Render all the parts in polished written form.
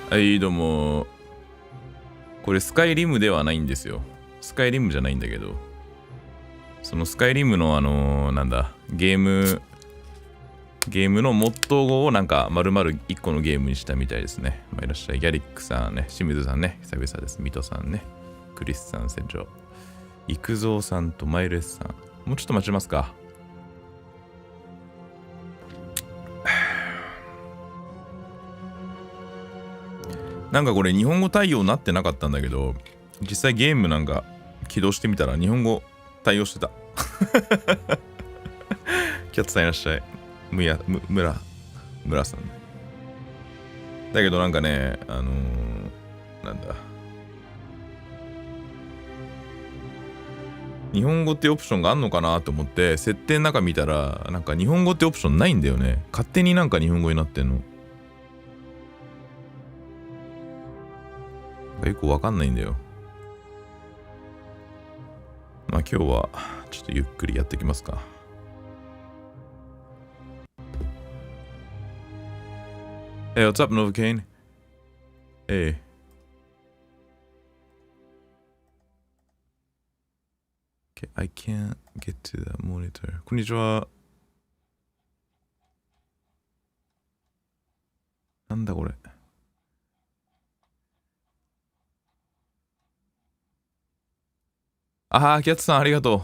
はい、どうも。これスカイリムではないんですよ。スカイリムじゃないんだけど、そのスカイリムのなんだ、ゲームのモットーをなんか丸々1個のゲームにしたみたいですね。まあ、いらっしゃい。ギャリックさんね、清水さんね、久々です。ミトさんね、クリスさん、船長、育三さんとマイレスさん。もうちょっと待ちますか。なんかこれ日本語対応になってなかったんだけど、実際ゲームなんか起動してみたら日本語対応してた。キャッツさんいらっしゃい。村さん。だけどなんかね、なんだ。日本語ってオプションがあんのかなと思って設定の中見たら、なんか日本語ってオプションないんだよね。勝手になんか日本語になってんの。よくわかんないんだよ。まあ今日はちょっとゆっくりやっていきますか。Hey, what's up, Novocaine? Hey. Okay, I can't get to that monitor. こんにちは。なんだこれ。ああ、キャッツさんありがとう。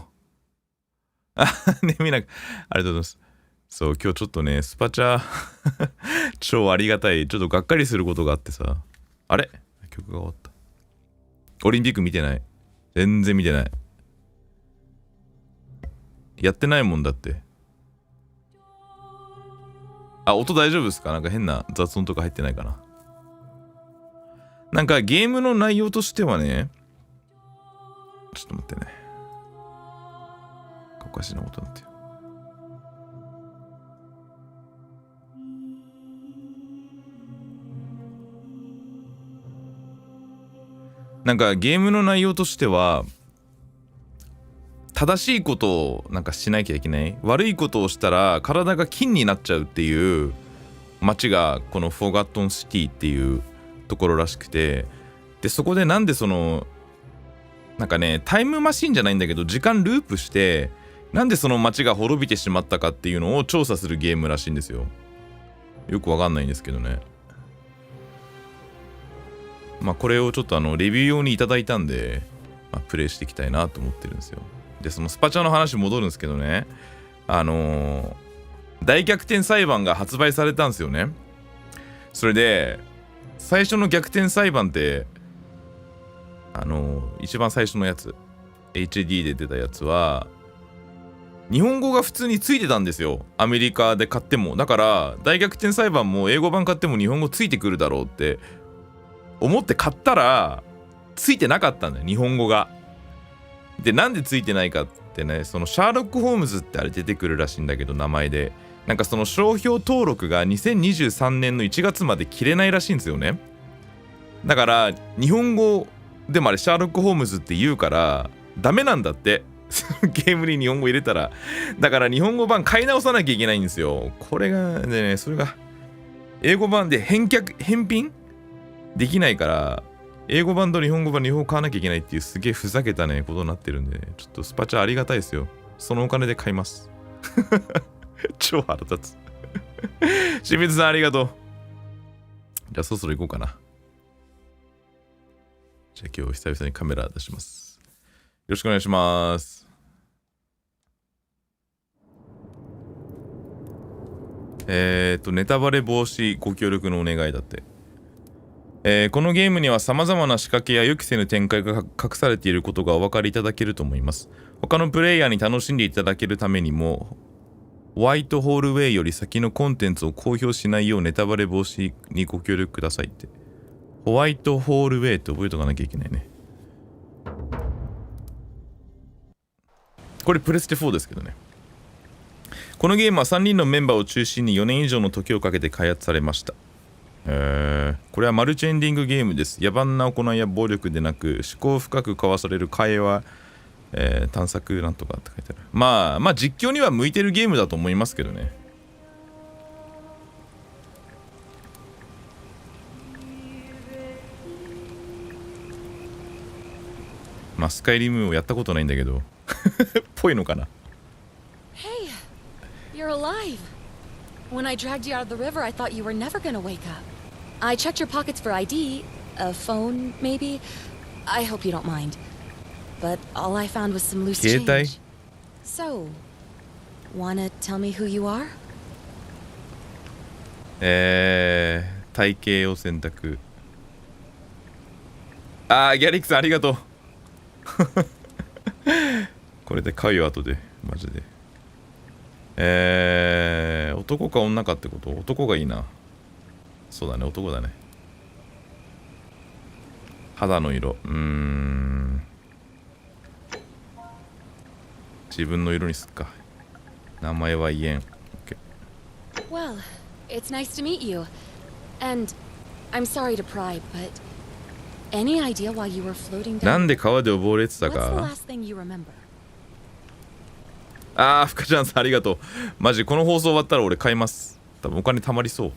あ、ね、みんな、ありがとうございます。そう、今日ちょっとね、スパチャ、超ありがたい。ちょっとがっかりすることがあってさ。あれ曲が終わった。オリンピック見てない。全然見てない。やってないもんだって。あ、音大丈夫ですか？なんか変な雑音とか入ってないかな。なんかゲームの内容としてはね、ちょっと待ってね。おかしなことになってる。なんかゲームの内容としては、正しいことをなんかしなきゃいけない。悪いことをしたら体が金になっちゃうっていう街がこのフォーガットンシティっていうところらしくて、でそこでなんでそのなんかね、タイムマシンじゃないんだけど時間ループしてなんでその街が滅びてしまったかっていうのを調査するゲームらしいんですよ。よくわかんないんですけどね。まあこれをちょっとレビュー用にいただいたんで、まあ、プレイしていきたいなと思ってるんですよ。でそのスパチャの話戻るんですけどね、大逆転裁判が発売されたんですよね。それで最初の逆転裁判って一番最初のやつ HD で出たやつは日本語が普通についてたんですよ。アメリカで買っても。だから大逆転裁判も英語版買っても日本語ついてくるだろうって思って買ったらついてなかったんだよ、日本語が。で、なんでついてないかってね、そのシャーロック・ホームズってあれ出てくるらしいんだけど、名前で。なんかその商標登録が2023年の1月まで切れないらしいんですよね。だから、日本語でもあれ、シャーロック・ホームズって言うから、ダメなんだって。ゲームに日本語入れたら。だから日本語版買い直さなきゃいけないんですよ。これがね、それが、英語版で返品できないから、英語版と日本語版両方買わなきゃいけないっていうすげえふざけたね、ことになってるんで、ちょっとスパチャありがたいですよ。そのお金で買います。超腹立つ。清水さんありがとう。じゃあそろそろ行こうかな。じゃあ今日久々にカメラ出します。よろしくお願いします。ネタバレ防止ご協力のお願いだって。このゲームには様々な仕掛けや予期せぬ展開が隠されていることがお分かりいただけると思います。他のプレイヤーに楽しんでいただけるためにも、ホワイトホールウェイより先のコンテンツを公表しないようネタバレ防止にご協力くださいって。ホワイトホールウェイって覚えとかなきゃいけないね。これプレステ4ですけどね。このゲームは3人のメンバーを中心に4年以上の時をかけて開発されました。これはマルチエンディングゲームです。野蛮な行いや暴力でなく、思考深く交わされる会話、探索なんとかって書いてある。まあ実況には向いてるゲームだと思いますけどね。まあスカイリムをやったことないんだけどぽいのかな。 Hey, you're alive. When I dragged you out of the river, I thought you were never gonna wake up. I checked your pockets for ID, a phone, maybe. I hope you don't mind. But all I found was some loose change. So, wanna tell me who you are? 体型を選択。ギャリックさんありがとう。これで買うよ後でマジで。男か女かってこと？男がいいな。そうだね、男だね。肌の色、自分の色にすっか。名前は言えん。Well, it's nice to meet you. And I'm sorry to pry, but any idea why you were floating down? なんで川で溺れてたか。 What's the last thing you remember? 深ちゃんさんありがとう。マジこの放送終わったら俺買います。多分お金貯まりそう。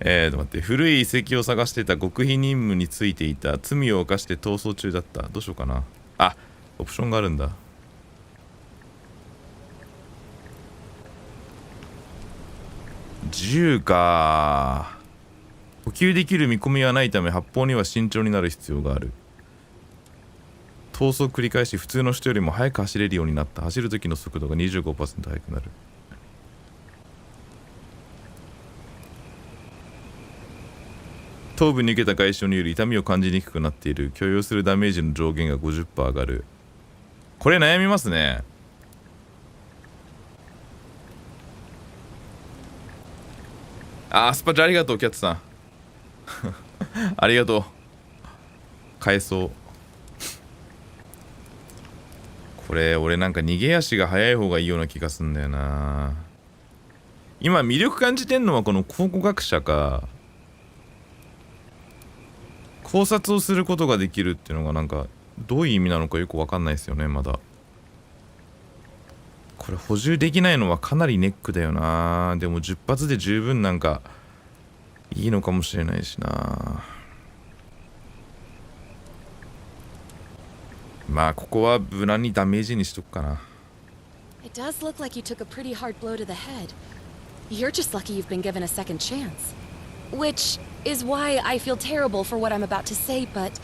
待って、古い遺跡を探してた極秘任務についていた。罪を犯して逃走中だった。どうしようかな。オプションがあるんだ。銃か。補給できる見込みはないため発砲には慎重になる必要がある。逃走を繰り返し普通の人よりも速く走れるようになった。走る時の速度が 25% 速くなる。頭部に受けた外傷により痛みを感じにくくなっている。許容するダメージの上限が 50% 上がる。これ悩みますね。スパチャありがとうキャッツさん。ありがとう。買えそう。これ俺なんか逃げ足が速い方がいいような気がすんだよな。今魅力感じてんのはこの考古学者か。考察をすることができるっていうのがなんかどういう意味なのかよくわかんないですよね。まだこれ補充できないのはかなりネックだよな。でも10発で十分なんかいいのかもしれないしな。まあここは無難にダメージにしとくかな。 It does look like you took a pretty hard blow to the head. You're just lucky you've been given a second chance. Which is why I feel terrible for what I'm about to say, but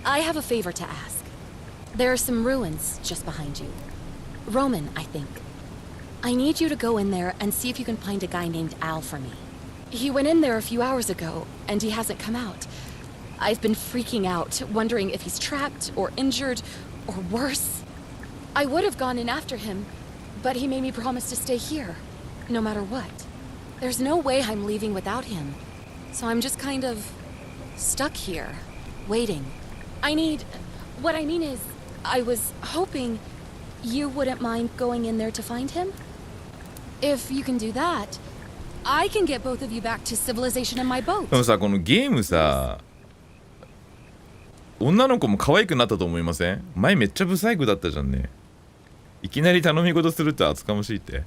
I have a favor to ask. There are some ruins just behind you. Roman, I think. I need you to go in there and see if you can find a guy named Al for me. He went in there a few hours ago, and he hasn't come out. I've been freaking out, wondering if he's trapped or injured or worse. I would have gone in after him, but he made me promise to stay here, no matter what. There's no way I'm leaving without him, so I'm just kind of stuck here, waiting. I need what I mean is, I was hoping you wouldn't mind going in there to find him. If you can do that, I can get both of you back to civilization in my boat. でもさ、このゲームさ、女の子も可愛くなったと思いません？前めっちゃブサイクだったじゃんね。いきなり頼み事すると厚かましいって。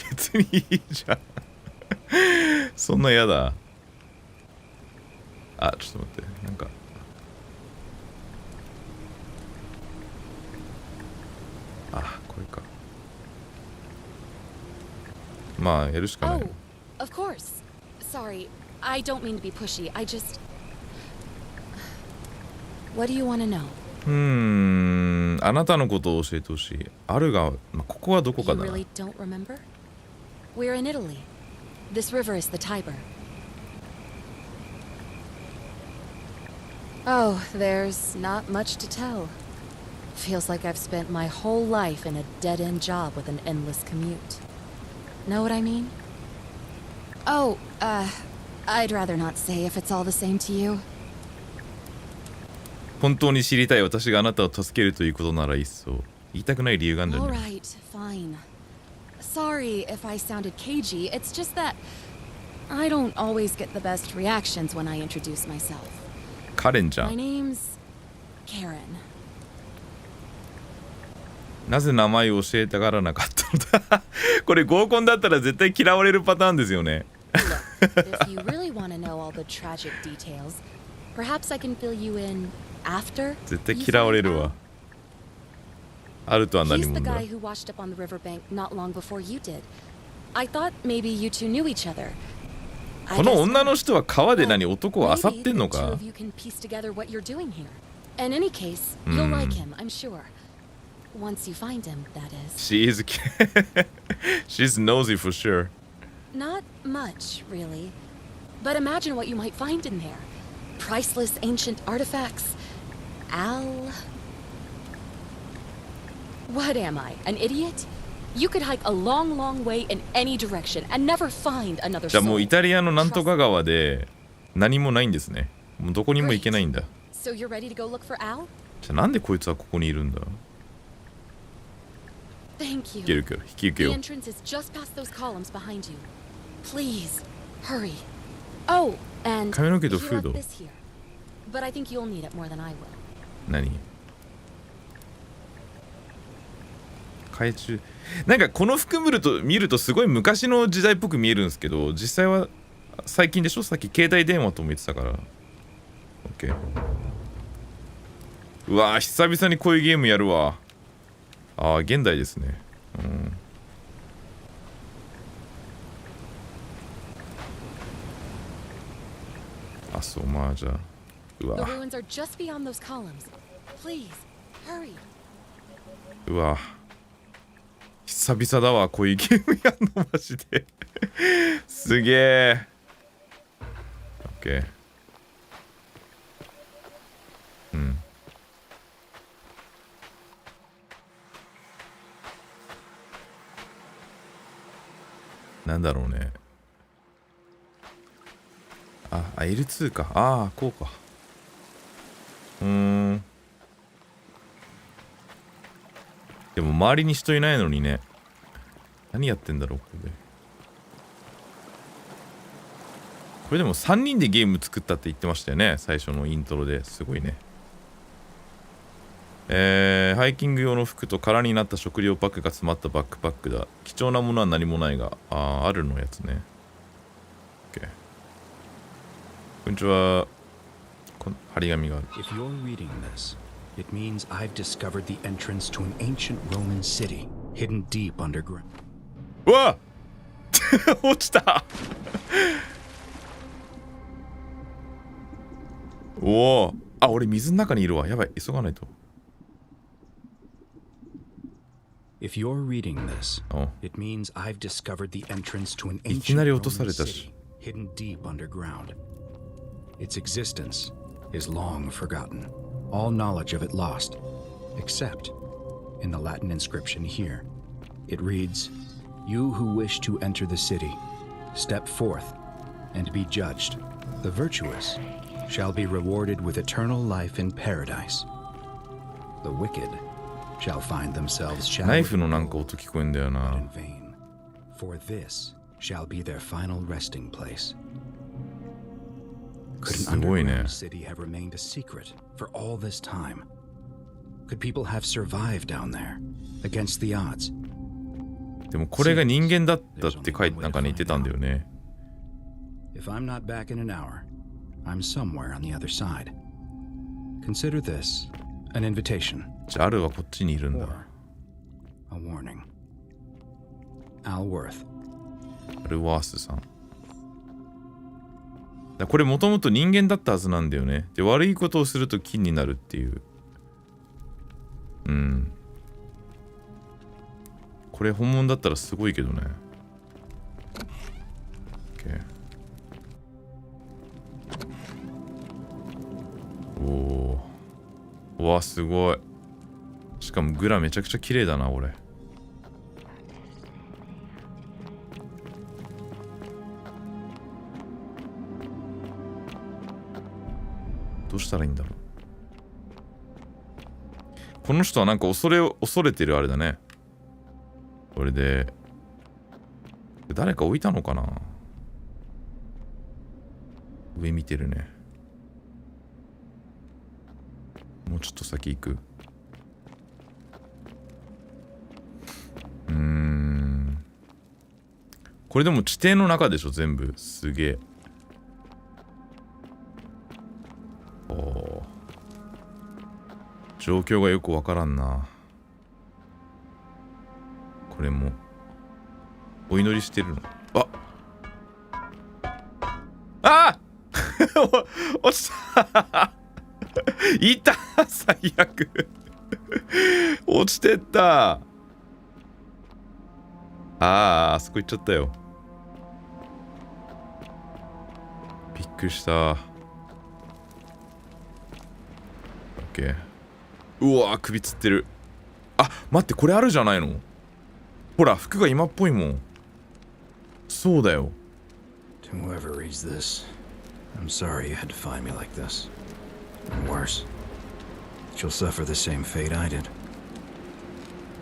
別にいいじゃん。そんなやだ。あ、ちょっと待って。なんか。あ、これか。まあ、やるしかない。Oh, of course. Sorry, I don't mean to be pushy. I just... What do you want to know? あなたのことを教えてほしい。あるが、まあ、ここはどこか You だな。 really don't remember? We're in Italy. This river is the Tiber. Oh, there's not much to tell. Feels like I've spent my whole life in a dead-end job with an endless commute. Know what I mean? Oh, I'd rather not say if it's all the same to you. 本当に知りたい私があなたを助けるということならいっそ言いたくない理由があるんだよ All ね。 right, fine. Sorry if I sounded cagey. It's just that I don't always get the best reactions when I introduce myself. カレンちゃ My ん。 name's Karen. なぜ名前を教えたがらなかったのだ。これ合コンだったら絶対嫌われるパターンですよね。 Look, if you really want to know all the tragic details, perhaps I can fill you in after. 絶対嫌われるわ。あるとは何 He's 者 the だ。 guy who washed up on the riverbank not long before you did. I thought maybe you two knew each other. この女の人は川で Well, 何男を漁ってんの maybe the two か of you can piece together what you're doing here. In any case, you'll like him, I'm sure. Once you find him, that is. She's nosy for sure. Not much, really. But imagine what you might find in there. Priceless ancient artifacts. What am I, an idiot? You could hike a long, long way in any direction and never find another じゃあもう soul. イタリアのなんとか川で何もないんですね。もうどこにも行けないんだ。 So you're ready to go look for Al? じゃあなんでこいつはここにいるんだ。 Thank 引け you. るけど引き受け The よう。 entrance is just past those columns behind you. Please, hurry. Oh, and 髪の毛と he フード left this here. But I think you'll need it more than I will. 何懐中なんかこの服見るとすごい昔の時代っぽく見えるんですけど、実際は最近でしょ。さっき携帯電話とも言ってたから。 OK。 うわー久々にこういうゲームやるわ。ああ現代ですね。あそうまあじゃあう The わ ruins are just beyond those columns. Please, hurry. うわ久々だわこういうゲームやんのマジで。すげえ。 OK。 なんだろうね。あ、L2 か。ああ、こうか。でも周りに人いないのにね。何やってんだろう、これで。これでも3人でゲーム作ったって言ってましたよね。最初のイントロですごいね。ハイキング用の服と空になった食料パックが詰まったバックパックだ。貴重なものは何もないが、あるのやつね。OK。こんにちは。張り紙がある。If you're reading this, it means I've discovered the entrance to an ancient Roman city hidden deep underground. うわ落ちたおお。あ、俺水の中にいるわ。やばい、急がないと。If you're reading this, Oh. it means I've discovered the entrance to an いきな ancient り落とさ Roman れたし。 city hidden deep underground. Its existence is long forgotten, all knowledge of it lost, except in the Latin inscription here. It reads, "You who wish to enter the city, step forth and be judged. The virtuous shall be rewarded with eternal life in paradise. The wicked shall find themselves ナイ shadowed フのなんか音聞こえんだよ but な。 in vain. For this shall be their final resting place. Could す an ごいね。 underground city have remained a secret for all this time? Could people have survived down there against the odds? でもこれが人間だったって書いてなんかね言ってたんだよね。 If I'm not back in an hour, I'm somewhere on the other side. Consider this an invitation じゃあアルはこっちにいるんだ。 or a warning. Al Worth. アルワースさん。だこれもともと人間だったはずなんだよね。で悪いことをすると金になるっていう。うん。これ本物だったらすごいけどね。OK。おお。うわすごい。しかもグラめちゃくちゃ綺麗だな俺。どうしたらいいんだろう。この人はなんか恐れてるあれだね。これで誰か置いたのかな。上見てるね。もうちょっと先行く。これでも地底の中でしょ全部。すげえ。おお。状況がよくわからんな。これもお祈りしてるの。ああ落ちたいた最悪落ちてった。あそこ行っちゃったよ。びっくりした。オッケー。うわ首つってる。あ待ってこれあるじゃないの。ほら服が今っぽいもん。そうだよ。 To whoever reads this, I'm sorry you had to find me like this. And worse, you'll suffer the same fate I did.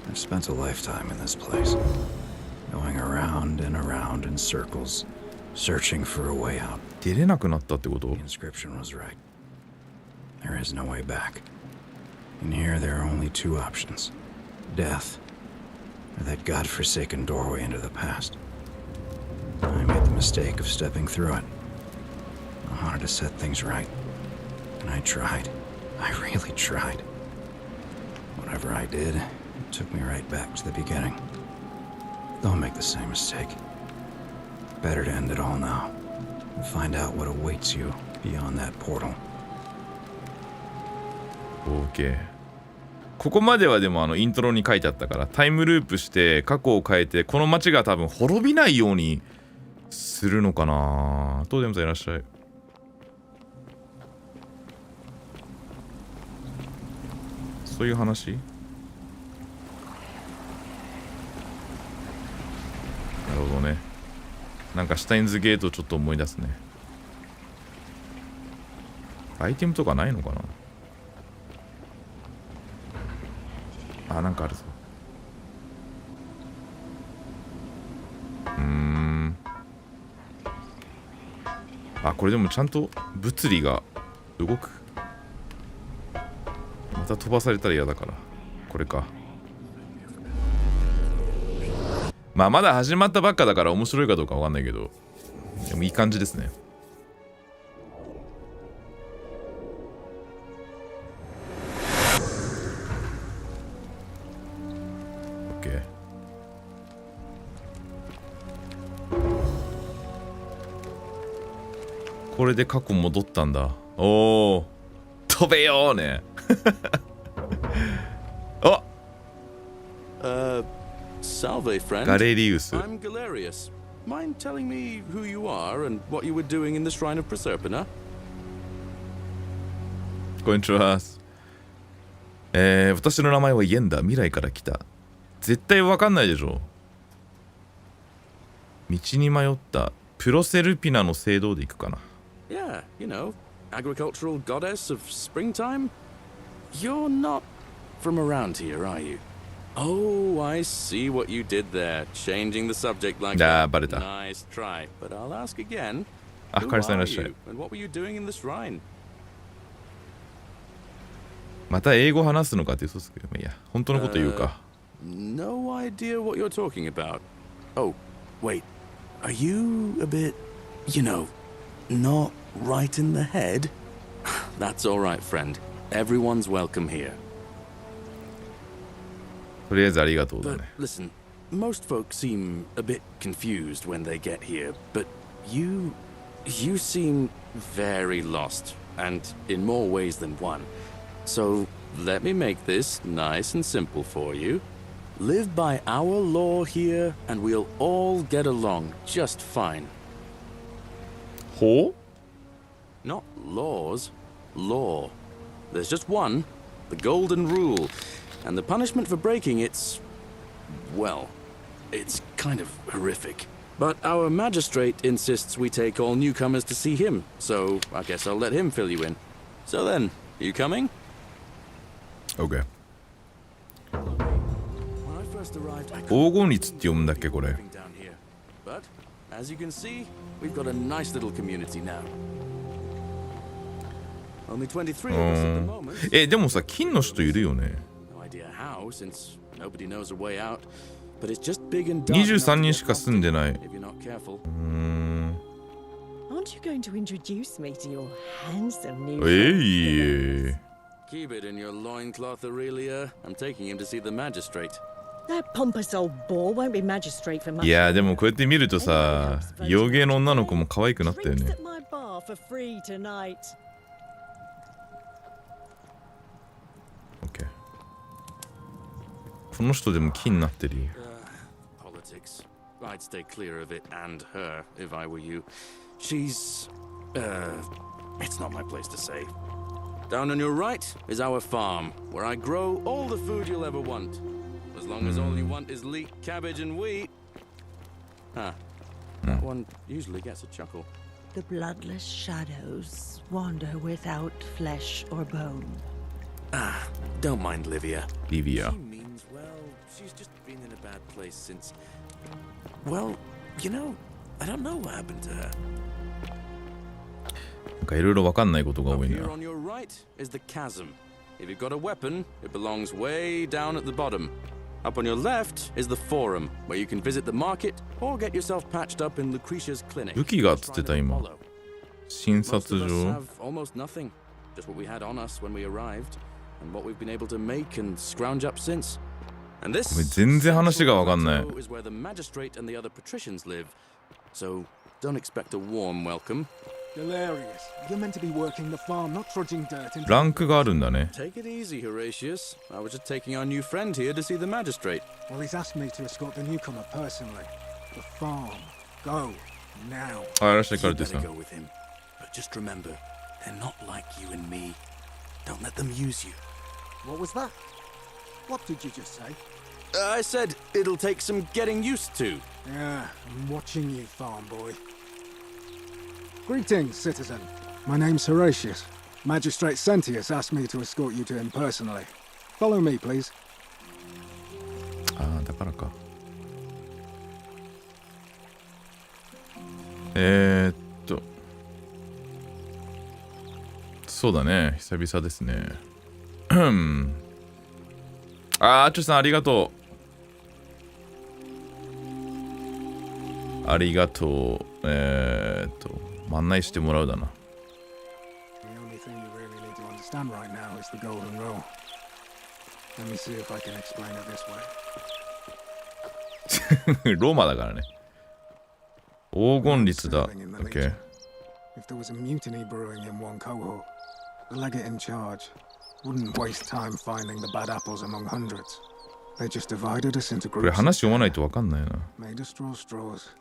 I've spent a lifetime in this place, going around and around in circles, searching for a way out. 出れなくなったってこと？ The inscription was right. There is no way back. In here, there are only two options: death, or that godforsaken doorway into the past. I made the mistake of stepping through it. I wanted to set things right, and I tried. I really tried. Whatever I did, it took me right back to the beginning. Don't make the same mistake. Better to end it all now and find out what awaits you beyond that portal. OK。ここまではでもイントロに書いてあったからタイムループして過去を変えてこの街が多分滅びないようにするのかな。トーデムさんいらっしゃい。そういう話？なるほどね。なんかシュタインズゲートをちょっと思い出すね。アイテムとかないのかな。あ、なんかあるぞ。あ、これでもちゃんと物理が動く。また飛ばされたら嫌だから。これか。まあまだ始まったばっかだから面白いかどうかわかんないけど、でもいい感じですね。OK。これで過去戻ったんだ。おお、飛べよーね。あ、Salve, friend. ガレリウス。 I'm Galerius. Mind telling me who you are and what you were doing in the Shrine of Proserpina? こんにちは。私の名前はイエンダ。未来から来た。絶対わかんないでしょ。道に迷ったプロセルピナの聖堂で行くかな。Yeah, you know, agricultural goddess of springtime? You're not from around here, are you? Oh, I see what you did there, changing the subject like that. Nice try, but I'll ask again. Who are you, and what were you doing in the shrine? また英語話すのかって嘘つく。いや、本当のこと言うか。No idea what you're talking about. Oh, wait. Are you a bit, you know, not right in the head? That's all right, friend. Everyone's welcome here. とりあえずありがとうだね。But listen, most folks seem a bit confused when they get here, but you seem very lost, and in more ways than one. So let me make this nice and simple for you. Live by our law here, and we'll all get along just fine. ほう? Not laws, law. There's just one, the golden rule, and the punishment for breaking it's, well, it's kind of horrific. But our magistrate insists we take all newcomers to see him, so I guess I'll let him fill you in. So then, you coming? Okay. 黄金律って読むんだっけこれ。But as you can see, we've got a nice little community now. Only 23 of us at the moment. でもさ、金の人いるよね。No idea how, since nobody knows a way out. But it's just big and dark. 23人しか住んでない。If you're not careful. Aren't you going to introduce me to your handsome new friend? Keep it in your loincloth, Aurelia. I'm taking him to see the magistrate. That pompous old bore won't be magistrate for much. いやでもこうやって見るとさ、幼芸の女の子も可愛くなったよね。OK。この人でも気になってるよ。Politics. I'd stay clear of it and her if I were you. She's, it's not my place to say. Down on your right is our farm, where I grow all the food you'll ever want. As long as all you want is leek, cabbage, and wheat. Huh. That one usually gets a chuckle. The bloodless shadows wander without flesh or bone. Ah, don't mind Livia. Livia. She means well. She's just been in a bad place since... Well, you know, I don't know what happened to her. なんかいろいろわかんないことが多いな。 Here on your right is the chasm. If you've got a weapon, it belongs way down at the bottom. Up on your left is the forum, where you can visit the market or get yourself patched up in Lucretia's clinic. 武器がつってた今。診察 Most of us 所。 have almost nothing. Just what we had on us when we arrived, and what we've been able to make and scrounge up since. And this 全然話がわかんない。 is where the magistrate and the other patricians live. So don't expect a warm welcome. Hilarious. You're meant to be working the farm, not trudging dirt into... ランクがあるんだね。 Take it easy, Horatius. I was just taking our new friend here to see the magistrate. Well, he's asked me to escort the newcomer personally. The farm. Go. Now. あ、いらっしゃい、カ You ルテさ better ん。 go with him. But just remember, they're not like you and me. Don't let them use you. What was that? What did you just say? I said it'll take some getting used to. Yeah, I'm watching you, farm boy. Greetings, citizen. My name's Horatius. Magistrate Sentius asked me to escort you to him personally. Follow me, please. ああ、だからか。そうだね。久々ですね。あー、チョさんありがとう。ありがとう。案内してもらうだな。The only thing you really need to understand right now is the golden rule. Let me see if I can explain it this way. ローマだからね。黄金律だ。OK。If there was a mutiny brewing in one cohort, the legate in charge wouldn't waste time finding the bad apples among hundreds. They just divided us into これ groups. 話読まないとわかんないな。Made us draw straws.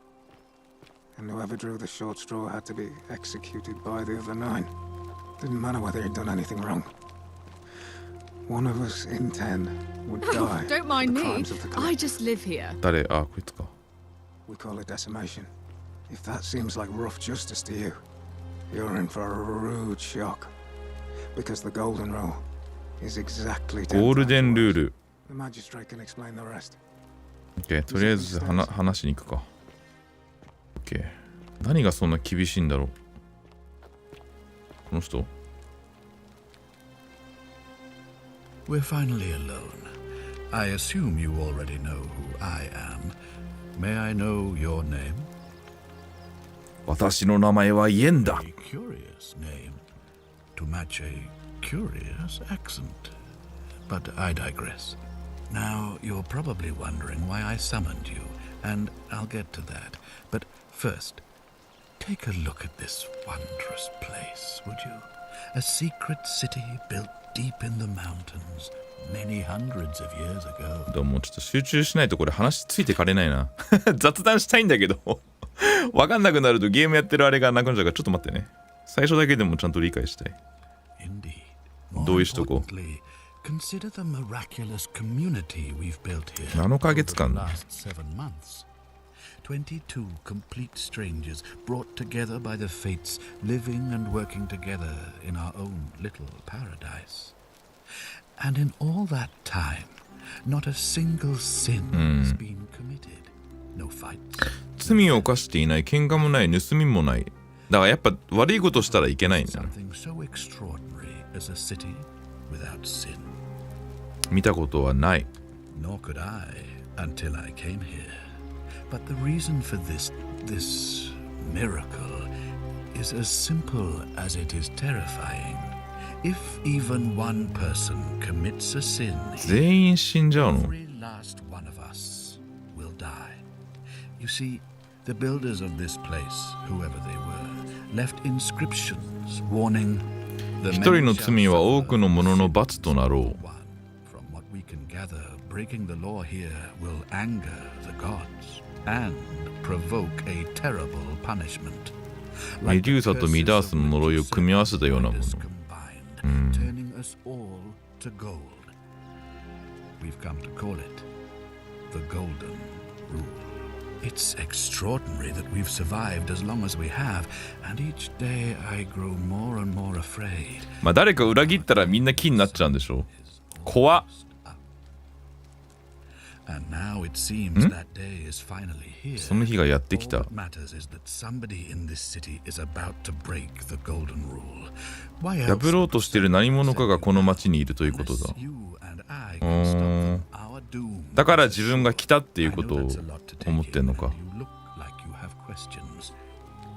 And whoever drew the short straw had to be executed by the other 9. Didn't matter whether he'd done anything wrong. One of us in 10 would die. Don't mind for the me. crimes of the I collective. just live here. 誰？あ、こいつか。 We call it decimation. If that seems like rough justice to you, you're in for a rude shock. Because the golden rule is exactly ゴールデンルール。The magistrate can explain the rest. OK、とりあえず話しに行くか。OK。何がそんな厳しいんだろう。この人 We're finally alone. I assume you already know who I am. May I know your name? 私の名前はイエンだ。 A curious name to match a curious accent. But I digress. Now, you're probably wondering why I summoned you, and I'll get to that. But first, take a look at this wondrous place, would you? A secret city built deep in the mountains many hundreds of years ago. どうもちょっと集中しないとこれ話ついてかれないな。雑談したいんだけどわかんなくなるとゲームやってるあれがなくなっちゃうからちょっと待ってね。最初だけでもちゃんと理解したい。どういうしとこ Consider the miraculous community we've built here 7ヶ月間 over the last 7 months. 22 complete strangers brought together by the fates, living and working together in our own little paradise. And in all that time, not a single sin has been committed. No fights. 罪を犯していない、喧嘩もない、盗みもない。だからやっぱ悪いことしたらいけないんだな。 Something so extraordinary as a city without sin. 見たことはない。 Nor could I until I came here. But the reason for this miracle is as simple as it is terrifying. If even one person commits a sin, 全員死んじゃうの every last one of us will die. You see, the builders of this place, whoever they were, left inscriptions warning the 一人の罪は多くの者の罰となろう。 From what we can gather, breaking the law here will anger the gods and provoke a terrible punishment. メデューサとミダースの呪いを組み合わせたようなもの。 Turning us all to gold. We've come to call it the Golden Rule. It's extraordinary that we've survived as long as we have, and each day I grow more and more afraid. まあ誰か裏切ったらみんな木になっちゃうんでしょ。怖っ。 And now it seems that day is finally here. その日がやってきた。 All that matters is that somebody in this city is about to break the golden rule. Why else 破ろうとしている何者かがこの町にいるということだ。 you and I can stop them, our doom. だから自分が来たっていう I こ know とを that's a lot to take 思ってんの in, か。 and you look like you have questions.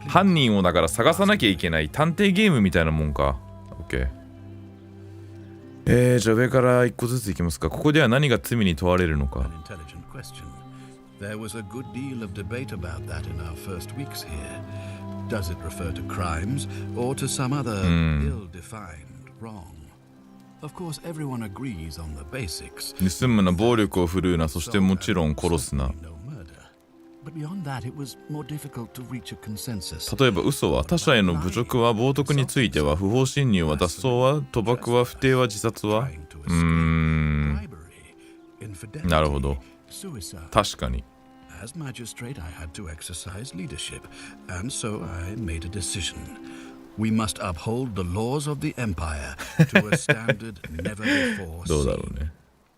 犯人をだから探さなきゃいけない探偵ゲームみたいなもんか。OK。じゃあ上から一個ずついきますか。ここでは何が罪に問われるのか。 An intelligent question. There was a good deal of debate about that in our first weeks here. Does it refer to crimes or to some other ill-defined wrong? Of course, everyone agrees on the basics. 盗むな、暴力を振るうな、そしてもちろん殺すな。 No murder. But beyond that, it was more difficult to reach a consensus. 例えば嘘は、他者への侮辱は、冒涜については、不法侵入は、脱走は、賭博は、不貞は、自殺は。なるほど。確かに。 As magistrate, I had to exercise leadership, and so I made a decision. We must uphold the laws of the empire to a standard never before どうだろ seen. うね。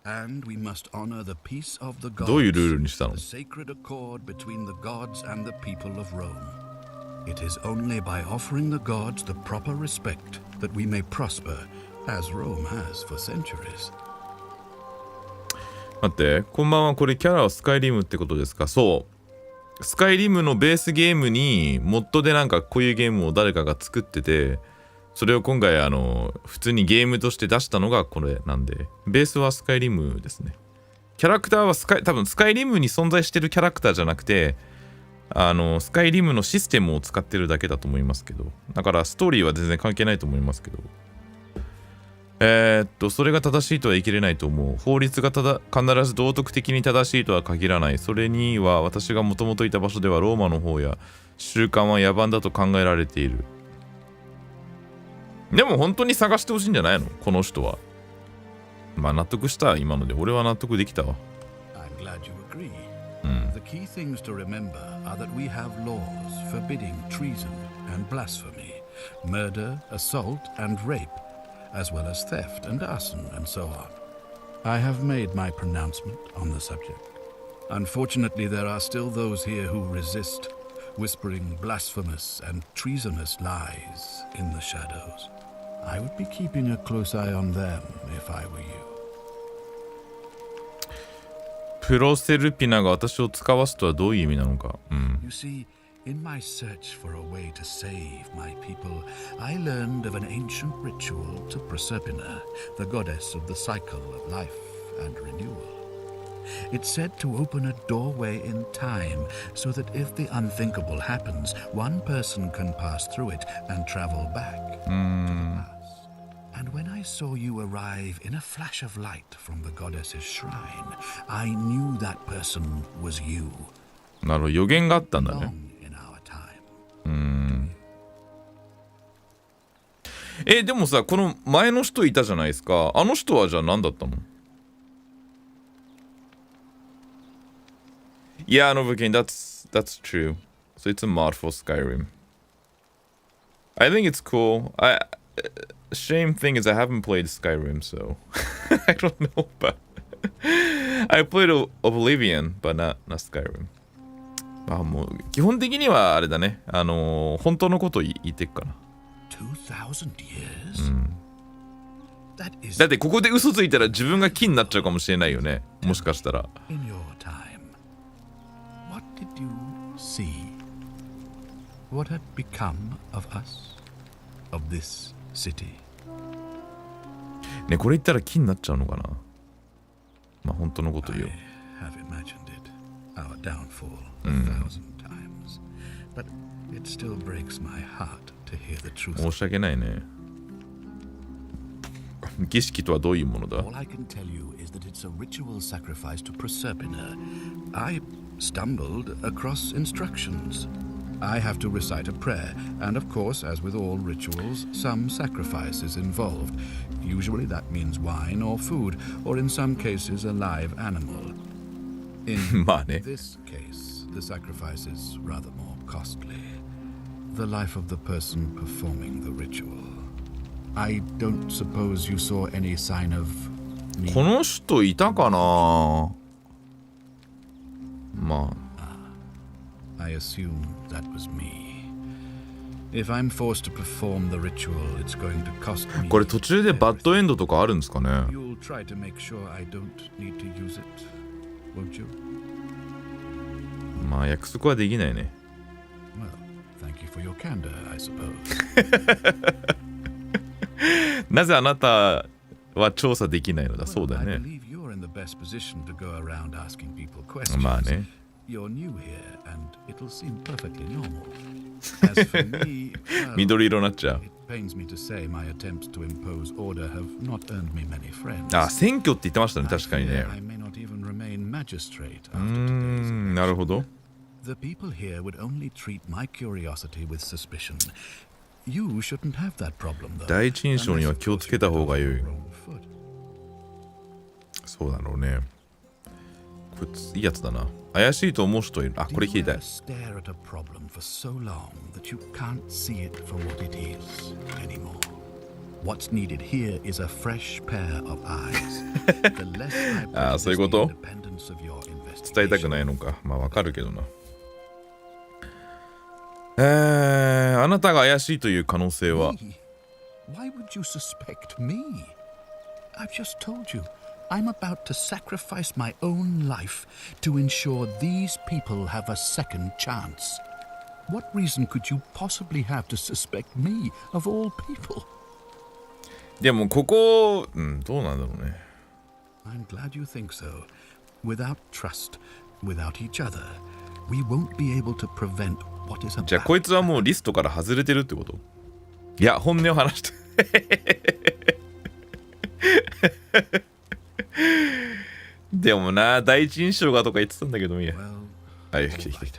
And we must honor the peace of the どういうルー gods, ルにしたの the sacred accord between the gods and the people of Rome. It is only by offering the gods the proper respect that we may prosper, as Rome has for centuries. 待って、こんばんは。これキャラはスカイリムってことですか？そう。スカイリムのベースゲームに、モッドでなんかこういうゲームを誰かが作ってて、それを今回普通にゲームとして出したのがこれなんで、ベースはスカイリムですね。キャラクターは多分スカイリムに存在してるキャラクターじゃなくて、スカイリムのシステムを使ってるだけだと思いますけど、だからストーリーは全然関係ないと思いますけど。それが正しいとは言い切れないと思う。法律が必ず道徳的に正しいとは限らない。それには私がもともといた場所ではローマの方や習慣は野蛮だと考えられている。でも本当に探してほしいんじゃないのこの人は。まあ納得した今ので。俺は納得できたわ。I'm glad you agree. The key things to remember are that we have laws forbidding treason and blasphemy, murder, assault, and rape, as well as theft and arson and so on. I have made my pronouncement on the subject. Unfortunately, there are still those here who resist, whispering blasphemous and treasonous lies in the shadows. I would be keeping a close eye on them if I were you. プロセルピナが私を使わすとはどういう意味なのか。You see, in my search for a way to save my people, I learned of an ancient ritual to Proserpina, the goddess of the cycle of life and renewal. It's said to open a doorway in time so that if the unthinkable happens, one person can pass through it and travel back to the past. And when I saw you arrive in a flash of light from the goddess's shrine, I knew that person was you. なるほど、予言があったんだね。でもさ、この前の人いたじゃないですか。あの人はじゃあ何だったの？Yeah, Novocaine, that's true. So it's a mod for Skyrim. I think it's cool. Shame thing is I haven't played Skyrim, so I don't know, but I played Oblivion, but not Skyrim. まあもう基本的にはあれだね。本当のこと言ってっかな。2000 years? だってここで嘘ついたら自分が木になっちゃうかもしれないよね。もしかしたら。In your time, what did you see? What had become of us? Of this city? ね、これ言ったら木になっちゃうのかな。まあ本当のこと言うよ。I have imagined it, our downfall, 1,000 times. But it still breaks my heart to hear the truth. 申し訳ないね。儀式とはどういうものだ？ All I can tell you is that it's a ritual sacrifice to Proserpina. I stumbled across instructions. I have to recite a prayer, and of course, as with all rituals, some sacrifice is involved. Usually that means wine or food, or in some cases a live animal. In まあね。 this case, the sacrifice is rather more costly. The life of the person performing the ritual. I don't suppose you saw any sign of me. この人いたかな。まあ。I assume that was me. If I'm forced to perform the ritual, it's going to cost me. これ途中でバッドエンドとかあるんですかね。 You'll try to make sure I don't need to use it, won't you? まあ約束はできないね。 Well, thank you for your candor, I suppose. なぜあなたは調査できないのだ。そうだよ I ね。 believe you're in the best position to go around asking people questions. まあね。 You're new here, and it'll seem perfectly normal. As for me, well, 緑色になっちゃう。 it pains me to say my attempts to impose order have not earned me many friends. あ、選挙って言ってましたね。確かにね。 I may not even remain magistrate after today's election. なるほど。 The people here would only treat my curiosity with suspicion. You shouldn't have that problem, though. 第一印象には気をつけた方が良い。 Your own foot. そうだろうね。こいいやつだな。怪しいと思う人いる。あ、これ聞いたい。 Stare at a problem for so long that you can't see it for what it is anymore. What's needed here is a fresh pair of eyes. The less I あ、そういう practice こ the と？ independence of your 伝えたく investigation. ないのか。まあわかるけどな。あなたが怪しいという可能性は。 Me? Why would you suspect me? I've just told you. I'm about to sacrifice my own life to ensure these people have a second chance. What reason could you possibly have to suspect me of all people? でもここ、どうなんだろうね。 I'm glad you think so. Without trust, without each other, we won't be able to prevent what is じゃあ about. こいつはもうリストから外れてるってこと？いや、本音を話して。でもな、第一印象がとか言ってたんだけどもいいや。 Well, はい、来た来た来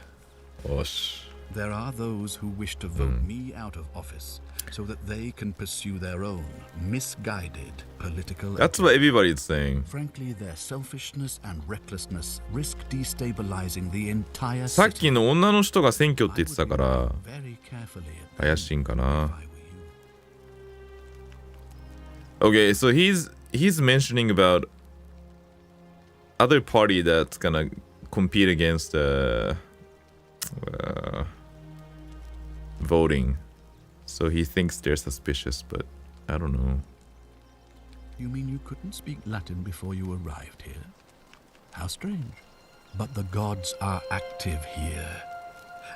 た。よし。 there are those who wish to vote me out of office so that they can pursue their own misguided political. That's what everybody's saying. Frankly, their selfishness and recklessness risk destabilizing the entire さっき city. の女の人が選挙って言ってたから Very carefully at 怪しいんか if な。 I were you. Okay, so he's mentioning about other party that's gonna compete against voting. So he thinks they're suspicious, but I don't know. You mean you couldn't speak Latin before you arrived here? How strange. But the gods are active here,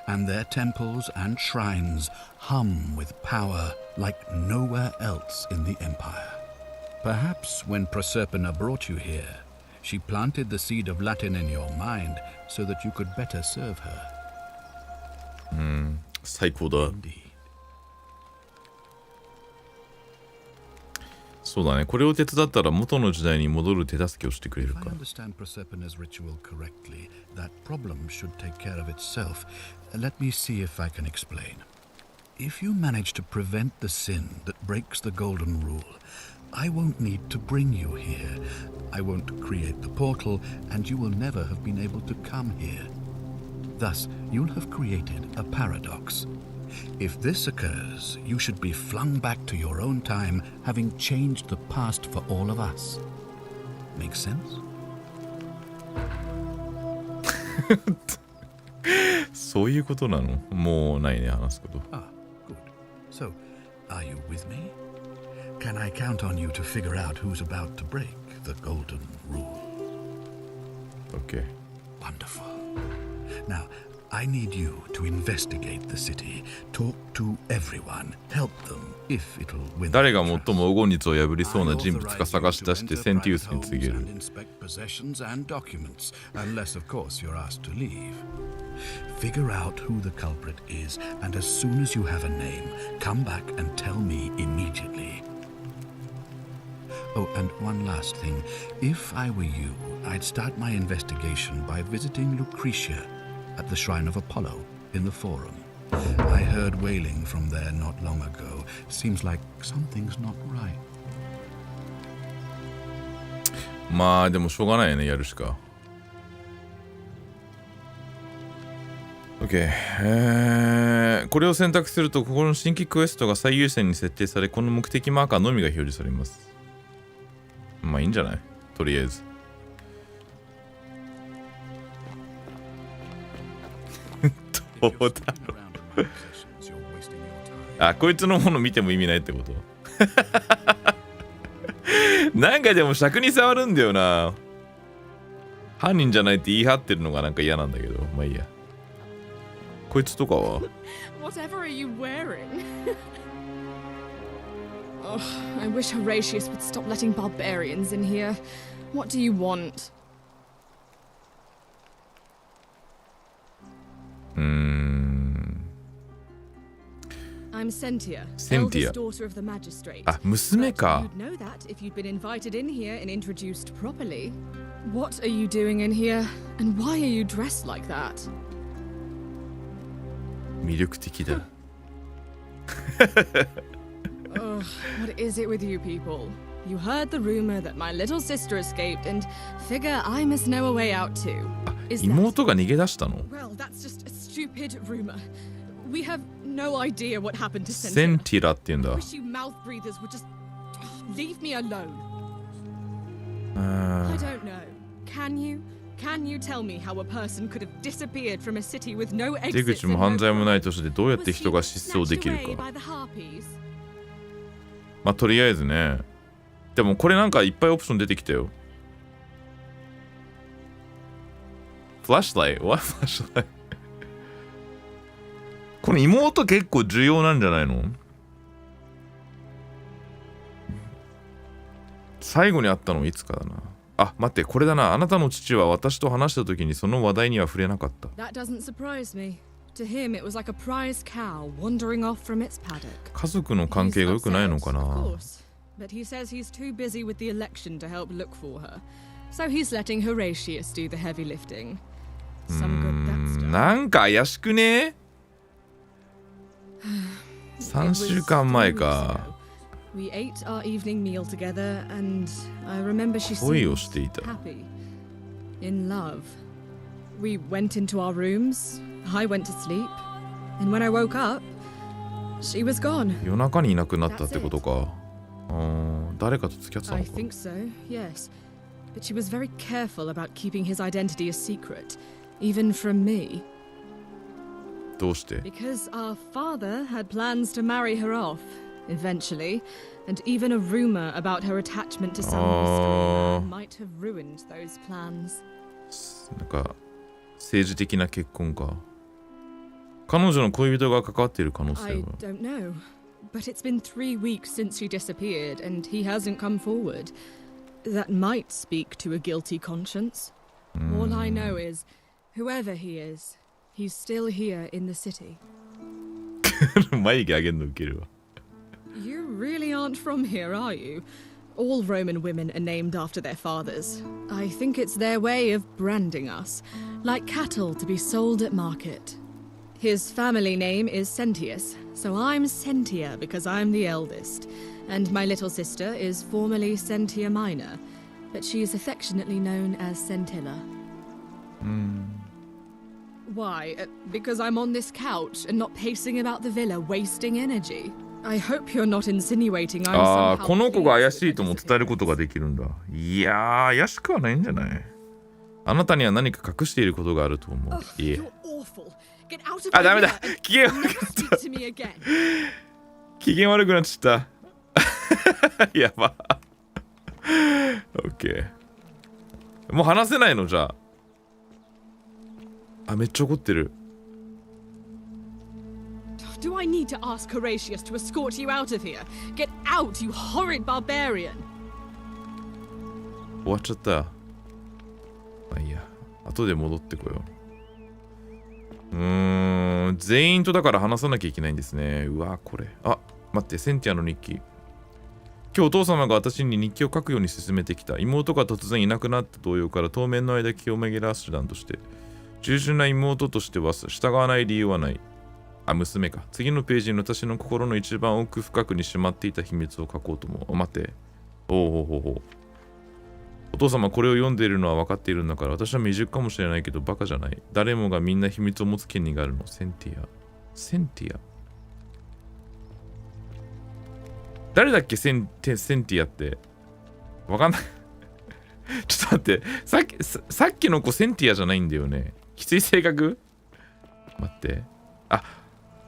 and their temples and shrines hum with power like nowhere else in the Empire. Perhaps when Proserpina brought you here, she planted the seed of Latin in your mind so that you could better serve her. 最高だ。 Indeed. そうだね。これを手伝ったら元の時代に戻る手助けをしてくれる If I か。 understand Proserpina's ritual correctly, that problem should take care of itself. Let me see if I can explain. If you manage to prevent the sin that breaks the golden rule, I won't need to bring you here. I won't create the portal, and you will never have been able to come here. Thus, you'll have created a paradox. If this occurs, you should be flung back to your own time, having changed the past for all of us. Make sense? そういうことなの？もうないね、話すこと。 Ah, good. So, are you with me? Can I count on you to figure out who's about to break the golden rule? OK。 Wonderful. Now, I need you to investigate the city, talk to everyone, help them if it'll win. 誰が最も黄金律を破りそうな人物か探し出してセンティウスに告げる。 and inspect possessions and documents, unless of course you're asked to leave. Figure out who the culprit is, and as soon as you have a name, come back and tell me immediately. Oh, and one last thing. If I were you, I'd start my investigation by visiting Lucretia at the Shrine of Apollo in the Forum. I heard wailing from there not long ago. Seems like something's not right. まあでもしょうがないよね、やるしか。OK、これを選択するとここの新規クエストが最優先に設定され、この目的マーカーのみが表示されます。まあいいんじゃない？とりあえず。どうだろう。あ、こいつのもの見ても意味ないってこと？なんかでも尺に触るんだよな。犯人じゃないって言い張ってるのがなんか嫌なんだけど、まあいいや。こいつとかは Whatever are you wearing? Oh, I wish Horatius would stop letting barbarians in here. What do you want? I'm Sentia, eldest daughter of the magistrate. あ、娘か。 You'd know that if you'd been invited in here and introduced properly. What are you doing in here? And why are you dressed like that? 魅力的だ。Ugh, what is it with you people? You heard the rumor that my little sister escaped and figure I must know a way out too. Is that... 妹が逃げ出したの？ Well, that's just a stupid rumor. We have no idea what happened to センティラって言うんだ。 I wish you mouth breathers would just leave me alone. I don't know. Can you? Can you tell me how a person could have disappeared from a city with no 出 exits 口も and 犯 no 罪もない doors? 都市でどうやって Was 人 he が失踪できる snatched away か。 by the harpies? まあとりあえずね。でもこれなんかいっぱいオプション出てきたよ。フラッシュライト？ What? フラッシュライト？この妹結構重要なんじゃないの？最後に会ったのいつかだな。あ、待って、これだな。あなたの父は私と話した時にその話題には触れなかった。That doesn't surprise me. To him, it was like a prize cow wandering off from its paddock. 家族の関係が良くないのか Of な。 course, but he says he's too busy with the election to help look for her. So he's letting Horatius do the heavy lifting. Some good that's done. なんか怪しくね？ 3週間前か。We ate our evening meal together, and I remember she 恋を seemed していた。 happy, in love. We went into our rooms, I went to sleep, and when I woke up, she was gone. 夜中にいなくなったってことか。誰かと付き合ってた I のか。 think so, yes. But she was very careful about keeping his identity a secret, even from me. どうして？ Because our father had plans to marry her off, eventually, and even a rumor about her attachment to some mystery man might have ruined those plans. なんか政治的な結婚か。彼女の恋人が関わっている可能性 I は。 don't know. But it's been 3 weeks since she disappeared, and he hasn't come forward. That might speak to a guilty conscience. All I know is, whoever he is, he's still here in the city. 眉毛上げるのウケるわ。 You really aren't from here, are you? All Roman women are named after their fathers. I think it's their way of branding us, like cattle to be sold at market. His family name is Sentius, so I'm Sentia because I'm the eldest. And my little sister is formerly Sentia Minor, but she is affectionately known as Sentilla. Why? Because I'm on this couch and not pacing about the villa, wasting energy. I hope you're not insinuating I'm ああ、 somehow この子が怪 pleased しい with と her も伝えることができるんだ。いやー、怪しくはないんじゃない？あなたには何か隠していることがあると思う。 disappearance. いえ。 You're awful. Get out of あ、 my ダメだ。 villa and 機嫌悪くな never っ speak た。 to me again. 機嫌悪くなっちゃった。やば。オッケー。もう話せないのじゃあ。あ、めっちゃ怒ってる。Do I need to ask Horatius to escort you out of here? Get out, you horrid barbarian! 終わっちゃった。まあいいや。後で戻ってこよう。全員とだから話さなきゃいけないんですね。うわ、これ。あ、待って、センティアの日記。今日お父様が私に日記を書くように勧めてきた。妹が突然いなくなった同様から当面の間気を紛らわす手段として、従順な妹としては従わない理由はない。あ、娘か。次のページに私の心の一番奥深くにしまっていた秘密を書こうと思う。待って。お父様これを読んでいるのは分かっているんだから、私は未熟かもしれないけどバカじゃない。誰もがみんな秘密を持つ権利があるの。センティア。誰だっけセンティアって。わかんない。ちょっと待って。さっきの子センティアじゃないんだよね。きつい性格？待って。あ、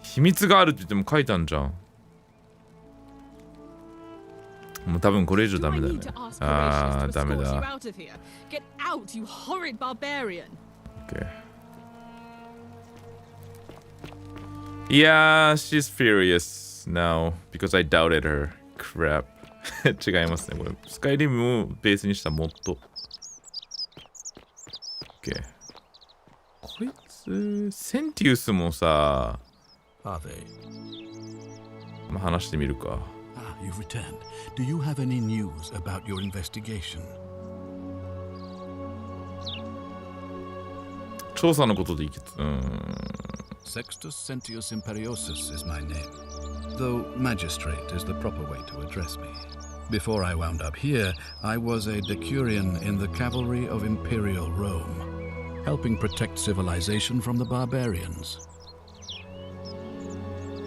秘密があるって言っても書いたんじゃん。もう多分これ以上ダメだね。あー、ダメだ。Okay. いやー、she's furious now because I doubted her. Crap. 違いますね。これスカイリムをベースにしたモッド。Okay. こいつ、センティウスもさ、Are they? まあ、話してみるか。Ah, you've returned. Do you have any news about your investigation? 調査のことでいきつ。Sextus Sentius Imperiosus is my name, though magistrate is the proper way to address me. Before I wound up here, I was a decurion in the cavalry of Imperial Rome, helping protect civilization from the barbarians.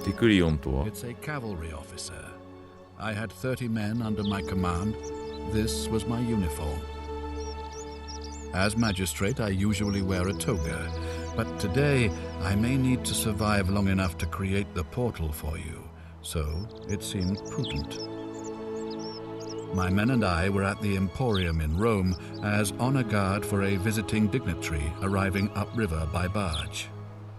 デクリオンとは It's a cavalry officer. I had 30 men under my command. This was my uniform. As magistrate, I usually wear a toga, but today I may need to survive long enough to create the portal for you, so it seemed prudent. My men and I were at the Emporium in Rome as honor guard for a visiting dignitary arriving upriver by barge.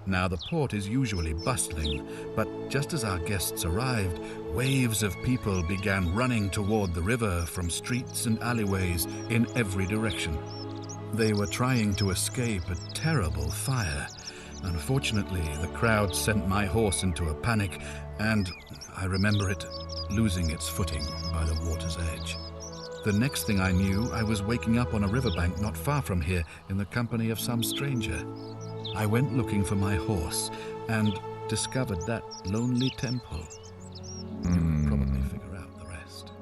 Now the port is usually bustling, but just as our guests arrived, waves of people began running toward the river from streets and alleyways in every direction. They were trying to escape a terrible fire. Unfortunately, the crowd sent my horse into a panic, and I remember it losing its footing by the water's edge. The next thing I knew, I was waking up on a riverbank not far from here in the company of some stranger. I went looking for my horse, and discovered that lonely temple. You can probably figure out the rest.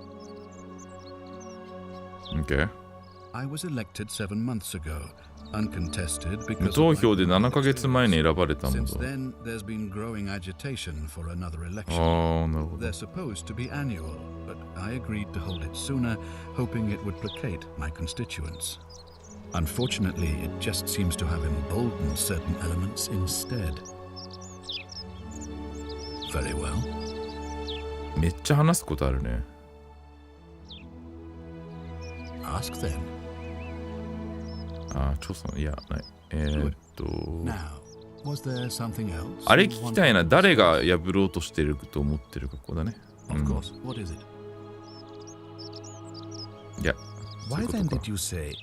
Okay. I was elected 7 months ago, uncontested because 無投票で7ヶ月前に選ばれたのだ。 Since then, there's been growing agitation for another election. ああ、なるほど。 They're supposed to be annual, but I agreed to hold it sooner, hoping it would placate my constituents. Unfortunately, it just seems to have emboldened certain elements instead. Very well. めっちゃ話すことあるね。 Ask them. ああ、調査、いや、ない。Now, was there something else? あれ聞きたいな。誰が破ろうとしてると思ってるか、ここだね。Of course. What is it? いや、 Why then did you say?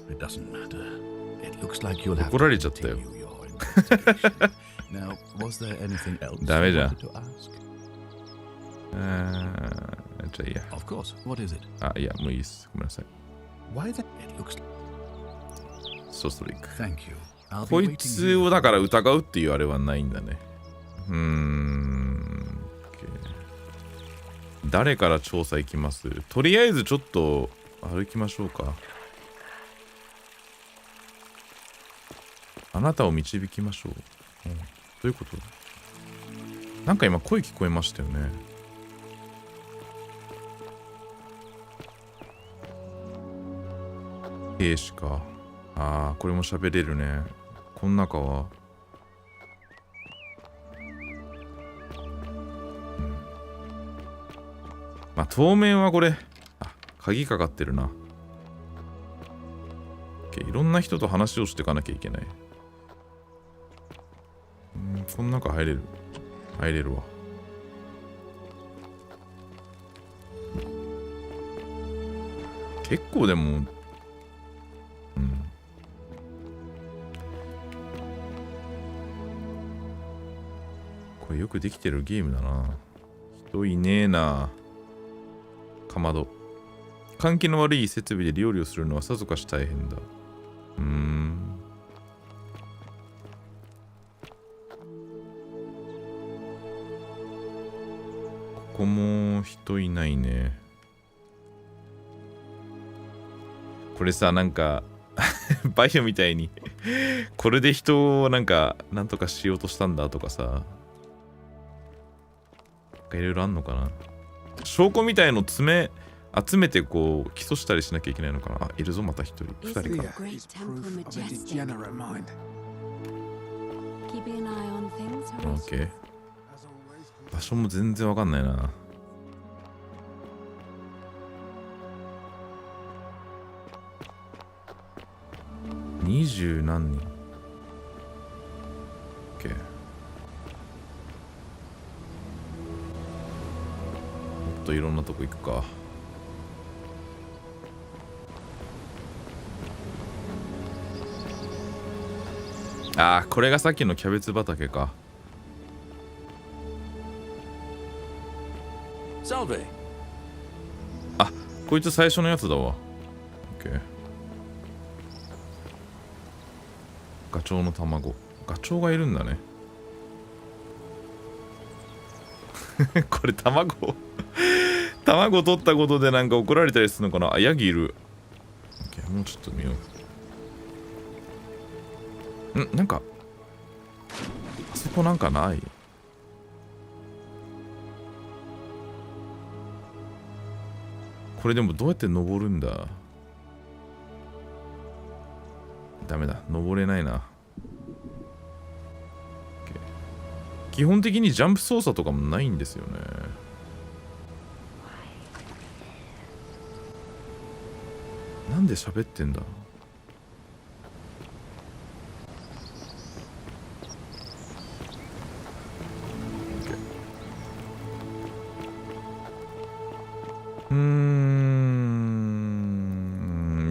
It doesn't matter. It looks like you'll have 怒られちゃったよ。 continue your investigation. Now, was there anything else ダメ you じゃん。 wanted to ask? じゃあいいや。 Of course. What is it? あ、いや、もういいです。ごめんなさい。 Why then? It looks. ソストリック。 Thank you. I'll be こい waiting つ here. をだから疑うっていうあれはないんだね。誰から調査行きます？とりあえずちょっと歩きましょうか。あなたを導きましょう。どういうこと？なんか今声聞こえましたよね。兵士か。ああ、これも喋れるね。この中は。まあ当面はこれ。あ、鍵かかってるな。いろんな人と話をしていかなきゃいけない。この中入れる。入れるわ。結構でも、これよくできてるゲームだな。人いねえな。かまど。換気の悪い設備で料理をするのはさぞかし大変だ。ここも人いないね。これさ、なんかバイオみたいにこれで人をなんかなんとかしようとしたんだとかさ、いろいろあんのかな。証拠みたいの集めてこう起訴したりしなきゃいけないのかな。あ、いるぞまた一人。二人か。 Great temple majestic. Keeping an eye on things, OK。場所も全然わかんないな。20何人。OK。もっといろんなとこ行くか。ああ、これがさっきのキャベツ畑か。Salve. あ、こいつ最初のやつだわ。OK。ガチョウの卵。ガチョウがいるんだね。これ卵取ったことでなんか怒られたりするのかな。あ、ヤギいる。OK、もうちょっと見よう。なんかあそこなんかない。これでもどうやって登るんだ。ダメだ、登れないな。基本的にジャンプ操作とかもないんですよね。なんで喋ってんだ。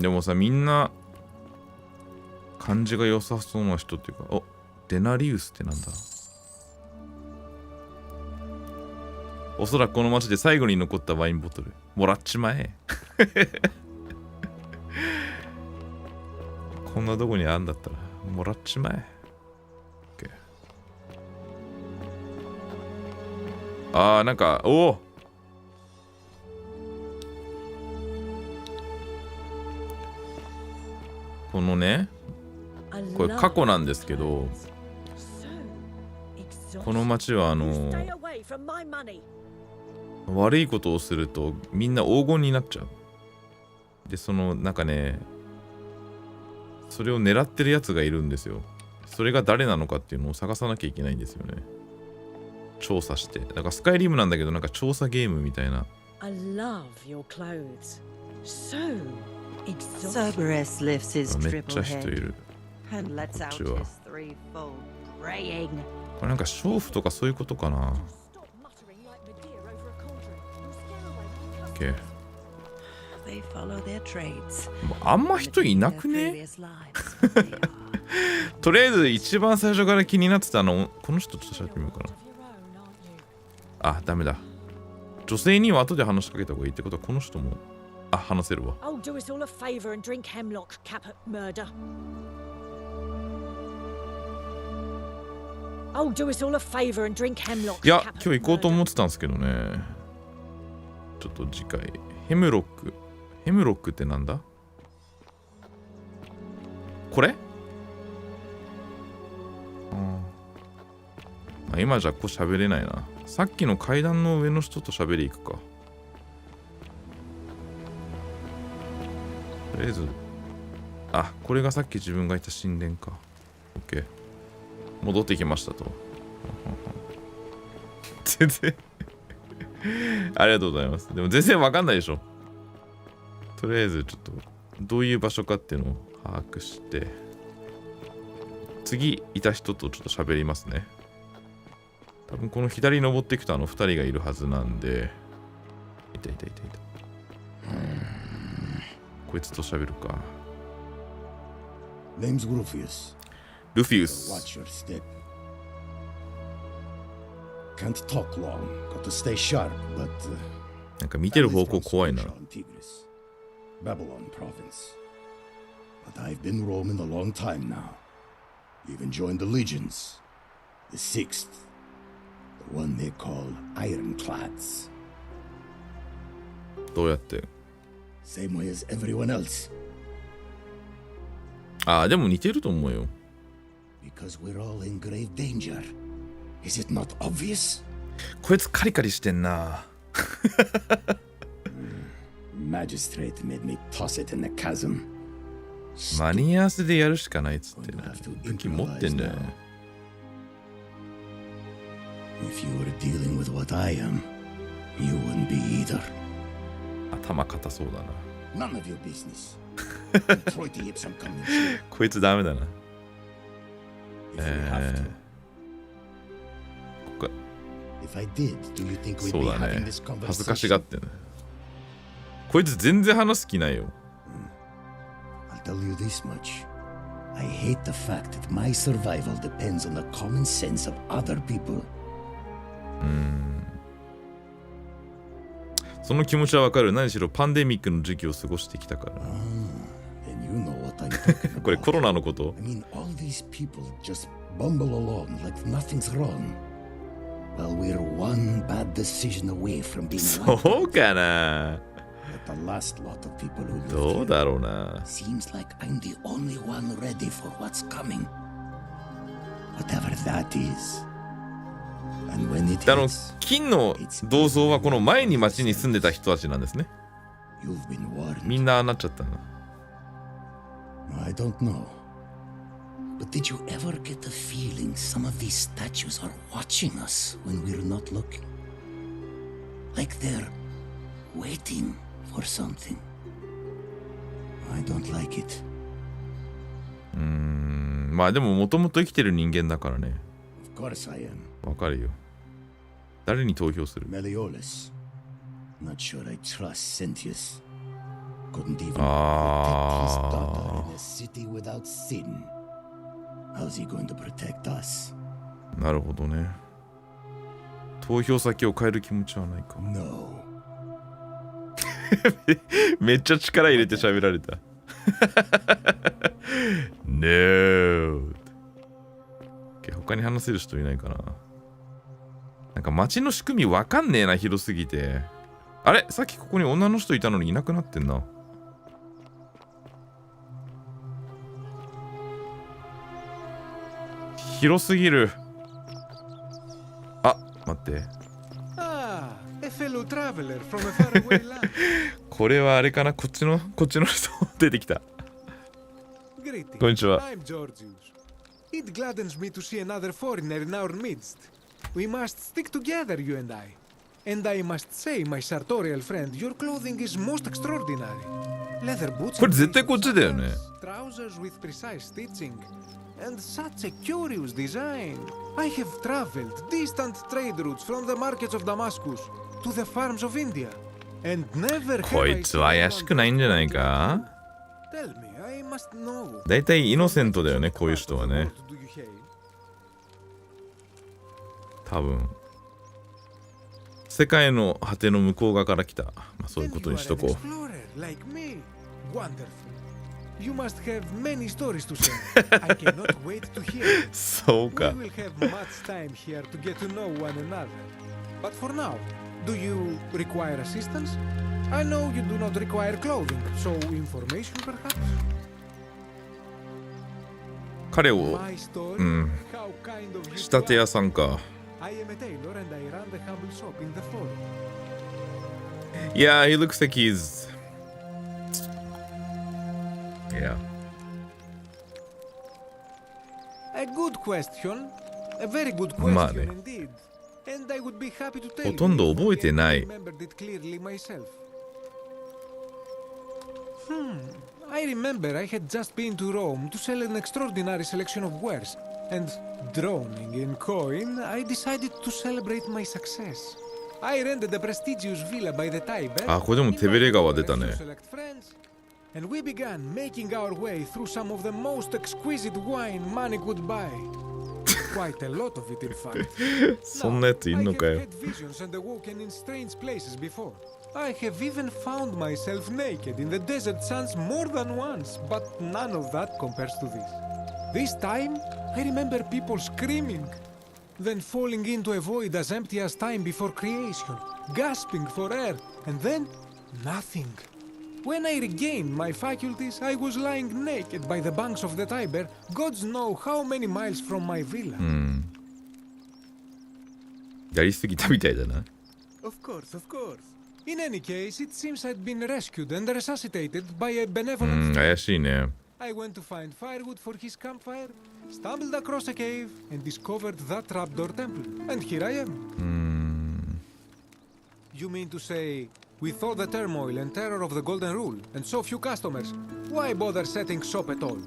でもさ、みんな感じが良さそうな人っていうか、お、デナリウスってなんだ。おそらくこの街で最後に残ったワインボトルもらっちまえ。こんなとこにあんだったらもらっちまえ。 OK。あーなんかおおこのねこれ過去なんですけどこの町は悪いことをするとみんな黄金になっちゃう。でそのなんかねそれを狙ってるやつがいるんですよ。それが誰なのかっていうのを探さなきゃいけないんですよね。調査して。だからスカイリムなんだけどなんか調査ゲームみたいな。Cerberus lifts his めっ triple ちゃ人い head る。 and lets out his threefold braying. これなんか娼婦とかそういうことかな。OK。They follow their trades. あんま人いなくねとりあえず一番最初から気になってたのこの人ちょっと喋ってみようかな。あ、ダメだ。女性には後で話しかけた方がいいってことはこの人も話せるわ。Oh, do us all a favor and drink hemlock, Cap murder. Oh, do us all a favor and drink hemlock. いや、今日行こうと思ってたんですけどね。ちょっと次回。ヘムロック。ヘムロックってなんだ？これ？今じゃここ喋れないな。さっきの階段の上の人と喋り行くか。とりあえず、これがさっき自分がいた神殿か。OK。戻ってきましたと。全然ありがとうございます。でも全然わかんないでしょ。とりあえずちょっとどういう場所かっていうのを把握して、次いた人とちょっと喋りますね。多分この左に登っていくと2人がいるはずなんで。いた。こいつと喋るか。Name's Rufius. ルフィウス。 Watch your step. Can't talk long. Got to stay sharp, but なんか見てる方向怖いな。Babylon province. But I've been roaming a long time now. Even joined the legions. The 6th. The one they call Ironclads. どうやって？ Same way as everyone else. でも似てると思うよ。Because we're all in grave danger. Is it not obvious? こいつカリカリしてんな。Magistrate made me toss it in the chasm. 間に合わせでやるしかないっつってね。武器持ってんだよね。If you were dealing with what I am, you wouldn't be either. 頭硬そうだな。None of your business. Try to get some coming. こいつダメだな。ここ If I did, do you think we'd そう be だ having ね this。恥ずかしがっ conversation? てね。こいつ全然話す気ないよ。I'll tell you this much. I hate the fact that my survival depends on the common sense of other people. その気持ちはわかる。何しろパンデミックの時期を過ごしてきたから。And you know what I'm talking これ about. コロナのこと？ I mean, all these people just bumble along like nothing's wrong. While we're one bad decision away from being そうかな。 But the last lot of people who live どう here だろうな。 seems like I'm the only one ready for what's coming. Whatever that is. And when it hits, 金の銅像はこの前に町に住んでた人たちなんですね。 you've been warned. みんななっちゃったな。I don't know. But did you ever get the feeling some of these statues are watching us when we're not looking? Like they're waiting for something. I don't like it. まあでももともと生きてる人間だからね。 Of course I am. わかるよ。誰に投票する？ Meliodas. Not sure I trust Sentius. Couldn't even protect his daughter in a city without sin. How's he going to protect us? なるほどね。投票先を変える気持ちはないか。No. めっちゃ力入れて喋られた。No。他に話せる人いないかな。なんか街の仕組みわかんねえな、広すぎて。あれ、さっきここに女の人いたのにいなくなってんな。広すぎる。あ、待って。これはあれかな、こっちの人出てきた。こんにちは。It gladdens me to see another foreigner in our midst. We must stick together, you and I. And I must say, my sartorial friend, your clothing is most extraordinary. Leather boots, これ絶対こっちだよね。 trousers with precise stitching, and such a curious design. I have traveled distant trade routes from the markets of Damascus to the farms of India, and never こいつは怪しくないんじゃないか。 Tell me, I must know. だいたいイノセントだよね、こういう人はね。多分世界の果ての向こう側から来た。まあそういうことにしとこう。You must have many stories to say. I cannot wait to hear. そうか。We will have much time here to get to know one another. But for now, do you require assistance? I know you do not require clothing, so information perhaps? 彼を、うん、仕立て屋さんか。I am a tailor and I run the humble shop in the forum. Yeah, he looks like he's... Yeah. A good question. A very good question indeed. And I would be happy to tell you. ほとんど覚えてない。remembered it clearly myself. I remember I had just been to Rome to sell an extraordinary selection of wares, and drowning in coin, I decided to celebrate my success. I rented a prestigious villa by the Tiber. あ、これでも手ベレ川出たね。And we began making our way through some of the most exquisite wine money could buy. Quite a lot of it, in fact. そんなやついんのかよ。 I have had visions and awoken in strange places before. I have even found myself naked in the desert sands more than once, but none of that compares to this. This time, I remember people screaming, then falling into a void as empty as time before creation, gasping for air, and then nothing. When I regained my faculties, I was lying naked by the banks of the Tiber, gods know how many miles from my villa. やりすぎたみたいだな。 Of course, of course. In any case, it seems I'd been rescued and resuscitated by a benevolent... 怪しいね。 I went to find firewood for his campfire, stumbled across a cave, and discovered that trapdoor temple. And here I am. You mean to say, with all the turmoil and terror of the Golden Rule, and so few customers, why bother setting shop at all?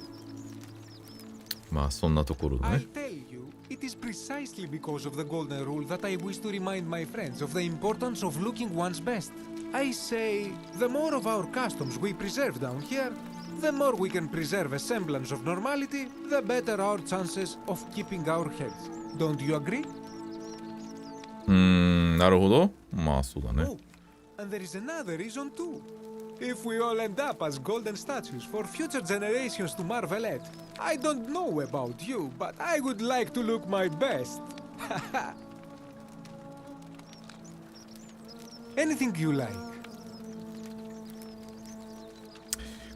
まあそんなところだね。 I'll tell you, it is precisely because of the Golden Rule that I wish to remind my friends of the importance of looking one's best. I say, the more of our customs we preserve down here, the more we can preserve a semblance of normality, the better our chances of keeping our heads. Don't you agree? なるほど。まあそうだね。 Oh, and there is another reason too. If we all end up as golden statues for future generations to marvel at, I don't know about you, but I would like to look my best. Anything you like.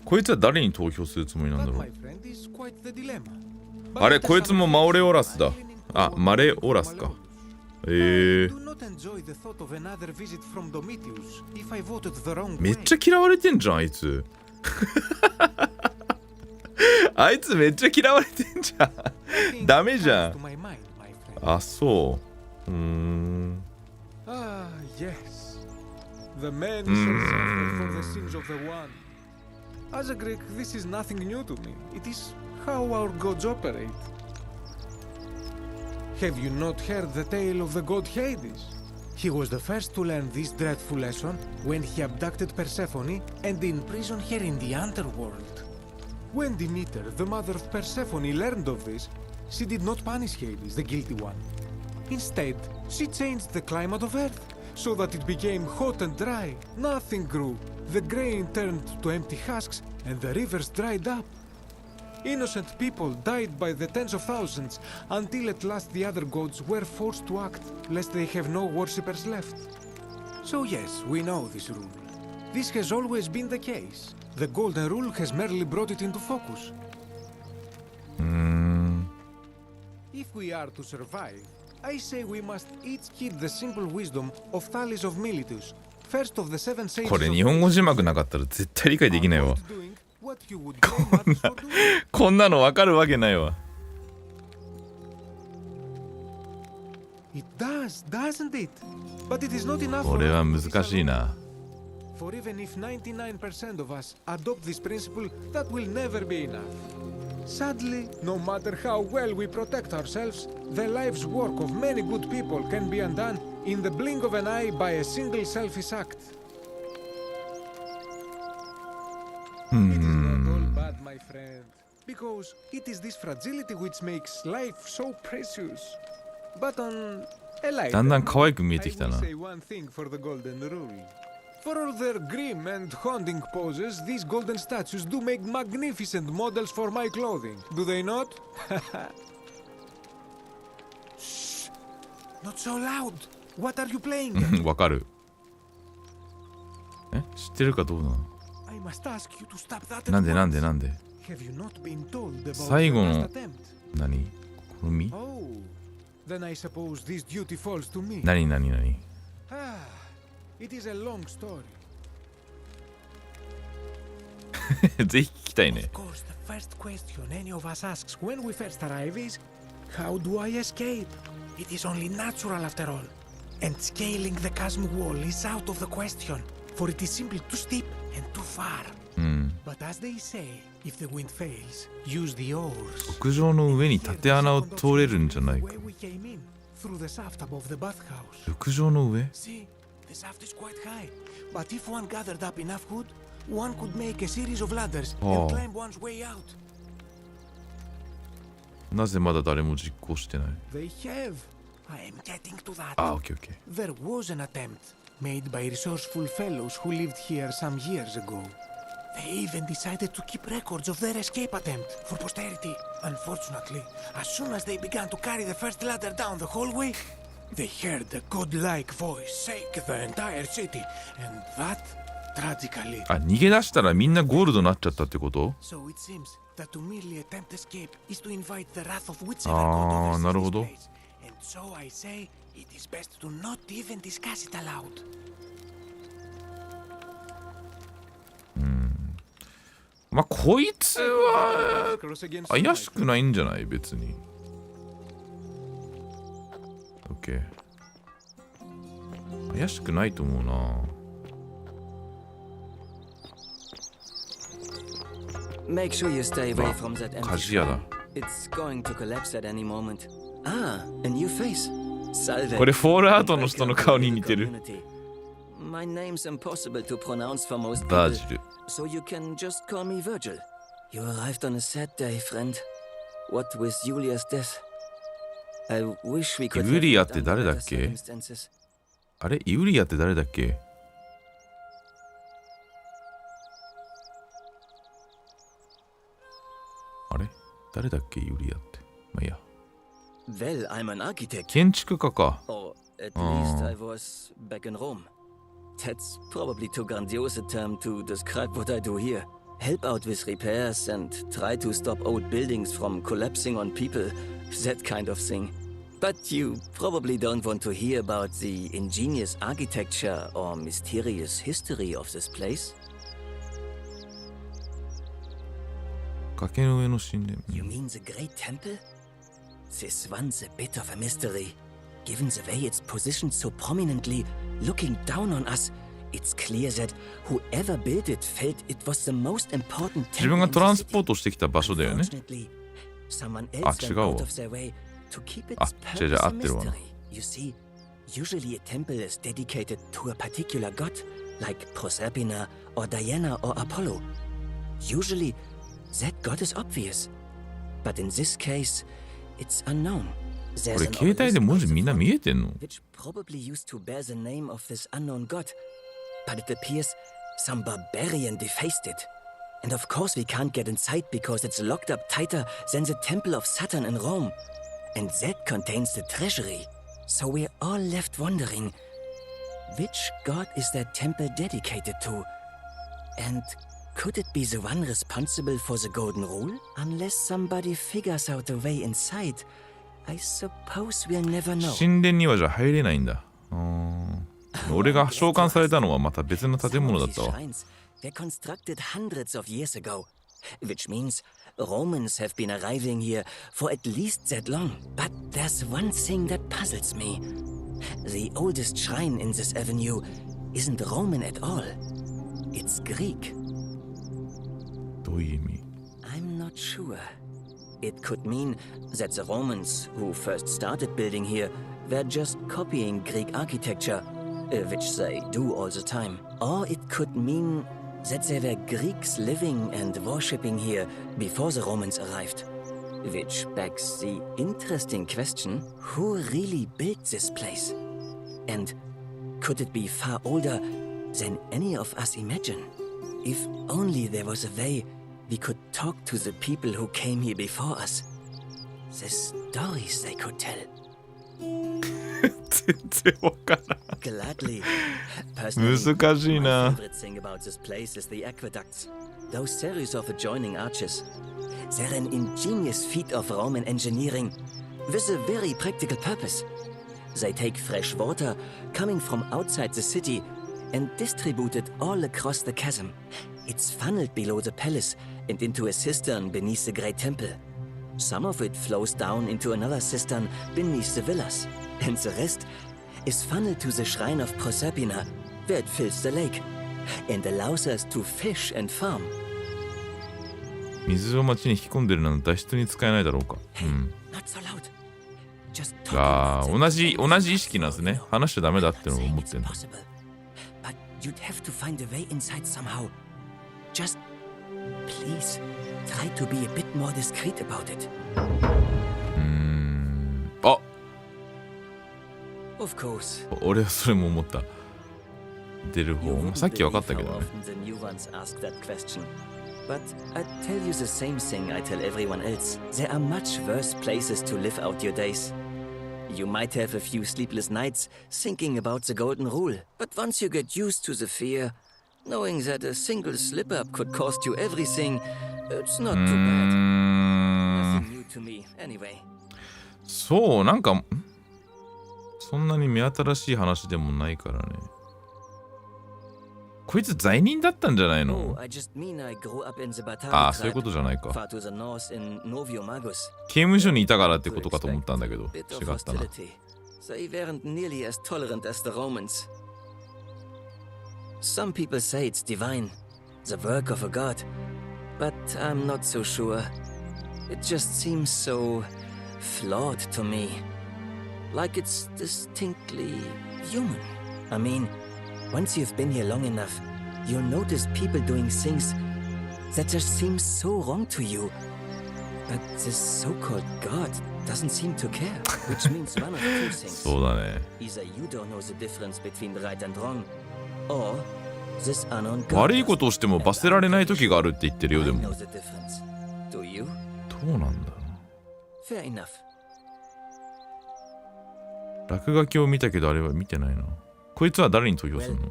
こいつは誰に投票するつもりなんだろ That, う。 my friend, is quite the dilemma. あれ、こいつもマオレオラスだ。あ、マレオラスか。めっちゃ嫌われてんじゃん、あいつ。あいつめっちゃ嫌われてんじゃん。ダメじゃん。あ、そう。Ah, yes. The man shall suffer for the sins of the one. As a Greek, this is nothing new to me. It is how our gods operate. Have you not heard the tale of the god Hades? He was the first to learn this dreadful lesson when he abducted Persephone and imprisoned her in the underworld. When Demeter, the mother of Persephone, learned of this, she did not punish Hades, the guilty one. Instead, she changed the climate of Earth so that it became hot and dry. Nothing grew. The grain turned to empty husks and the rivers dried up. Innocent people died by the tens of thousands, until at last the other gods were forced to act, lest they have no worshippers left. So yes, we know this rule. This has always been the case. The Golden Rule has merely brought it into focus. If we are to survive, I say we must each heed the simple wisdom of Thales of Miletus, first of the seven sages. これ日本語字幕なかったら絶対理解できないわ。こんなのわかるわけないわ。It does, doesn't it? But it is not enough. これは難しいな。For even if 99% of us adopt this principle, that will never be enough. Sadly, no matter how well we protect ourselves, the life's work of many good people can be undone in the blink of an eye by a single selfish act. It is not all bad, my friend, because it is this fragility which makes life so precious. But on a lighter, だんだん可愛く見えてきたな。 I will say one thing for the Golden Rule. For all their grim and haunting poses, these golden statues do make magnificent models for my clothing, do they not? Shh! Not so loud! What are you playing? わかる。え、知ってるかどうなの？ I must ask you to stop that. なんでなんでなんで？ Have you not been told about 最後 the の last attempt? 何？試み？ Oh, then I suppose this duty falls to me. 何何何？ Ah, it is a long story. ぜひ聞きたいね。 Of course, the first question any of us asks when we first arrive is, how do I escape? It is only natural after all. And scaling the chasm wall is out of the question, for it is simply too steep and too far. But as they say, if the wind fails, use the oars. 屋上の上に縦穴を通れるんじゃないか。 Where we came in, through the shaft above the bathhouse. 屋上の上？ See, the shaft is quite high. But if one gathered up enough wood, one could make a series of ladders and climb one's way out. なぜまだ誰も実行してない？ They have. I am getting to that. あ、オッケーオッケー。 There was an attempt made by resourceful fellows who lived here some years ago. They even decided to keep records of their escape attempt for posterity. Unfortunately, as soon as they began to carry the first ladder down the hallway, they heard a godlike voice shake the entire city, and that, tragically. あ、逃げ出したらみんなゴールドになっちゃったってこと？ So it seems that to merely attempt escape is to invite the wrath of whichever godなるほ others ど。 in this place. And so I say, it is best to not even discuss it aloud. まあこいつは怪しくないんじゃない別に。OK。怪しくないと思うな。 Make sure you stay away from that empty 鍛冶屋だ。 It's going to collapse at any moment. Ah, a new face. Salve. これフォールアウトの人の顔に似てる。 My name's impossible to pronounce for most バー people, ジル。 so you can just call me Virgil. You arrived on a sad day, friend. What with Julia's death? I wish we could ユリアっ have て done 誰だ better っけ？ circumstances. あれユリアって誰だっけ？あれ誰だっけユリアって。まあいいや。 Well, I'm an architect. 建築家か。 Or at least I was back in Rome. That's probably too grandiose a term to describe what I do here. Help out with repairs and try to stop old buildings from collapsing on people. That kind of thing. But you probably don't want to hear about the ingenious architecture or mysterious history of this place. 崖の上の神殿。 You mean the Great Temple? This one's a bit of a mystery. Given the way it's positioned so prominently, looking down on us, it's clear that whoever built it felt it was the most important 自分がトランスポートしてきた場所だよね。 Someone あ、 else 違 went う out わ。 of their way to keep its あ、違う違う、 purpose 合 a ってるわな。 mystery. You see, usually a temple is dedicated to a particular god, like Proserpina or Diana or Apollo. Usually, that god is obvious. But in this case, it's unknown. こ There's れ an 携帯で文字みんな見えてんの？ which probably used to bear the name of this unknown god. But it appears some barbarian defaced it. And of course we can't get inside because it's locked up tighter than the Temple of Saturn in Rome. And that contains the treasury. So we're all left wondering, which god is that temple dedicated to? And could it be the one responsible for the golden rule? Unless somebody figures out a way inside, I suppose we'll never know. 神殿にはじゃあ入れないんだ。俺が召喚されたのはまた別の建物だったわ。They're constructed hundreds of years ago, which means Romans have been arriving here for at least that long. But there's one thing that puzzles me. The oldest shrine in this avenue isn't Roman at all. It's Greek. どういう意味? I'm not sure. It could mean that the Romans, who first started building here, were just copying Greek architecture, which they do all the time. Or it could mean that there were Greeks living and worshipping here before the Romans arrived. Which begs the interesting question, who really built this place? And could it be far older than any of us imagine? If only there was a way we could talk to the people who came here before us. The stories they could tell. Gladly. Personally, my favorite thing about this place is the aqueducts. Those series of adjoining arches. They're an ingenious feat of Roman engineering with a very practical purpose. They take fresh water coming from outside the city and distribute it all across the chasm. It's funneled below the palace and into a cistern beneath the great temple. Some of it flows down into another cistern beneath the villas, and the rest is funneled to the shrine of Proserpina, where it fills the lake, and allows us to fish and farm. 水を町に引き込んでるなら脱出に使えないだろうか。うん。同じ意識なんですね。話しちゃダメだってのを思ってるんだ。But you'd have to find a way inside somehow. Just please try to be a bit more discreet about it. あ。Of course. 俺はそれも思った。出る方。さっき分かったけどね。But I tell you the same thing I tell everyone else. There are much worse places to live out your days. You might have a few sleepless nights thinking about the golden rule, but once you get used to the fear, knowing that a single slip-up could cost you everything, it's not too bad. Nothing new to me, anyway. そう、なんかそんなに目新しい話でもないからね。こいつ罪人だったんじゃないの？ああ、そういうことじゃないか。刑務所にいたからってことかと思ったんだけど、違ったな。Some people say it's divine, the work of a god, but I'm not so sure. It just seems so flawed to me, like it's distinctly human. I mean, once you've been here long enough, you'll notice people doing things that just seem so wrong to you. But this so-called god doesn't seem to care, which means one of two things. そうだね。Either you don't know the difference between right and wrong, or this unknown god. 悪いことをしても罰せられない時があるって言ってるよ、でも。Do you? どうなんだ。Fair enough. 落書きを見たけどあれは見てないな。こいつは誰に投票するの？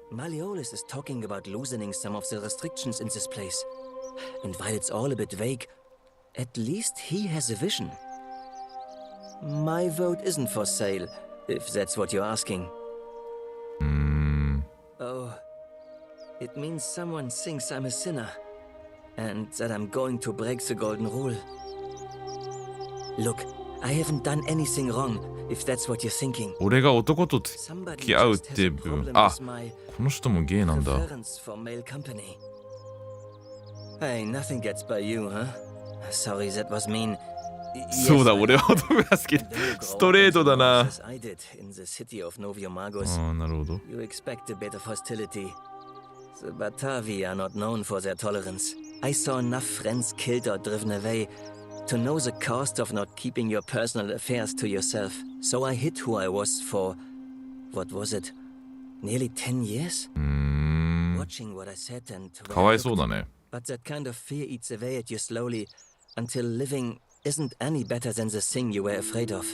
Malleolus is talking about loosening some of the restrictions in this place. And while it's all a bit vague, at least he has a vision. My vote isn't for sale, if that's what you're asking. Oh, it means someone thinks I'm a sinner, and that I'm going to break the golden rule. Look, I haven't done anything wrong.If that's what you're thinking. 俺が男と付き合うって部分。あ、この人もゲイなんだ。Hey, nothing gets by you, huh? Sorry, that was mean. そうだ、俺は男が好きだ。ストレートだな。ああ、なるほど。You expect a bit of hostility. The Batavi are not known for their tolerance. I saw enough friends killed or driven away.To know the cost of not keeping your personal affairs to yourself. So I hid who I was for, what was it, nearly 10 years? Watching what I said and かわいそうだね。But that kind of fear eats away at you slowly until living isn't any better than the thing you were afraid of.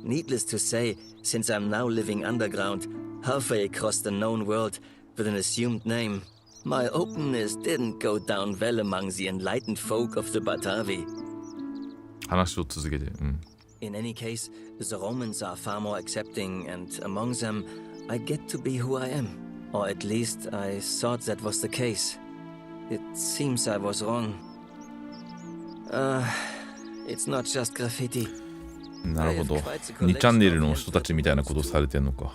Needless to say, since I'm now living underground, halfway across the known world with an assumed name, my openness didn't go down well among the enlightened folk of the Batavi. 話を続けて。In any case, the Romans are far more accepting, and among them, I get to be who I am. Or at least I thought that was the case. It seems I was wrong. It's not just graffiti. なるほど。2チャンネルの人たちみたいなことをされてんのか。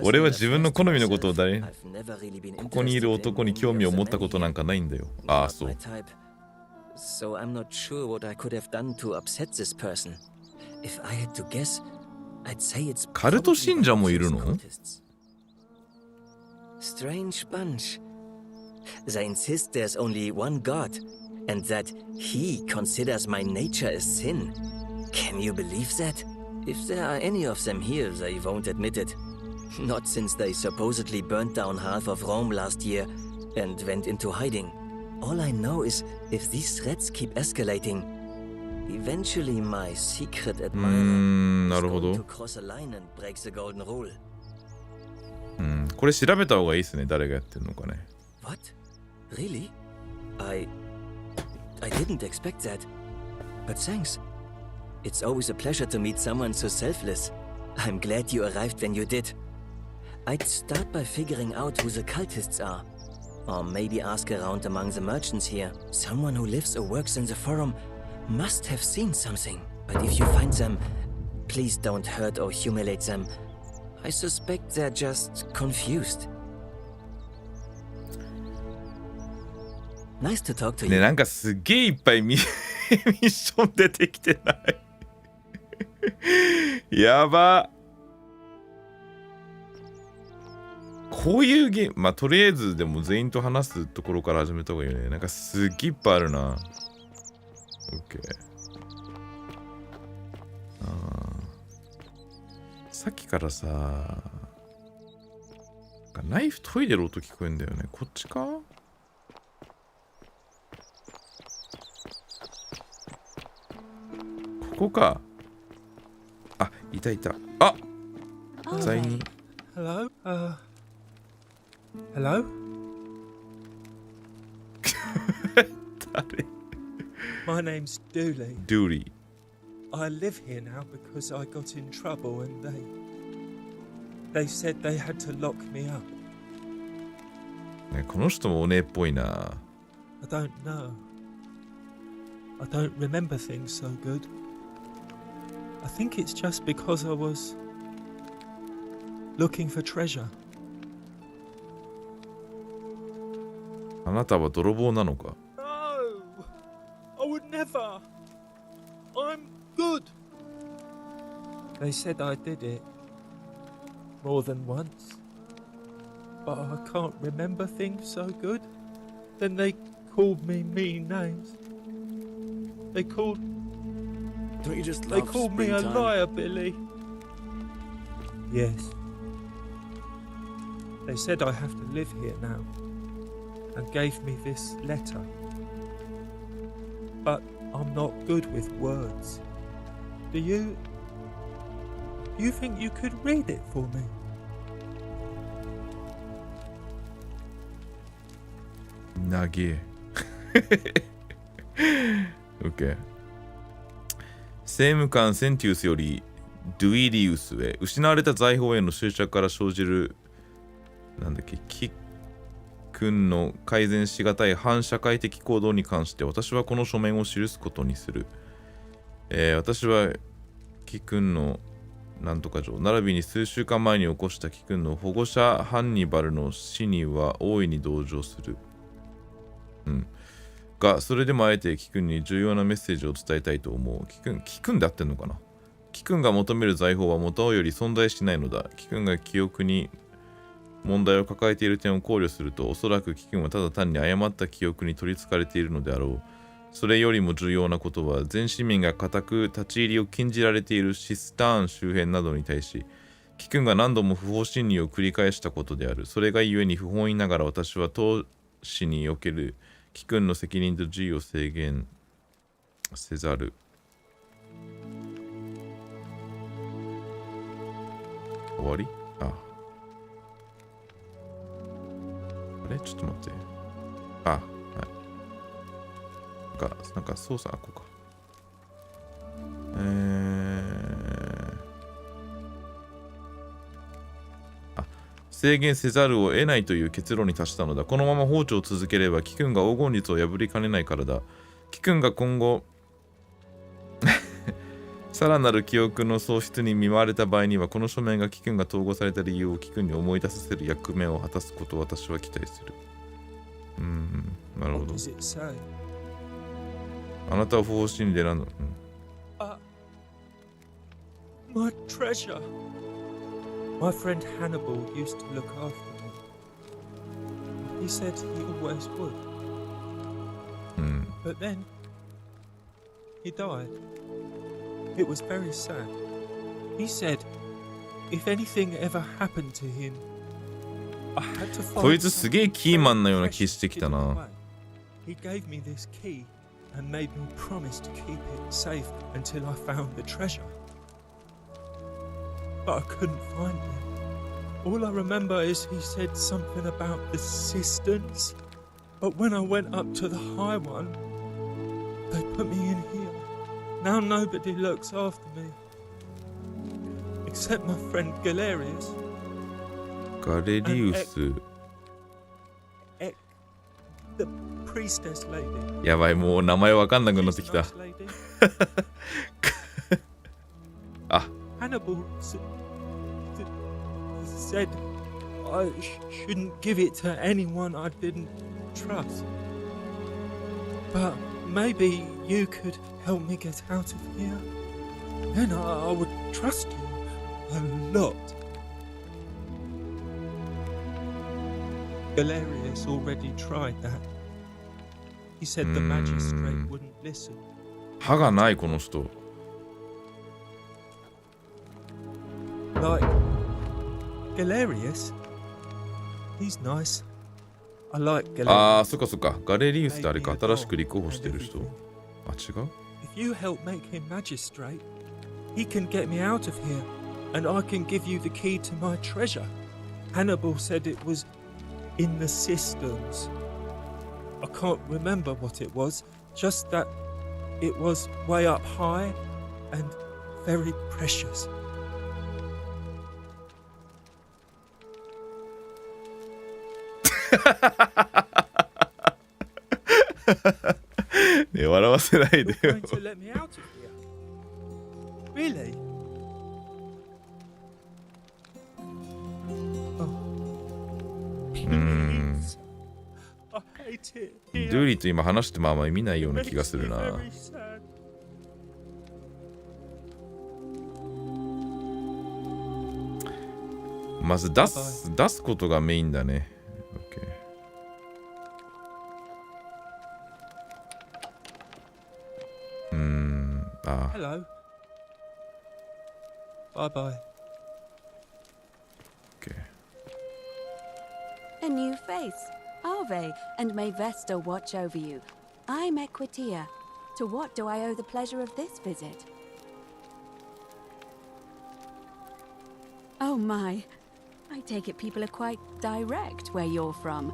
俺は自分の好みのことをここにいる男に興味を持ったことなんかないんだよ。ああ、そう。So I'm not sure what I could have done to upset this person. If I had to guess, I'd say it's カルト信者もいるの？ Strange bunch. They insist there's only one God, and that he considers my nature a sin. Can you believe that? If there are any of them here, they won't admit it. Not since they supposedly burnt down half of Rome last year and went into hiding. All I know is if these threats keep escalating, eventually my secret admirer is going to cross a line and break the golden rule. これ調べた方がいいですね。誰がやってるのかね。What? Really? I didn't expect that. But thanks. It's always a pleasure to meet someone so selfless. I'm glad you arrived when you did. I'd start by figuring out who the cultists are. Or maybe ask around among the merchants here. Someone who lives or works in the forum must have seen something. But if you find them, please don't hurt or humiliate them. I suspect they're just confused. Nice to talk to you. ね、なんかすげえいっぱいミッション出てきてない。やば。こういうゲーム、まあとりあえずでも全員と話すところから始めた方がいいよね。なんかすっげえいっぱいあるな。OK。さっきからさ、ナイフ研いでる音聞こえんだよね。こっちか？ここか。あ、いたいた。あ、罪人。Hello? Hello? 誰？ My name's Dooley. Dooley. I live here now because I got in trouble and they said they had to lock me up. ね、この人もおねえっぽいな。I don't know. I don't remember things so good. I think it's just because I was looking for treasure. あなたは泥棒なのか？ No! I would never! I'm good! They said I did it more than once, but I can't remember things so good. Then they called me mean names. They called me a liar, Billy. Yes. They said I have to live here now and gave me this letter. But I'm not good with words. Do you think you could read it for me? なげえ。OK。政務官センティウスよりドゥイディウスへ失われた財宝への執着から生じるキ君の改善しがたい反社会的行動に関して私はこの書面を記すことにする。私はキ君のなんとか条並びに数週間前に起こしたキ君の保護者ハンニバルの死には大いに同情する。が、それでもあえてキ君に重要なメッセージを伝えたいと思う。キ君で合ってんのかな？キ君が求める財宝は元より存在しないのだ。キ君が記憶に問題を抱えている点を考慮すると、おそらくキ君はただ単に誤った記憶に取り憑かれているのであろう。それよりも重要なことは、全市民が固く立ち入りを禁じられているシスターン周辺などに対し、キ君が何度も不法侵入を繰り返したことである。それがゆえに不本意ながら私は死における貴君の責任と自由を制限せざる。終わり？あれちょっと待って。あ、はい。なんか操作、こうか。制限せざるを得ないという結論に達したのだ。このまま放置を続ければ、貴君が黄金律を破りかねないからだ。貴君が今後、さらなる記憶の喪失に見舞われた場合には、この書面が貴君が統合された理由を貴君に思い出させる役目を果たすことを私は期待する。なるほど。あなたは不法侵入で何の、My treasure. My friend Hannibal used to look after me. He said he always would. But then he died. It was very sad. He said if anything ever happened to him, I had to find. こいつすげえキーマンなような気してきたな。He gave me this key and made me promise to keep it safe until I found the treasure. But I couldn't find it. All I remember is he said something about the cisterns. But when I went up to the high one, they put me in here. Now nobody looks after me. Except my friend Galerius. ガレリウス。The priestess lady. やばい、もう名前わかんなくなってきた。あ。Hannibal said I shouldn't give it to anyone I didn't trust. But maybe you could help me get out of here. Then I would trust you a lot. Galerius already tried that. He said the magistrate wouldn't listen. 歯がないこの人。Like Galerius, he's nice. I like Galerius. ああ、そっかそっか。ガレリウスってあれか、新しく立候補してる人。あ、違う？ If you help make him magistrate, he can get me out of here, and I can give you the key to my treasure. Hannibal said it was in the cisterns. I can't remember what it was, just that it was way up high and very precious. ねえ、笑わせないでよ。Really? I hate it. ドゥーリーと今話してもあんまり見ないような気がするな。まず出すことがメインだね。あ。Hello. Bye bye. Okay. A new face. Ave and may Vesta watch over you. I'm Equitia. To what do I owe the pleasure of this visit? Oh my. I take it people are quite direct where you're from.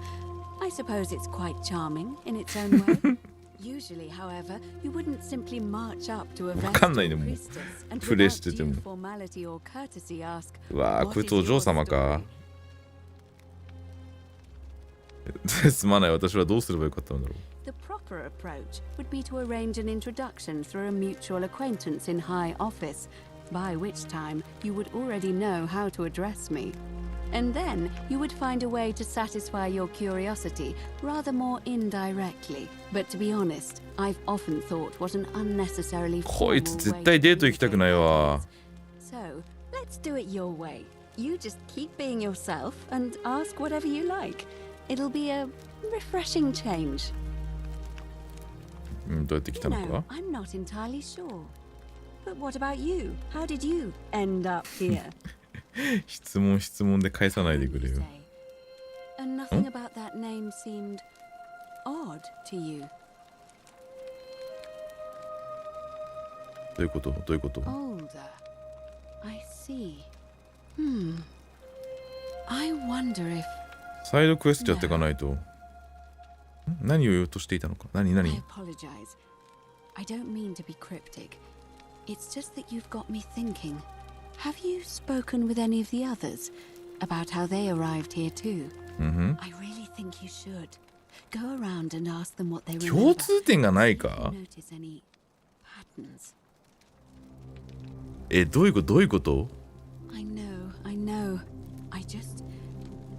I suppose it's quite charming in its own way. Usually, however, you wouldn't simply march up to a Vestal priestess and without due formality or courtesy ask, "What is your story?" すまない、私はどうすればよかったんだろう。 The proper approach would be to arrange an introduction through a mutual acquaintance in high office, by which time you would already know how to address me. And then you would find a way to satisfy your curiosity rather more indirectly. But to be honest, I've often thought what an unnecessarily formal way. こいつ絶対デート行きたくないわ。 So, let's do it your way. You just keep being yourself and ask whatever you like. It'll be a refreshing change. どうやって来たのか? No, I'm not entirely sure. But what about you? How did you end up here? 質問で返さないでくれよ。A And nothing about that name seemed odd to you. どういうことどういうこと Older. I see. I wonder if... サイドクエストやっていかないと。何を言おうとしていたのか。何 I apologize. I don't mean to be cryptic. It's just that you've got me thinking. Have you spoken with any of the others about how they arrived here too? I really think you should. Go around and ask them what they remember. 共通点がないか Notice any patterns. どういうことどういうこと I know. I just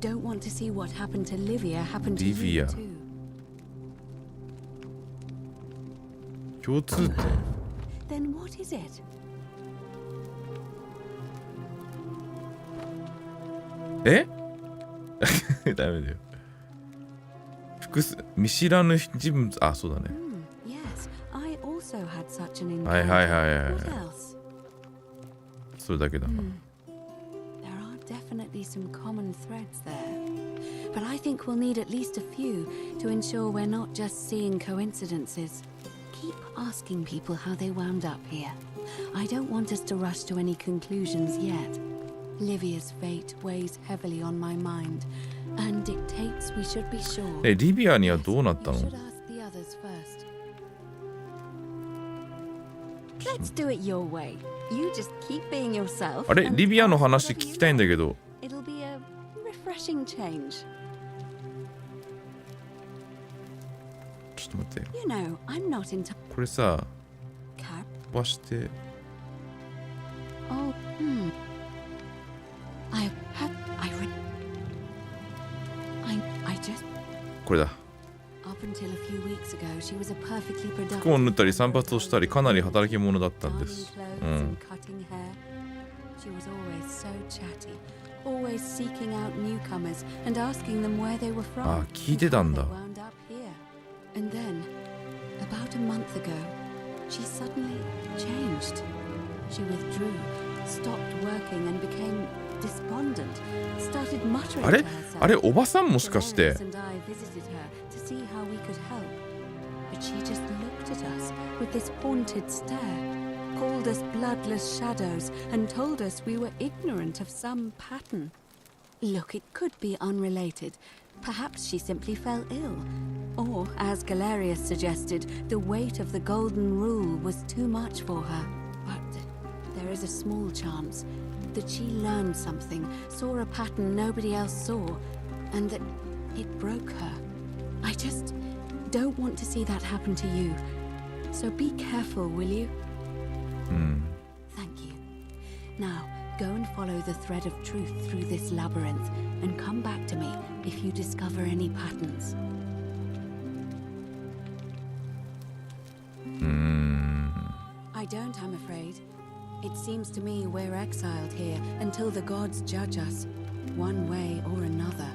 don't want to see what happened to Livia happen to you too. 共通点 Then what is it? ダメだよ。複数見知らぬ人物、あ、そうだね。Yes, I also had such an encounter. はいはいはいはい。 What else? それだけだな。There are definitely some common threads there. But I think we'll need at least a few to ensure we're not just seeing coincidences. Keep asking people how they wound up here. I don't want us to rush to any conclusions yet. Livia's fate weighs heavily on my mind and dictates we should be sure. リビアにはどうなったの You should ask the others first. Let's do it your way. You just keep being yourself. あれ and リビアの話聞きたいんだけど。 It'll be a refreshing change. ちょっと待って。 You know, I'm not into これさ、 cap. 飛ばして。 Oh, I just これだ。 up until a few weeks ago, she was a perfectly 服を productive. 縫ったり散髪をしたりかなり働き者だったんで Darning す。 clothes and cutting hair. She was always so chatty, always seeking out newcomers and asking them where they were from. あ、聞いてたんだ。 They wound up here. And then, about a month ago, she suddenly changed. She withdrew, stopped working and became despondent, started muttering あれ to herself. あれおばさんもしかして Valerius and I visited her to see how we could help. But she just looked at us with this haunted stare, called us bloodless shadows, and told us we were ignorant of some pattern. Look, it could be unrelated. Perhaps she simply fell ill. Or, as Galerius suggested, the weight of the golden rule was too much for her. But there is a small chance that she learned something, saw a pattern nobody else saw, and that it broke her. I just don't want to see that happen to you. So be careful, will you? Thank you. Now, go and follow the thread of truth through this labyrinth, and come back to me if you discover any patterns. I don't, I'm afraid. It seems to me we're exiled here until the gods judge us, one way or another.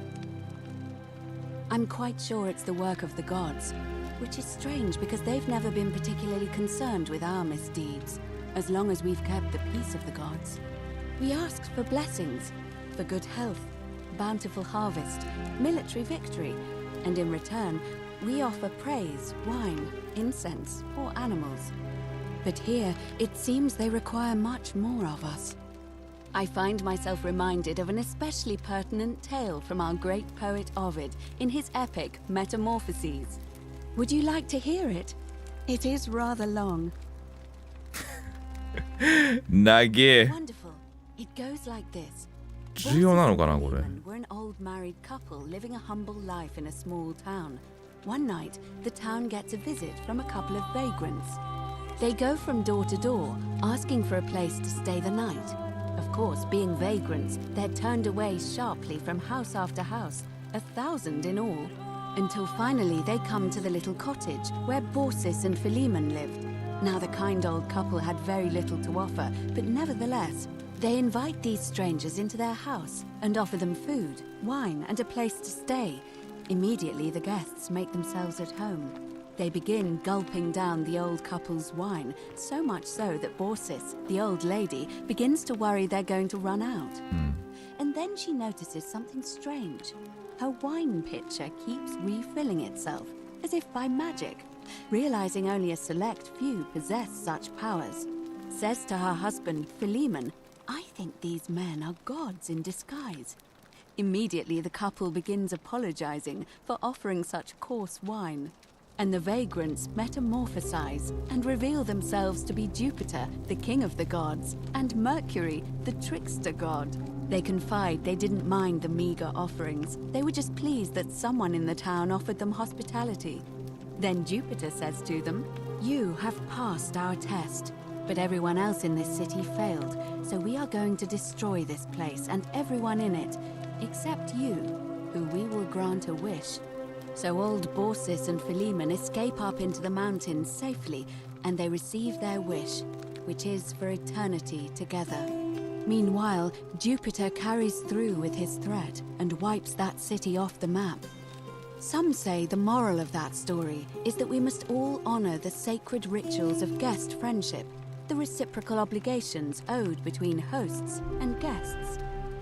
I'm quite sure it's the work of the gods, which is strange because they've never been particularly concerned with our misdeeds, as long as we've kept the peace of the gods. We asked for blessings, for good health, bountiful harvest, military victory, and in return, we offer praise, wine, incense, or animals. But here, it seems they require much more of us. I find myself reminded of an especially pertinent tale from our great poet Ovid in his epic Metamorphoses. Would you like to hear it? It is rather long. 長え Wonderful. It goes like this. 重要なのかなこれ We're an old married couple living a humble life in a small town. One night, the town gets a visit from a couple of vagrants. They go from door to door, asking for a place to stay the night. Of course, being vagrants, they're turned away sharply from house after house, 1,000 in all, until finally they come to the little cottage where Baucis and Philemon lived. Now, the kind old couple had very little to offer, but nevertheless, they invite these strangers into their house and offer them food, wine, and a place to stay. Immediately, the guests make themselves at home. They begin gulping down the old couple's wine, so much so that Baucis, the old lady, begins to worry they're going to run out. And then she notices something strange. her wine pitcher keeps refilling itself, as if by magic, realizing only a select few possess such powers. Says to her husband, Philemon, I think these men are gods in disguise. Immediately, the couple begins apologizing for offering such coarse wine, and the vagrants metamorphosize and reveal themselves to be Jupiter, the king of the gods, and Mercury, the trickster god. They confide they didn't mind the meager offerings. They were just pleased that someone in the town offered them hospitality. Then Jupiter says to them, you have passed our test, but everyone else in this city failed, so we are going to destroy this place and everyone in it, except you, who we will grant a wish. So old Baucis and Philemon escape up into the mountains safely, and they receive their wish, which is for eternity together. Meanwhile, Jupiter carries through with his threat and wipes that city off the map. Some say the moral of that story is that we must all honor the sacred rituals of guest friendship, the reciprocal obligations owed between hosts and guests.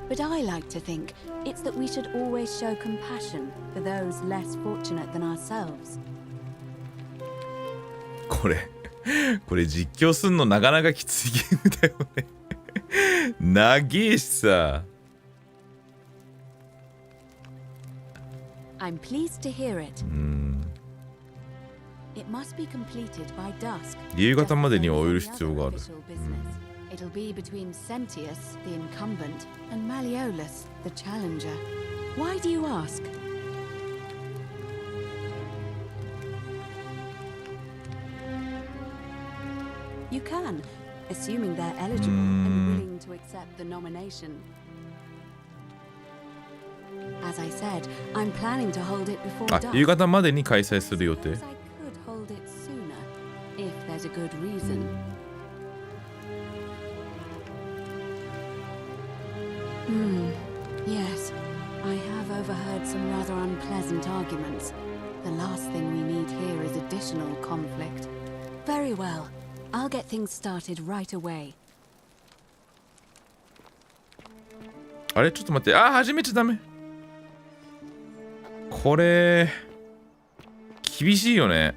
But I like to think it's that we should always show compassion for those less fortunate than ourselves. これ実況すんのなかなかきついゲームだよね。長えしさ。I'm pleased to hear it. It must be completed by dusk. 夕方までには終える必要がある。It'll be between Sentius, the incumbent, and Malleolus, the challenger. Why do you ask? You can, assuming they're eligible and willing to accept the nomination. As I said, I'm planning to hold it before dusk. 夕方までに開催する予定。I could hold it sooner, if there's a good reason. Yes, I have overheard some rather unpleasant arguments. The last thing we need here is additional conflict. Very well. I'll get things started right away. あれちょっと待って。始めちゃダメ。これ厳しいよね。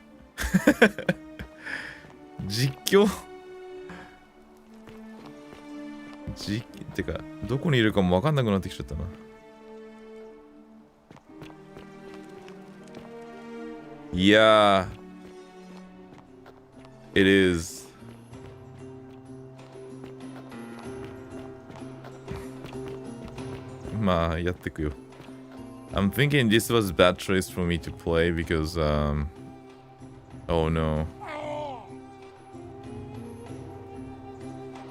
実況てかどこにいるかも分かんなくなってきちゃったな。いやー It is まあやってくよ。I'm thinking this was a bad choice for me to play because oh no.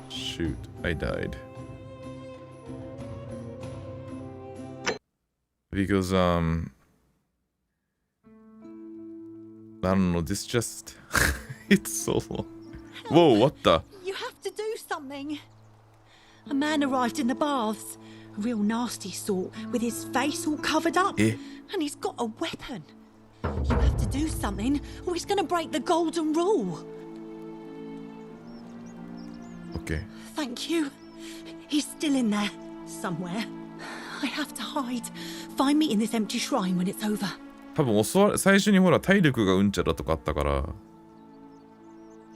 Shoot, I died. Because I don't know, this just it's so long. Whoa, what the? You have to do something. A man arrived in the baths. A real nasty sort, with his face all covered up. And he's got a weapon. You have to do something, or he's gonna break the golden rule. Okay. Thank you. He's still in there, somewhere. I have to hide. Find me in this empty shrine when it's over. 多分最初にほら体力がうんちゃらとかあったから。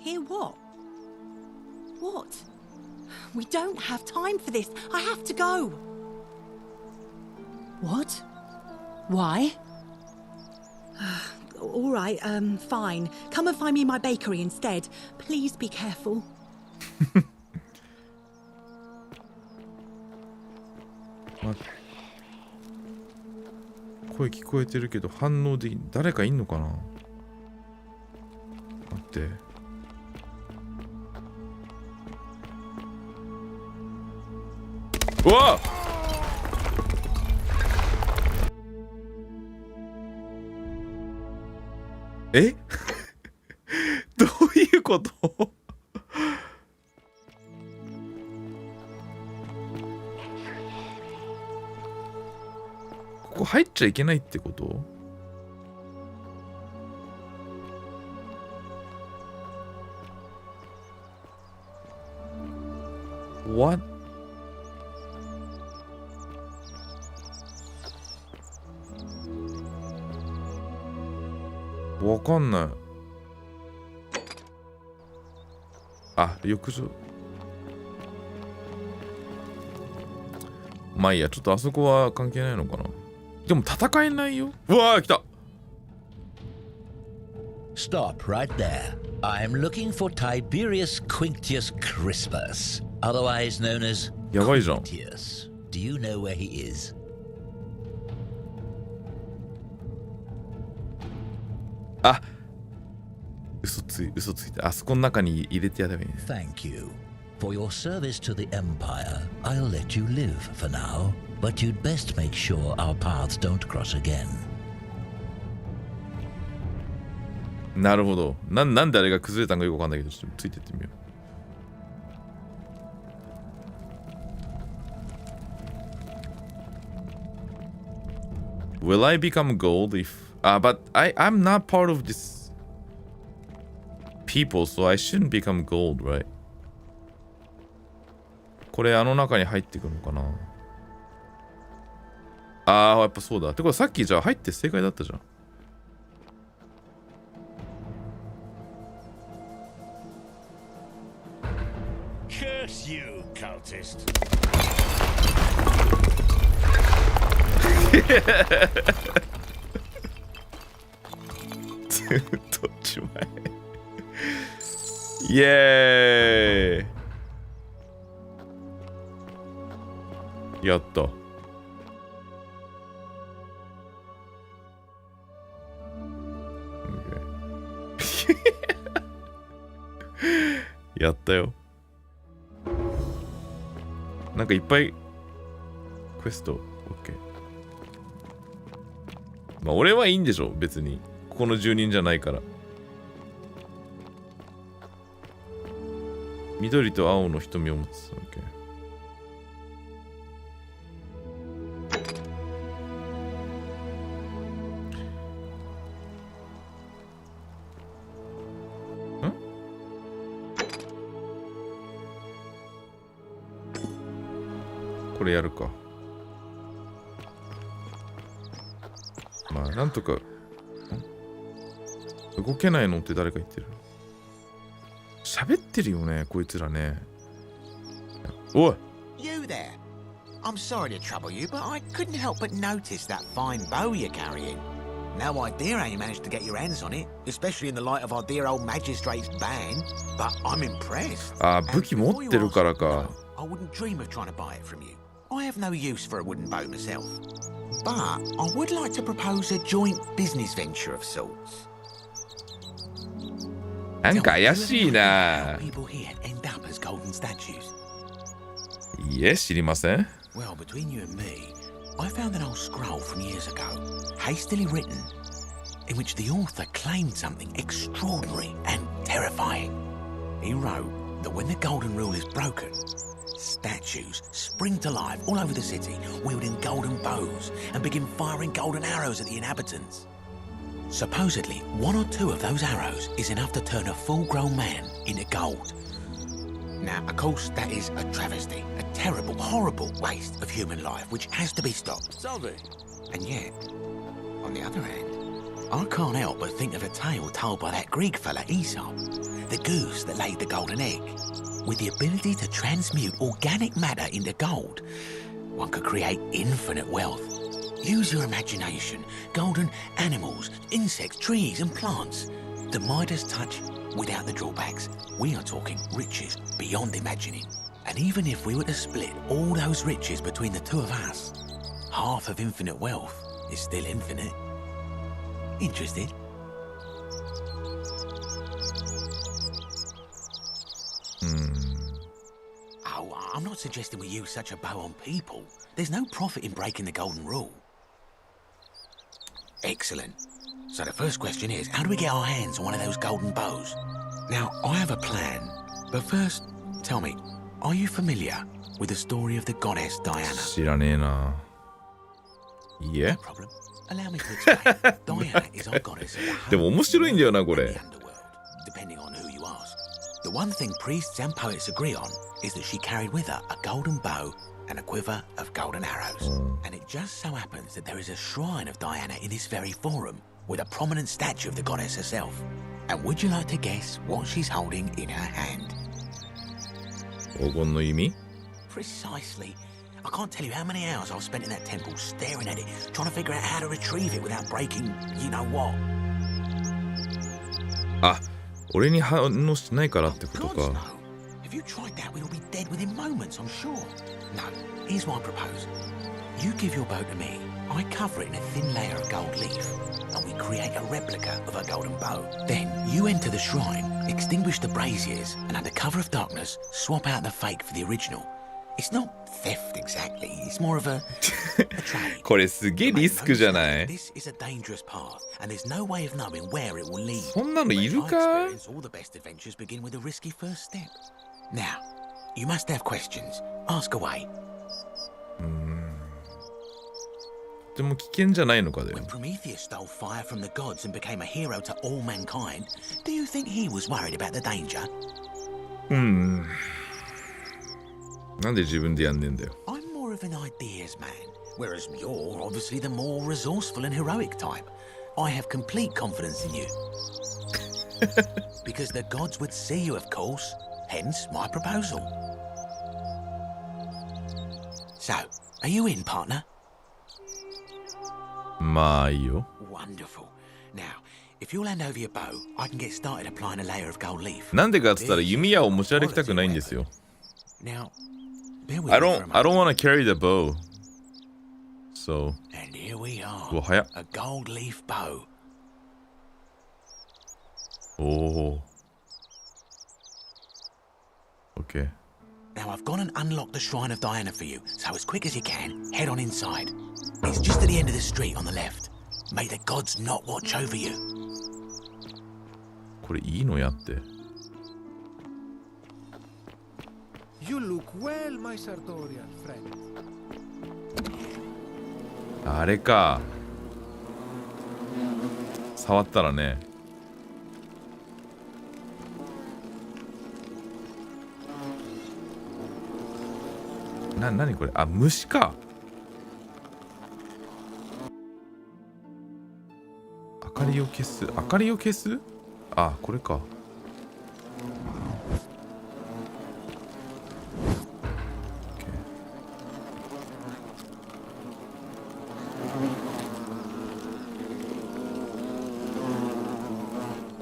Hear what? What? We don't have time for this. I have to go. What? Why? All right, fine. Come and find me in my bakery instead. Please be careful. 声聞こえてるけど反応できん。誰かいんのかな。待って。うわっえどういうことここ入っちゃいけないってこと？ What? わかんない。あ、浴場。まあいいや、ちょっとあそこは関係ないのかな。でも戦えないよ。うわー、来た。Stop right there. I'm looking for Tiberius Quinctius Crispus, otherwise known as やばいじゃん。 Quinctius. Do you know where he is? あ、嘘ついて、あそこの中に入れてやればいいね。Thank you. For your service to the Empire, I'll let you live for now, but you'd best make sure our paths don't cross again. なるほど。なんであれが崩れたんかよくわかんないけど、ちょっとついてってみよう。Will I become gold if... but I'm not part of this people, so I shouldn't become gold, right? これあの中に入ってくるのかな。ああ、やっぱそうだ。ってことはさっきじゃあ入って正解だったじゃん。Curse you, cultist. どっち前。イエーイ。やった。やったよ。なんかいっぱいクエスト OK。まあ俺はいいんでしょ別に。ここの住人じゃないから。緑と青の瞳を持つ。OK。これやるか。まあなんとか。動けないのって誰か言ってる。喋ってるよねこいつらね。おい。 You there. I'm sorry to trouble you, but I couldn't help but notice that fine bow you're carrying. No idea how you managed to get your hands on it, especially in the light of our dear old magistrate's ban. But I'm impressed. あ、武器持ってるからか。I wouldn't dream of trying to buy it from you. I have no use for a wooden bow myself. But I would like to propose a joint business venture of sorts. なんか怪しいな。いえ、知りません。Well, between you and me, I found an old scroll from years ago, hastily written, in which the author claimed something extraordinary and terrifying. He wrote that when the golden rule is broken, statues spring to life all over the city, wielding golden bows and begin firing golden arrows at the inhabitants. Supposedly, one or two of those arrows is enough to turn a full-grown man into gold. Now, of course, that is a travesty, a terrible, horrible waste of human life, which has to be stopped. Salve. And yet, on the other hand, I can't help but think of a tale told by that Greek fella Aesop, the goose that laid the golden egg. With the ability to transmute organic matter into gold, one could create infinite wealth. Use your imagination. Golden animals, insects, trees and plants. The Midas touch without the drawbacks. We are talking riches beyond imagining. And even if we were to split all those riches between the two of us, half of infinite wealth is still infinite. Interested? Oh, I'm not suggesting we use such a bow on people. There's no profit in breaking the golden rule. Excellent. So the first question is, how do we get our hands on one of those golden bows? Now, I have a plan. But first, tell me, are you familiar with the story of the goddess Diana? 知らねえな。いいえ。 No problem. Allow me to explain. Diana is our goddess of the home. でも面白いんだよなこれ。 Depending on who you ask. The one thing priests and poets agree on is that she carried with her a golden bow and a quiver of golden arrows. And it just so happens that there is a shrine of Diana in this very forum, with a prominent statue of the goddess herself. And would you like to guess what she's holding in her hand? 黄金の弓? Precisely. I can't tell you how many hours I've spent in that temple staring at it, trying to figure out how to retrieve it without breaking, you know what. あ、俺に反応しないからってことか。If you tried that, we'd all be dead within moments, I'm sure. No, here's what I propose. You give your bow to me, I cover it in a thin layer of gold leaf, and we create a replica of a golden bow. Then you enter the shrine, extinguish the braziers, and under cover of darkness, swap out the fake for the original. It's not theft exactly, it's more of a trade. これすげえリスクじゃない？ This is a dangerous path, and there's no way of knowing where it will lead. そんなのいるか？ All the best adventures begin with a risky first step. Now, you must have questions. Ask away. でも危険じゃないのかだよ。 When Prometheus stole fire from the gods and became a hero to all mankind, do you think he was worried about the danger? なんで自分でやんねんだよ。 I'm more of an ideas man, whereas you're obviously the more resourceful and heroic type. I have complete confidence in you. Because the gods would see you, of course. Hence my proposal. So, are you in, partner? まあいいよ。 Wonderful. Now, if you'll hand over your bow, I can get started applying a layer of gold leaf. なんでかっつったら弓矢を持ち歩きたくないんですよ。 Now, bear with I me for a don't moment. want to carry the bow. So. And here we are. うわ、早っ。 A gold leaf bow. おお。Okay. Now I've gone and unlocked the Shrine of Diana for you, so as quick as you can, head on inside. It's just at the end of the street on the left. May the gods not watch over you. これいいのやって。 You look well, my Sartorial friend. あれか。触ったらね。何これ？あ、虫か。明かりを消す。明かりを消す？あ、これか。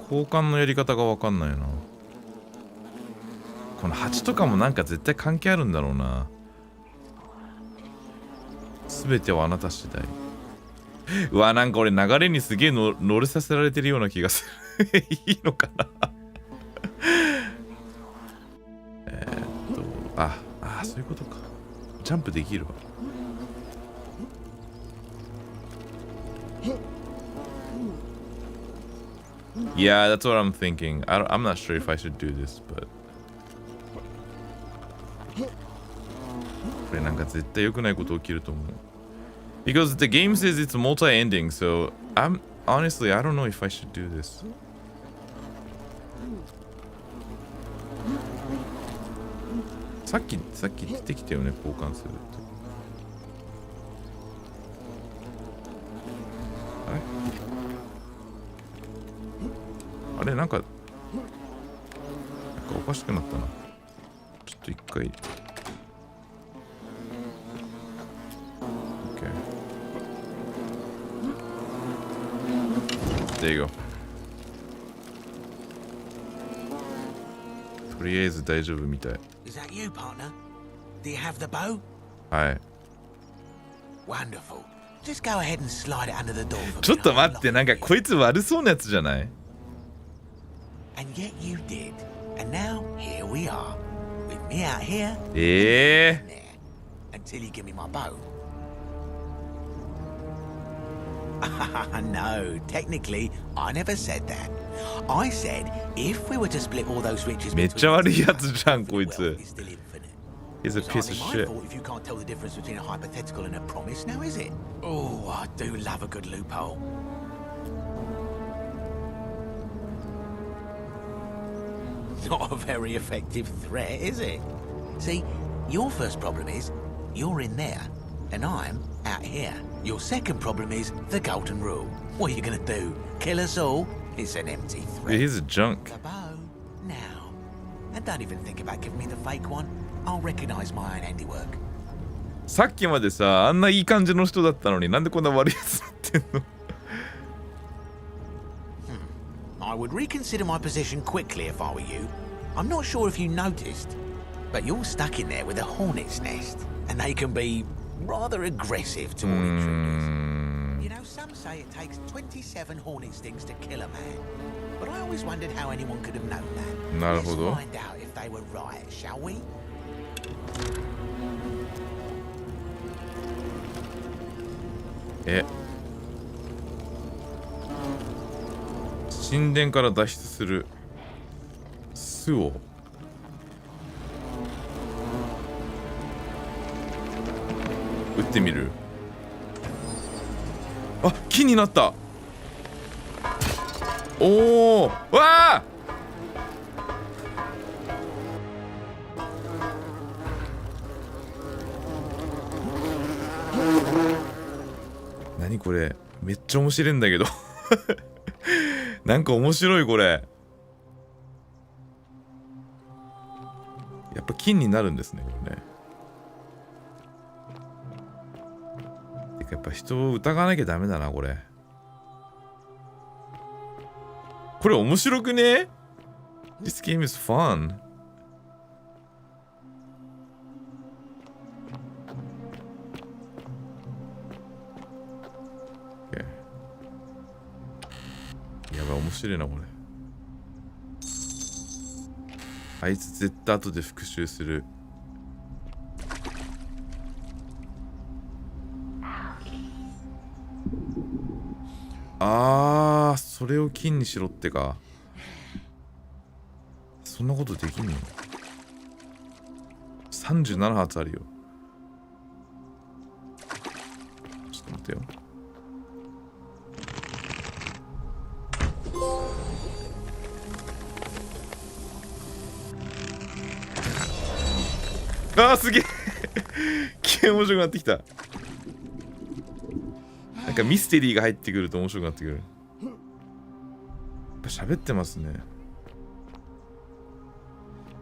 交換のやり方が分かんないな。この蜂とかもなんか絶対関係あるんだろうな。すべてはあなた次第。うわ、なんか俺流れにすげえ乗れさせられてるような気がする。いいのかな。そういうことか。ジャンプできるわ。Yeah, that's what I'm thinking. I'm not sure if I should do this, but これなんか絶対良くないこと起きると思う。Because the game says it's multi-ending, so I don't know if I should do this. さっき出てきたよね、交換するって。あれなんかおかしくなったな。ちょっと一回。There you go. とりあえず大丈夫みたい。Is that you, partner? Do you have the bow? はい。Wonderful. Just go ahead and slide it under the door for me. ちょっと待って、なんかこいつ悪そうなやつじゃない？ And yet you did. And now here we are. With me out here. Until you give me my bow. No, technically, I never said that. I said if we were to split all those riches めっちゃ悪いやつじゃん、こいつ。He's a piece of shit. If you can't tell the difference between a hypothetical and a promise, now is it? Oh, I do love a good loophole. Not a very effective threat, is it? See, your first problem is you're in there, and I'm out here. Your second problem is the golden rule. What are you gonna do? Kill us all? It's an empty threat. He's a junk. The bow, now. And don't even think about giving me the fake one. I'll recognize my own handiwork. さっきまでさ、あんないい感じの人だったのになんでこんな悪いやつになってんのI would reconsider my position quickly if I were you. I'm not sure if you noticed, but you're stuck in there with a hornet's nest, and they can be rather aggressive toward intruders. You know, some say it takes 27 hornet stings to kill a man, but I always wondered how anyone could have known that. なるほど。 Let's find out if they were right, shall we? 神殿から脱出する巣を撃ってみる。あ、木になった。おお、わあ。何これ、めっちゃ面白いんだけどなんか面白いこれ。やっぱ金になるんですね、これね。てかやっぱ人を疑わなきゃダメだな、これ。これ面白くね？ This game is fun. Okay. やばい、面白いな、これ。あいつ絶対後で復讐する。あー、それを金にしろってか。そんなことできんの？ 37 発あるよ。ちょっと待ってよ。あー、すげえ急に面白くなってきた。なんかミステリーが入ってくると面白くなってくる。やっぱ喋ってますね。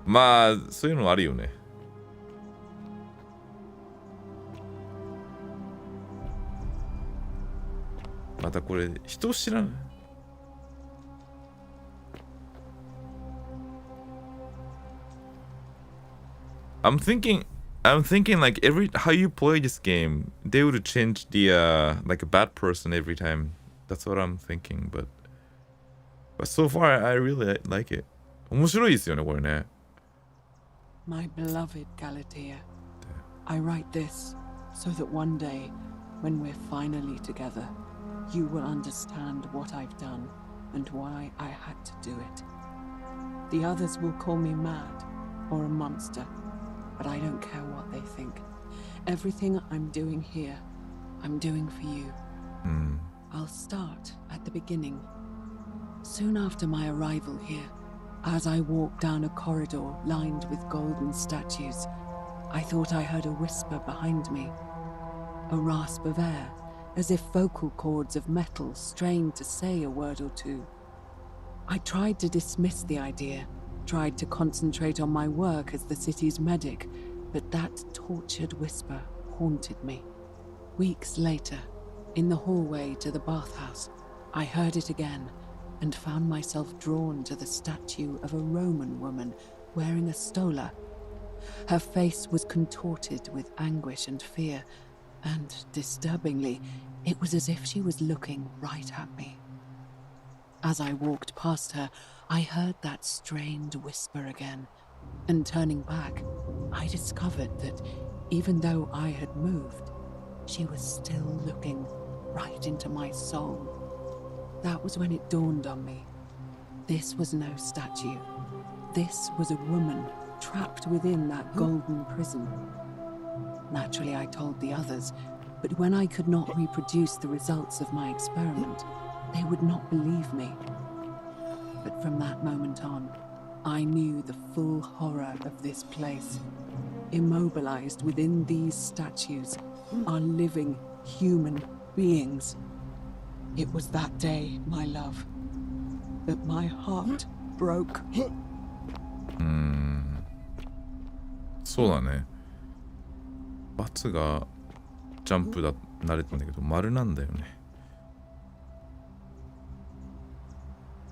まあそういうのあるよね。またこれ人知らない。I'm thinking like how you play this game, they would change the like a bad person every time. That's what I'm thinking, but so far I really like it. 面白いですよね、これね。My beloved Galatea, I write this so that one day, when we're finally together, you will understand what I've done and why I had to do it. The others will call me mad or a monster, but I don't care what they think. Everything I'm doing here, I'm doing for you. I'll start at the beginning. Soon after my arrival here, as I walked down a corridor lined with golden statues, I thought I heard a whisper behind me. A rasp of air, as if vocal cords of metal strained to say a word or two. I tried to dismiss the idea, tried to concentrate on my work as the city's medic, but that tortured whisper haunted me. Weeks later, in the hallway to the bathhouse, I heard it again and found myself drawn to the statue of a Roman woman wearing a stola. Her face was contorted with anguish and fear, and disturbingly, it was as if she was looking right at me. As I walked past her, I heard that strained whisper again, and turning back, I discovered that even though I had moved, she was still looking right into my soul. That was when it dawned on me. This was no statue. This was a woman trapped within that golden prison. Naturally, I told the others, but when I could not reproduce the results of my experiment, they would not believe me. But from that moment on, I knew the full horror of this place. Immobilized within these statues are living, human beings. It was that day, my love, that my heart broke. そうだね。×がジャンプだ慣れてんだけど丸なんだよね。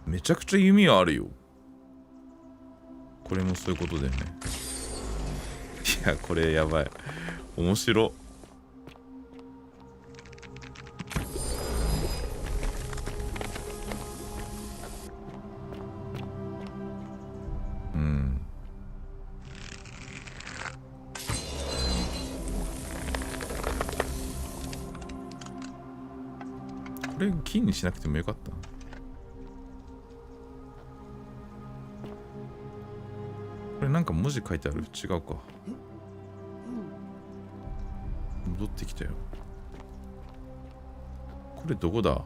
めちゃくちゃ弓はあるよ。これもそういうことだよね。いやこれやばい。面白。これ金にしなくてもよかった。これなんか文字書いてある？違うか。戻ってきたよ。これどこだ？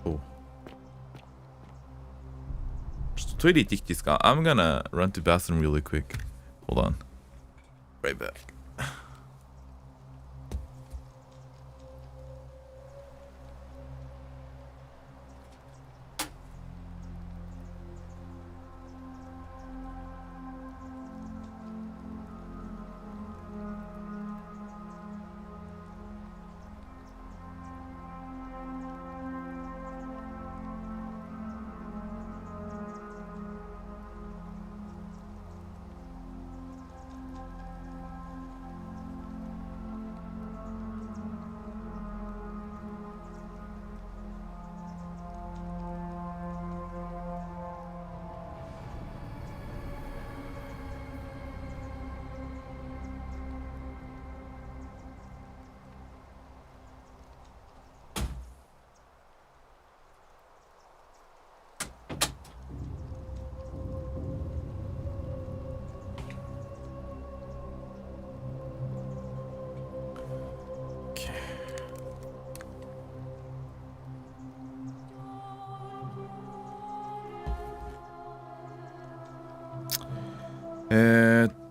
お。ちょっとトイレ行ってきていいですか？ I'm gonna run to bathroom really quick. Hold on. Right back.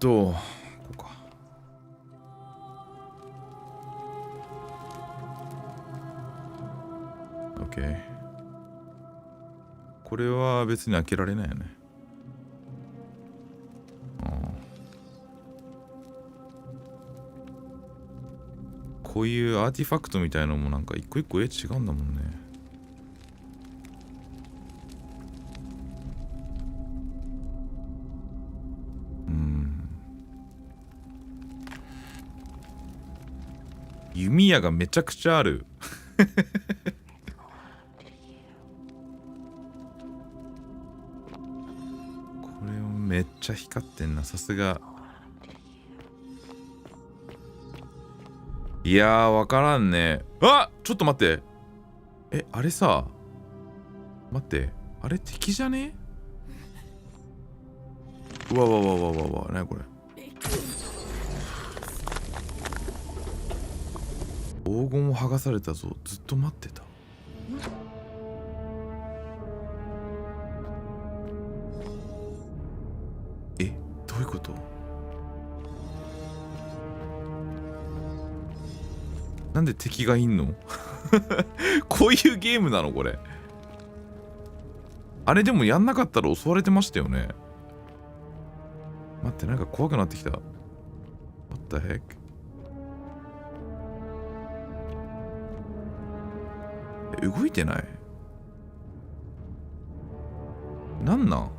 ここか。OK。これは別に開けられないよね。こういうアーティファクトみたいのもなんか一個一個違うんだもんね。弓矢がめちゃくちゃある。これめっちゃ光ってんな、さすが。いやー、わからんね。あ、ちょっと待って。あれさ、待って、あれ敵じゃね？うわわわわわわ、なにこれ。黄金を剥がされたぞ。ずっと待ってた。どういうこと？なんで敵がいんの？こういうゲームなのこれ。あれでもやんなかったら襲われてましたよね。待って、なんか怖くなってきた。What the heck？動いてない？なんなん？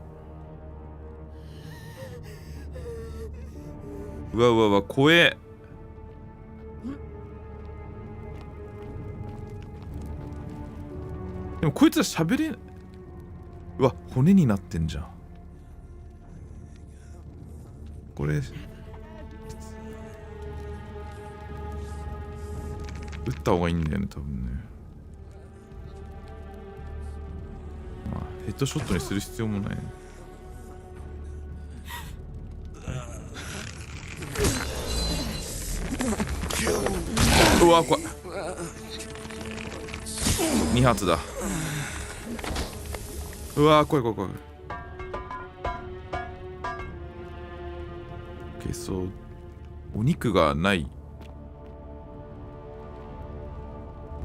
うわうわうわ、怖え。でもこいつは喋れん。うわ、骨になってんじゃん。これ撃った方がいいんだよね、多分ね。まあヘッドショットにする必要もないね。うわ、怖い。2発だ。うわ、怖い怖い怖い。Okay, so お肉がない。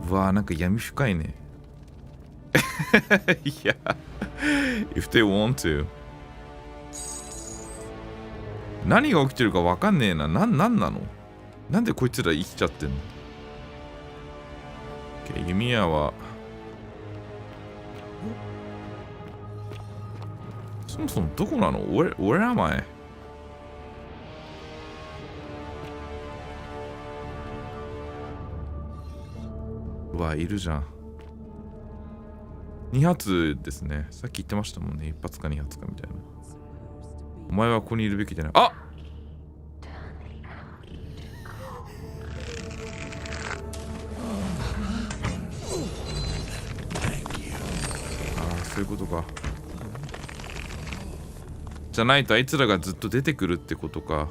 うわー、なんか闇深いね。いや、if they want to。何が起きてるかわかんねえな。なんなの？なんでこいつら生きちゃってんの？ Okay、弓矢はそもそもどこなの？ Where am I？ うわ、いるじゃん。2発ですね。さっき言ってましたもんね。1発か2発かみたいな。お前はここにいるべきじゃない。あっ！そういうことか。じゃないとあいつらがずっと出てくるってことか。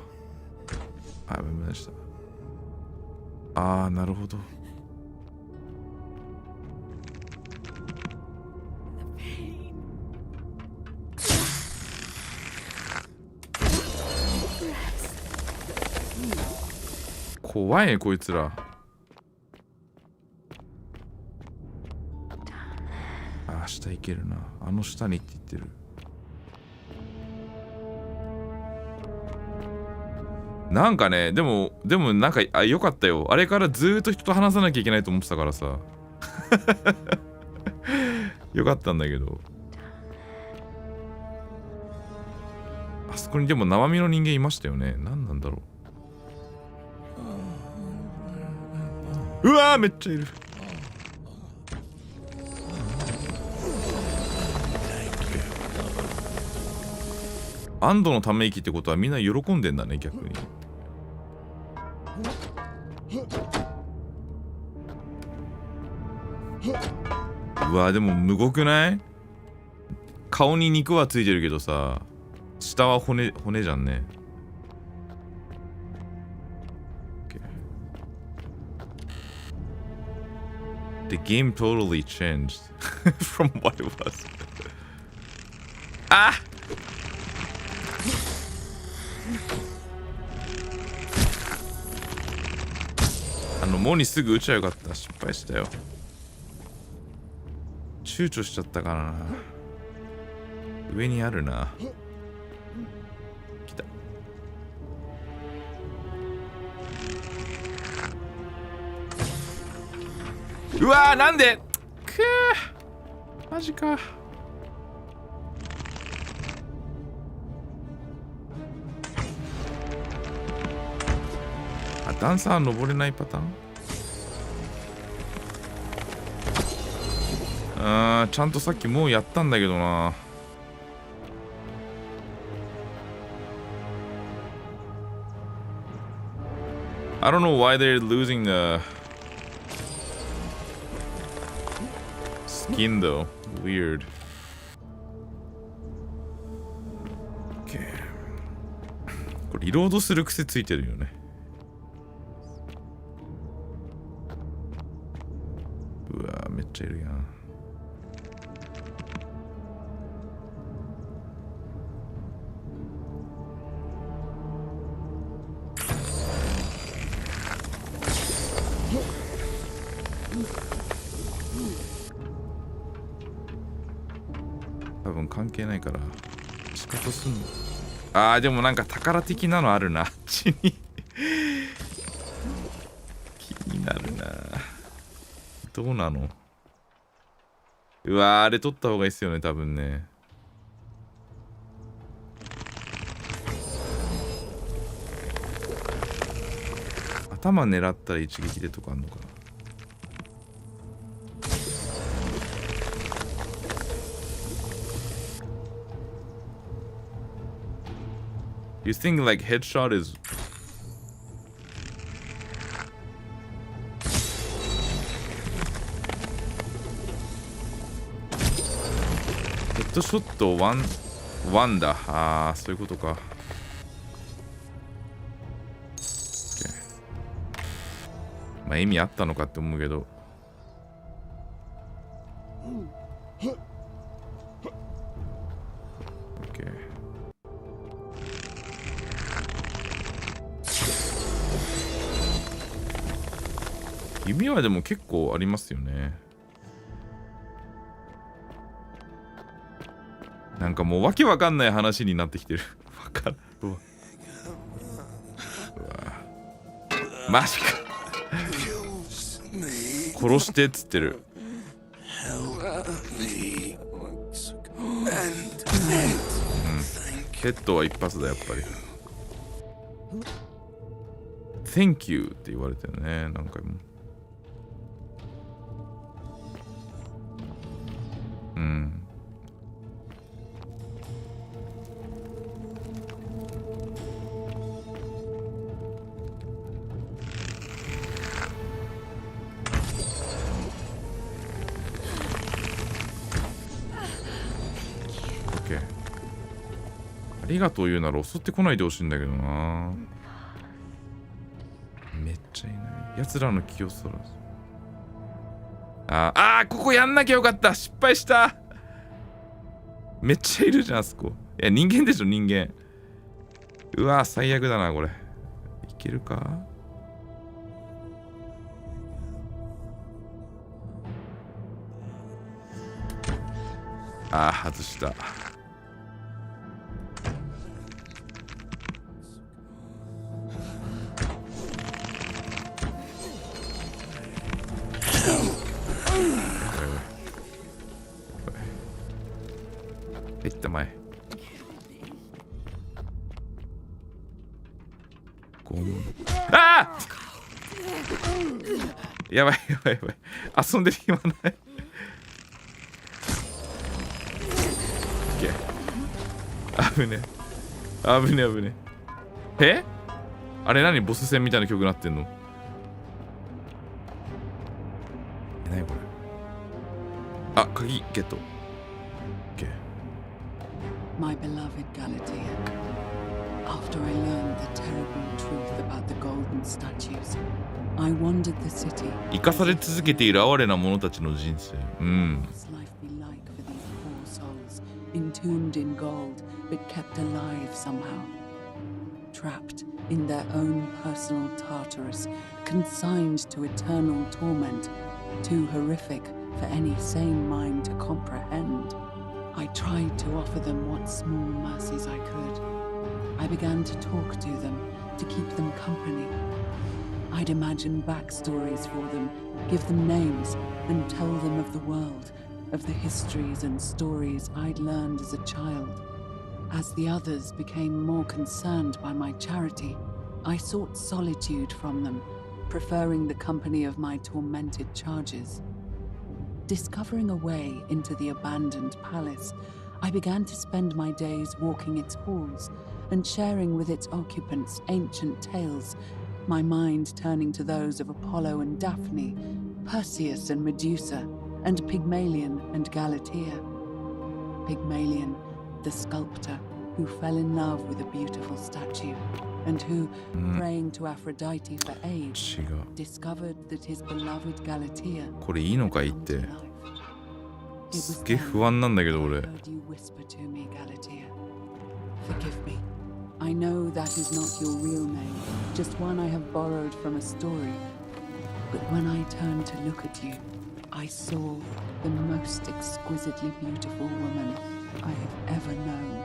あ、無駄でした。ああ、なるほど。怖いね、こいつら。あ、下行けるな。あの下にって言ってる。なんかね、でもなんか、よかったよ。あれからずーっと人と話さなきゃいけないと思ってたからさ。よかったんだけど。あそこにでも生身の人間いましたよね。何なんだろう。うわー、めっちゃいる。安堵のため息ってことはみんな喜んでんだね、逆に。うわ、でもむごくない？顔に肉はついてるけどさ、下は骨じゃんね。The game totally changed from what it was. あ！モにすぐ撃ちゃよかった。失敗したよ。躊躇しちゃったからな。上にあるな。来た。うわー、なんでくー、マジか。あ、段差は登れないパターン。ちゃんとさっきもうやったんだけどな。I don't know why they're losing the skin though. Weird. Okay. これリロードする癖ついてるよね。うわ、めっちゃいるやん。多分関係ないから仕方すんの。あー、でもなんか宝的なのあるな。あっちに気になるな。どうなの？うわー、あれ取った方がいいっすよね、多分ね。頭狙ったら一撃でとかあんのかな。You think like headshot isヘッドショットワンだ。ああ、そういうことか。まあ意味あったのかって思うけど。味はでも結構ありますよね。なんかもうわけわかんない話になってきてる。わかる。うわ。マジか。殺してっつってる。ヘッドは一発だやっぱり。Thank you って言われてるね、何回も。うん。OK。ありがとう言うなら襲ってこないでほしいんだけどな。めっちゃいない。奴らの気をそらす。ここやんなきゃよかった。失敗した。めっちゃいるじゃん、あそこ。いや、人間でしょ、人間。うわ、最悪だな、これ。いけるか？外した。入った前。やばいやばいやばい。遊んでる暇ない。危ねえ。危ねえ危ねえ。あれ何ボス戦みたいな曲なってんの？何これ。鍵ゲット。My beloved Galatea, after I learned the terrible truth about the golden statues, I wandered the city. 生かされ続けている哀れな者たちの人生。うん。 What's life be like for these poor souls, entombed in gold, but kept alive somehow? Trapped in their own personal Tartarus, consigned to eternal torment, too horrific for any sane mind to comprehend. I tried to offer them what small mercies I could. I began to talk to them, to keep them company. I'd imagine backstories for them, give them names, and tell them of the world, of the histories and stories I'd learned as a child. As the others became more concerned by my charity, I sought solitude from them, preferring the company of my tormented charges. Discovering a way into the abandoned palace, I began to spend my days walking its halls and sharing with its occupants ancient tales, my mind turning to those of Apollo and Daphne, Perseus and Medusa, and Pygmalion and Galatea. Pygmalion, the sculptor who fell in love with a beautiful statue, and who, praying to Aphrodite for aid, discovered that his beloved Galatea. これいいのかいって。すっげえ不安なんだけど俺。Forgive me. I know that is not your real name, just one I have borrowed from a story. But when I turned to look at you, I saw the most exquisitely beautiful woman I have ever known.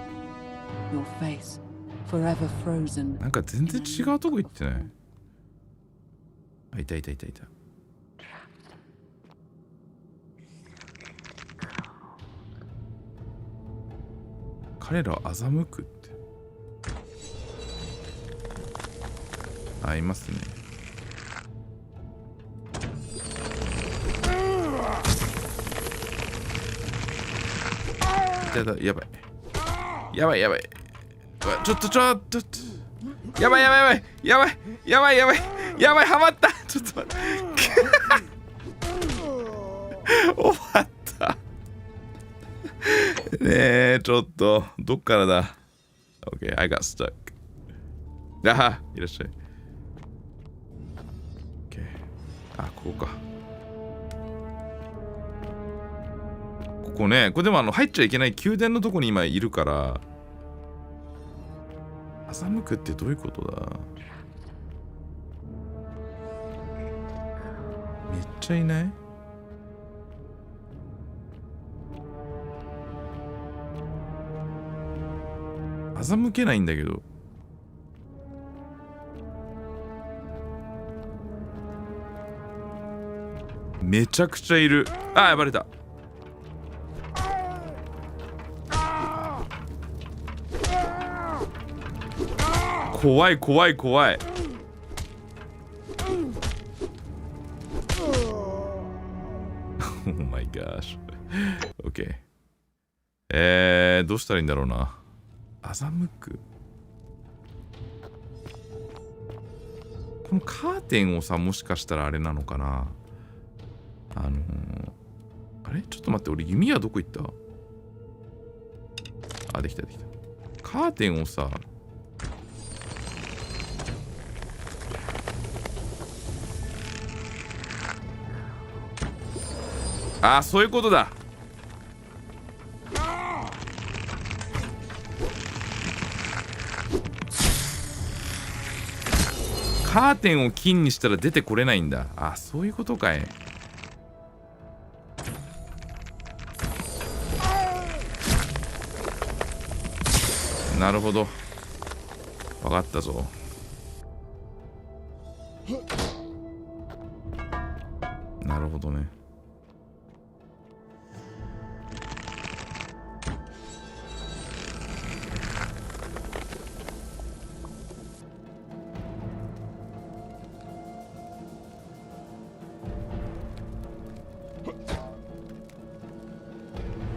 Your face, forever frozen. なんか全然違うとこ行ってない。いたいたいたいた。彼らは欺くって。いますね。やばい。やばいやばい。ちょっと。やばいハマった。ちょっと待って。終わった。ねえ、ちょっとどっからだ。Okay, I got stuck. いらっしゃい。Okay. ここか。ここね、これでも入っちゃいけない宮殿のとこに今いるから。欺くってどういうことだ。ちゃいない？欺けないんだけど。めちゃくちゃいる。ああ、バレた。怖い怖い怖い。Oh my gosh. OK。どうしたらいいんだろうな。欺く。このカーテンをさ、もしかしたらあれなのかな。あれちょっと待って、俺弓はどこ行った？あ、できたできた。カーテンをさ、あ、そういうことだ。カーテンを金にしたら出てこれないんだ。あ、そういうことかい。なるほど。分かったぞ。なるほどね。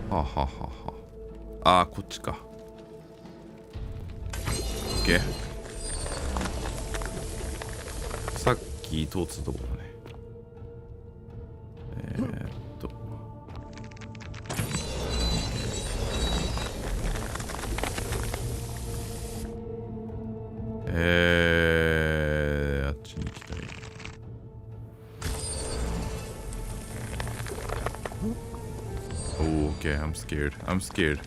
はははは。ああ、こっちか。OK。さっき通ってたとこだね。あっちに行きたい。Oh, okay, I'm scared. I'm scared.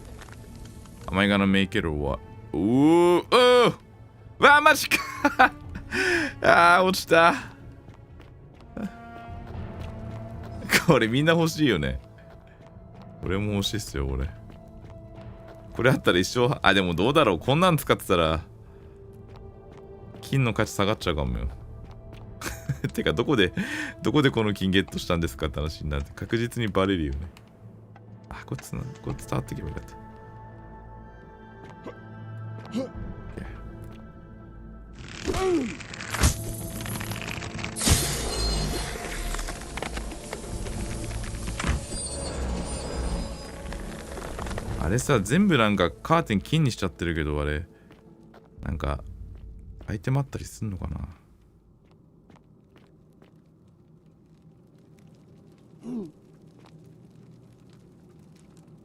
Am I gonna make it or what? うわ、マジかあー、落ちた。これみんな欲しいよね。俺も欲しいっすよ、俺。これあったら一生、あ、でもどうだろう。こんなん使ってたら、金の価値下がっちゃうかもよ。てか、どこでこの金ゲットしたんですかって話になって確実にバレるよね。あ、これ伝わってけばよかった。あれさ、全部なんかカーテン金にしちゃってるけど、あれなんかアイテムあったりすんのかな。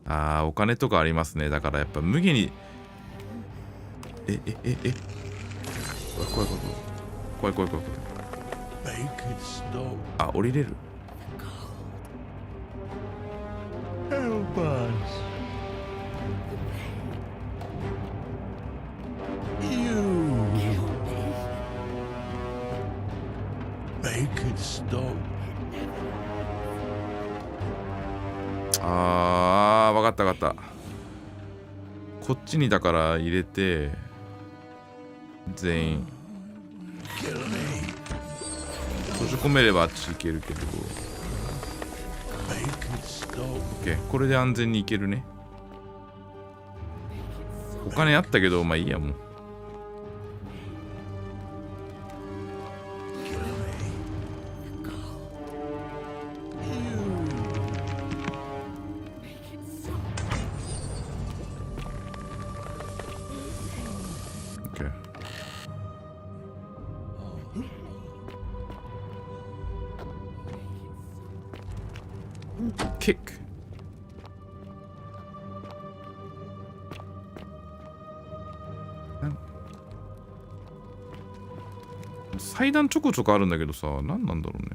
あー、お金とかありますね。だからやっぱ無限に怖い。あ、降りれる。あー、わかった。こっちにだから入れて全員閉じ込めればあっち行けるけど、 OK、 これで安全に行けるね。お金あったけど、まあいいやもう。階段ちょこちょこあるんだけどさ、何なんだろうね。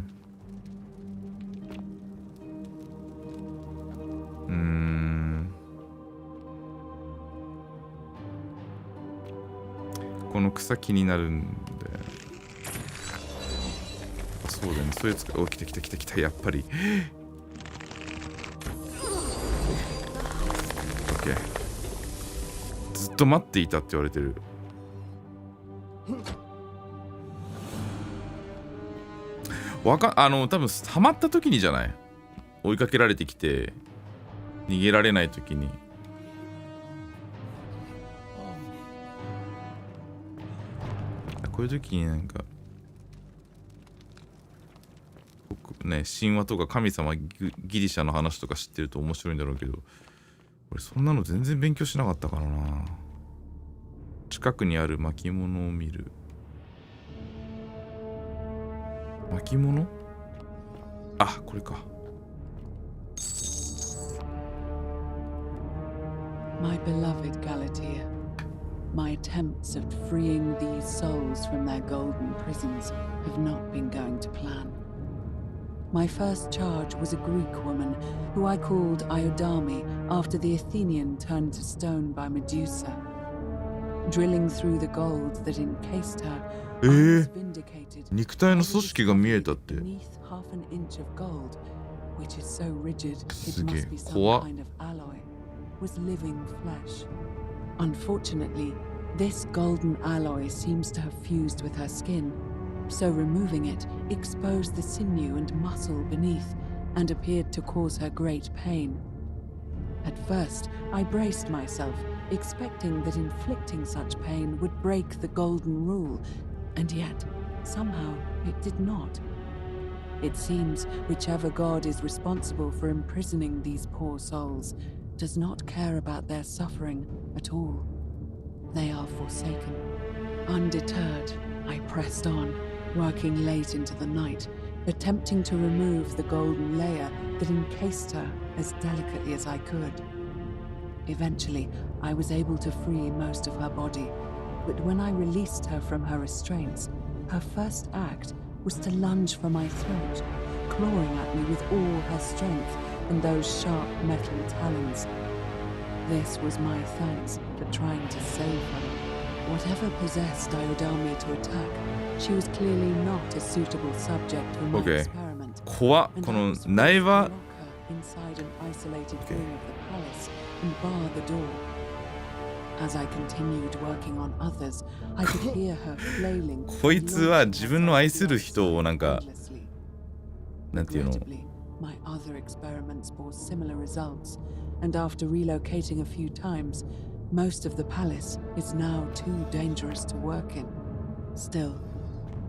この草気になるんで、そうそうだよね。そういうやつが。お、来た来た来た来た。やっぱり。OK。ずっと待っていたって言われてる。多分ハマった時にじゃない？追いかけられてきて逃げられない時に。こういう時になんかね、神話とか神様ギリシャの話とか知ってると面白いんだろうけど、俺そんなの全然勉強しなかったからな。近くにある巻物を見る。巻物？あ、これか。My beloved Galatea, my attempts at freeing these souls from their golden prisons have not been going to plan. My first charge was a Greek woman who I called Iodame after the Athenian turned to stone by Medusa. Drilling through the gold that encased her, I was vindicated. 肉体の組織が見えたって。 Beneath half an inch of gold, which is so rigid it すげえ。 must be some 怖っ。 kind of alloy, was living flesh. Unfortunately, this golden alloy seems to have fused with her skin, so removing it exposed the sinew and muscle beneath and appeared to cause her great pain. At first, I braced myself, expecting that inflicting such pain would break the golden rule, and yet, somehow, it did not. It seems whichever god is responsible for imprisoning these poor souls does not care about their suffering at all. They are forsaken. Undeterred, I pressed on, working late into the night, attempting to remove the golden layer that encased her as delicately as I could. Eventually, I was able to free most of her body, but when I released her from her restraints, her first act was to lunge for my throat, clawing at me with all her strength and those sharp metal talons. This was my thanks for trying to save her. Whatever possessed Iodame to attack, she was clearly not a suitable subject for my experiment. 怖っ。この苗場。 Inside an isolated wing of the palace and bar the door. As I continued working on others, I could hear her flailing. こいつは自分の愛する人をなんかなんていうの。 My other experiments bore similar results, and after relocating a few times, most of the palace is now too dangerous to work in. Still,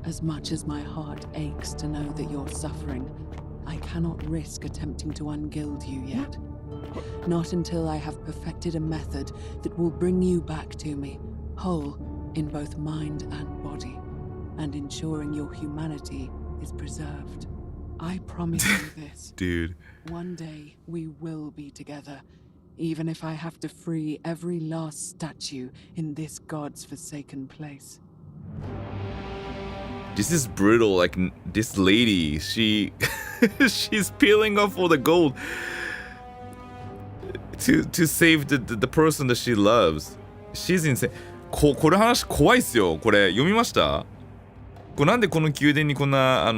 as much as my heart aches to know that you're suffering, I cannot risk attempting to ungild you yet. Not until I have perfected a method that will bring you back to me, whole in both mind and body, and ensuring your humanity is preserved. I promise you this. Dude. One day we will be together, even if I have to free every last statue in this god's forsaken place. This is brutal. Like this lady, she's peeling off all the gold to save the person that she loves. She's insane. これ話怖いっすよ。これ読みました？これなんでこの宮殿にこんな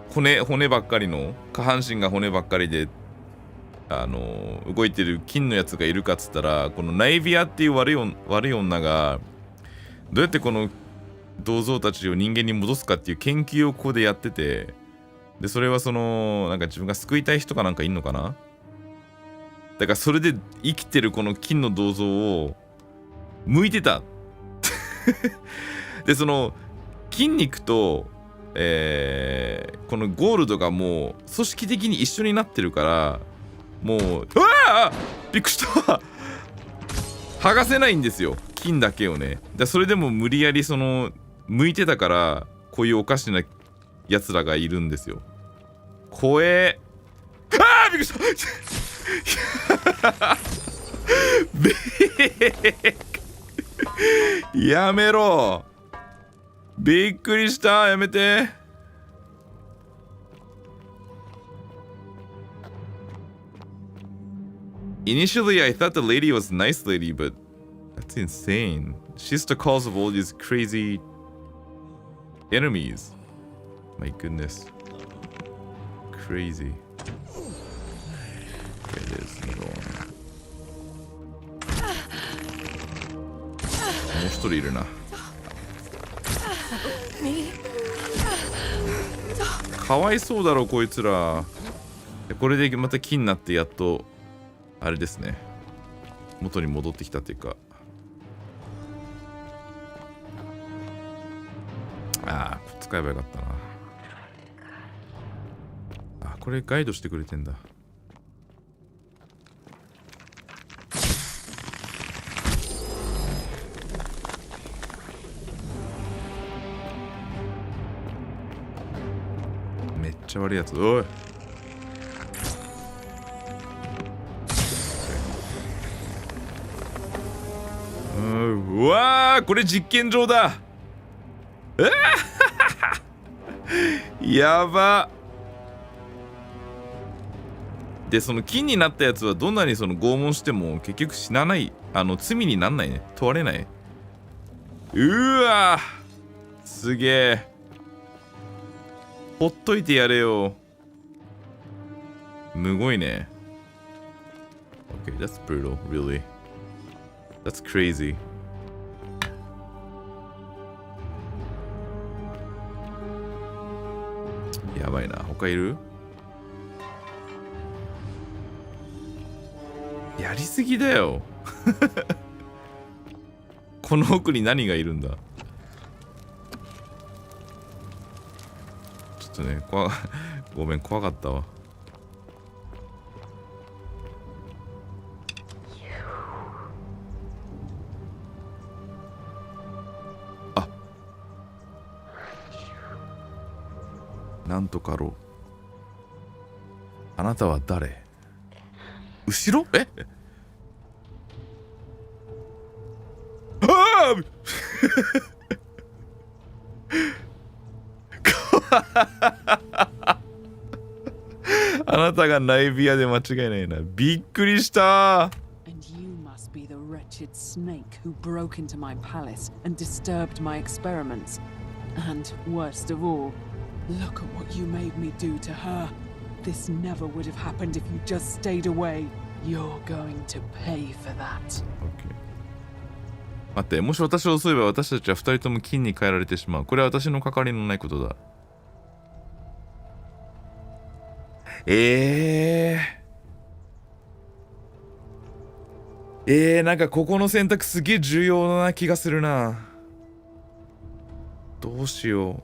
骨ばっかりの下半身が骨ばっかりで動いてる金のやつがいるかっつったら、このナイビアっていう悪い女がどうやってこの銅像たちを人間に戻すかっていう研究をここでやってて、でそれはなんか自分が救いたい人かなんかいんのかな。だからそれで生きてるこの金の銅像を剥いてたでその筋肉とこのゴールドがもう組織的に一緒になってるから、もううわーびっくりした剥がせないんですよ、金だけをね。それでも無理やり剥いてたから、こういうおかしなやつらがいるんですよ。怖え。あーびっくりしたやめろ、びっくりした、やめて。Initially, I thought the lady was a nice lady, but that's insane. She's the cause of all these crazy enemies. My goodness. Crazy. Okay, there's another one. もう一人いるな。かわいそうだろこいつら。これでまた木になってやっとあれですね。元に戻ってきたっていうか。ああ、使えばよかったな。あ、これガイドしてくれてんだ。めっちゃ悪いやつ。おい。うわー、これ実験場だ。やば。で、その金になったやつはどんなにその拷問しても結局死なない。罪になんないね。問われない。うわー、すげえ。ほっといてやれよ。むごいね。Okay, that's brutal, really. That's crazy. やばいな。他いる？やりすぎだよ。この奥に何がいるんだ？ちょっとね、ごめん、怖かったわ。あ、なんとかろう。あなたは誰？後ろ？え？あああなたがナイビアで間違いないな。びっくりした。 And you must be the wretched snake who broke into my palace and disturbed my experiments. And worst of all, look at what you made me do to her. This never would have happened if you just stayed away. You're going to pay for that. Okay. 待って、もし私を襲えば私たちは2人とも金に変えられてしまう。これは私の関わりのないことだ。なんかここの選択すげえ重要な気がするな。どうしよ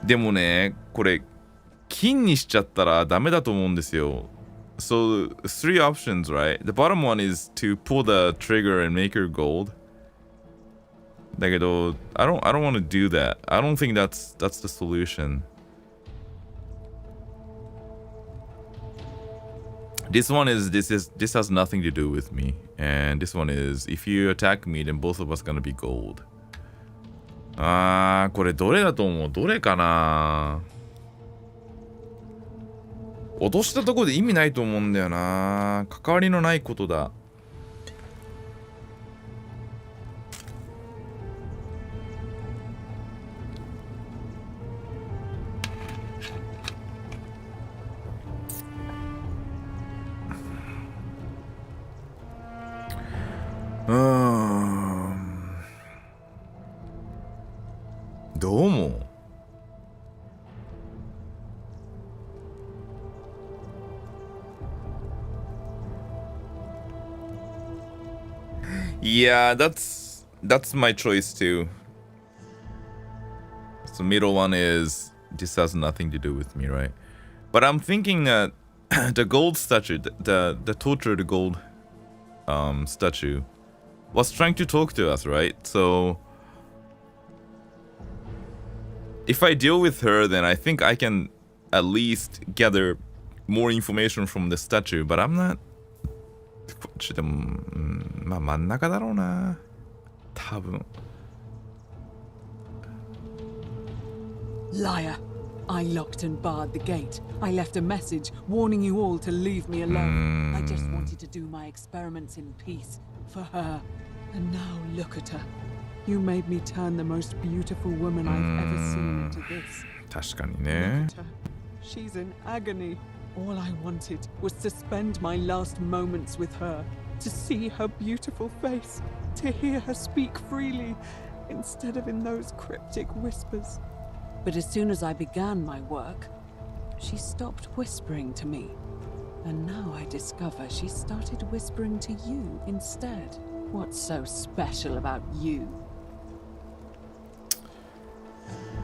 う。でもね、これ金にしちゃったらダメだと思うんですよ。So, 3 options, right? The bottom one is to pull the trigger and make her gold. だけど、I don't want to do that. I don't think that's the solution. This has nothing to do with me. And this one is, if you attack me, then both of us gonna be gold. これどれだと思う？どれかな？脅したところで意味ないと思うんだよな。関わりのないことだ。どう思う？Yeah, that's my choice too. The middle one is this has nothing to do with me, right? But I'm thinking that the gold statue, the tortured gold statue, was trying to talk to us, right? So if I deal with her, then I think I can at least gather more information from the statue, but I'm not. でも、まあ真ん中だろうな。多分。Liar! I locked and barred the gate. I left a message warning you all to leave me alone. I just wanted to do my experiments in peace for her. And now look at her. You made me turn the most beautiful woman I've ever seen into this. 確かにね。 Look at her. She's in agony. All I wanted was to spend my last moments with her, to see her beautiful face, to hear her speak freely, instead of in those cryptic whispers. But as soon as I began my work, she stopped whispering to me. And now I discover she started whispering to you instead. What's so special about you?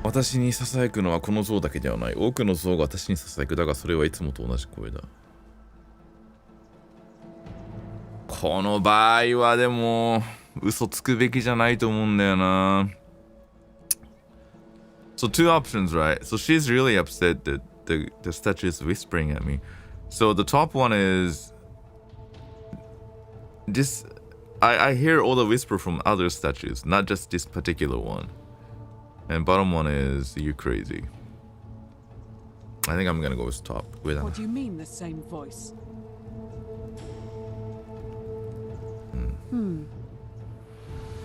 私に囁くのはこの像だけではない。多くの像が私に囁く。だがそれはいつもと同じ声だ。この場合はでも嘘つくべきじゃないと思うんだよな。So two options, right? So she's really upset that the statue is whispering at me. So the top one is this. I hear all the whisper from other statues, not just this particular one. And bottom one is you crazy. I think I'm gonna go with top. What do you mean the same voice?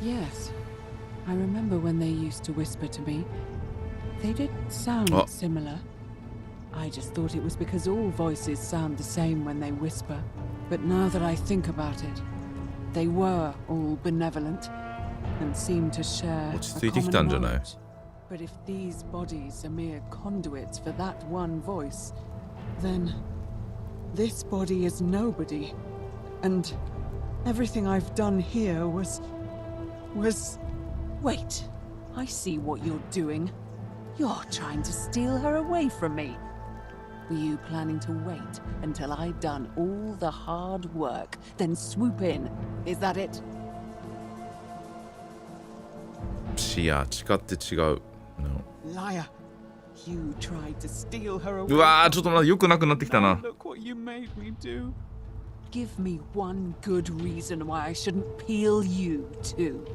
Yes. I remember when they used to whisper to me. They did sound similar. I just thought it was because all voices sound the same when they whisper. But now that I think about it, they were all benevolent and seemed to share a common knowledge. But if these bodies are mere conduits for that one voice, then this body is nobody. And everything I've done here was... Wait, I see what you're doing. You're trying to steal her away from me. Were you planning to wait until I'd done all the hard work, then swoop in? Is that it? 違って違う。No. Liar. You tried to steal her away. うわー、ちょっと待って、良くなくなってきたな。 Look what you made me do. Give me one good reason why I shouldn't peel you too.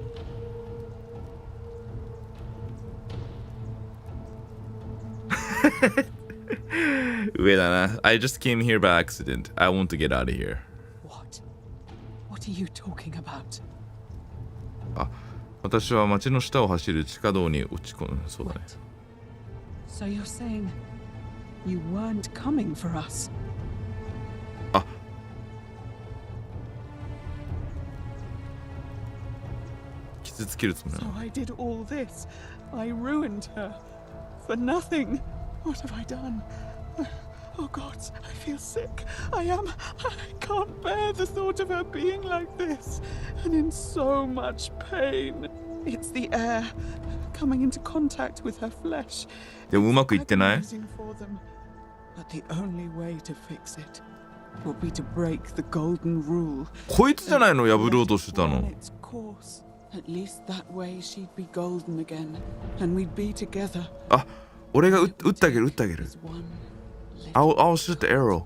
I just came here by accident. I want to get out of here. What? What are you talking about? 私は街の下を走る地下道に落ち込む。そうだね。 So you're saying you weren't coming for us? 傷つけるつもりだ。 So I did all this. I ruined her. For nothing. What have I done? Oh God, I feel sick. I can't bear the thought of her being like this. And in so much pain. It's the air coming into contact with her flesh. でもうまくいってない？ Agonizing for them. But the only way to fix it will be to break the golden rule. こいつじゃないの破ろうとしてたの。 Its course. At least that way she'd be golden again. And we'd be together. 俺が撃ってあげる。I'll shoot the arrow.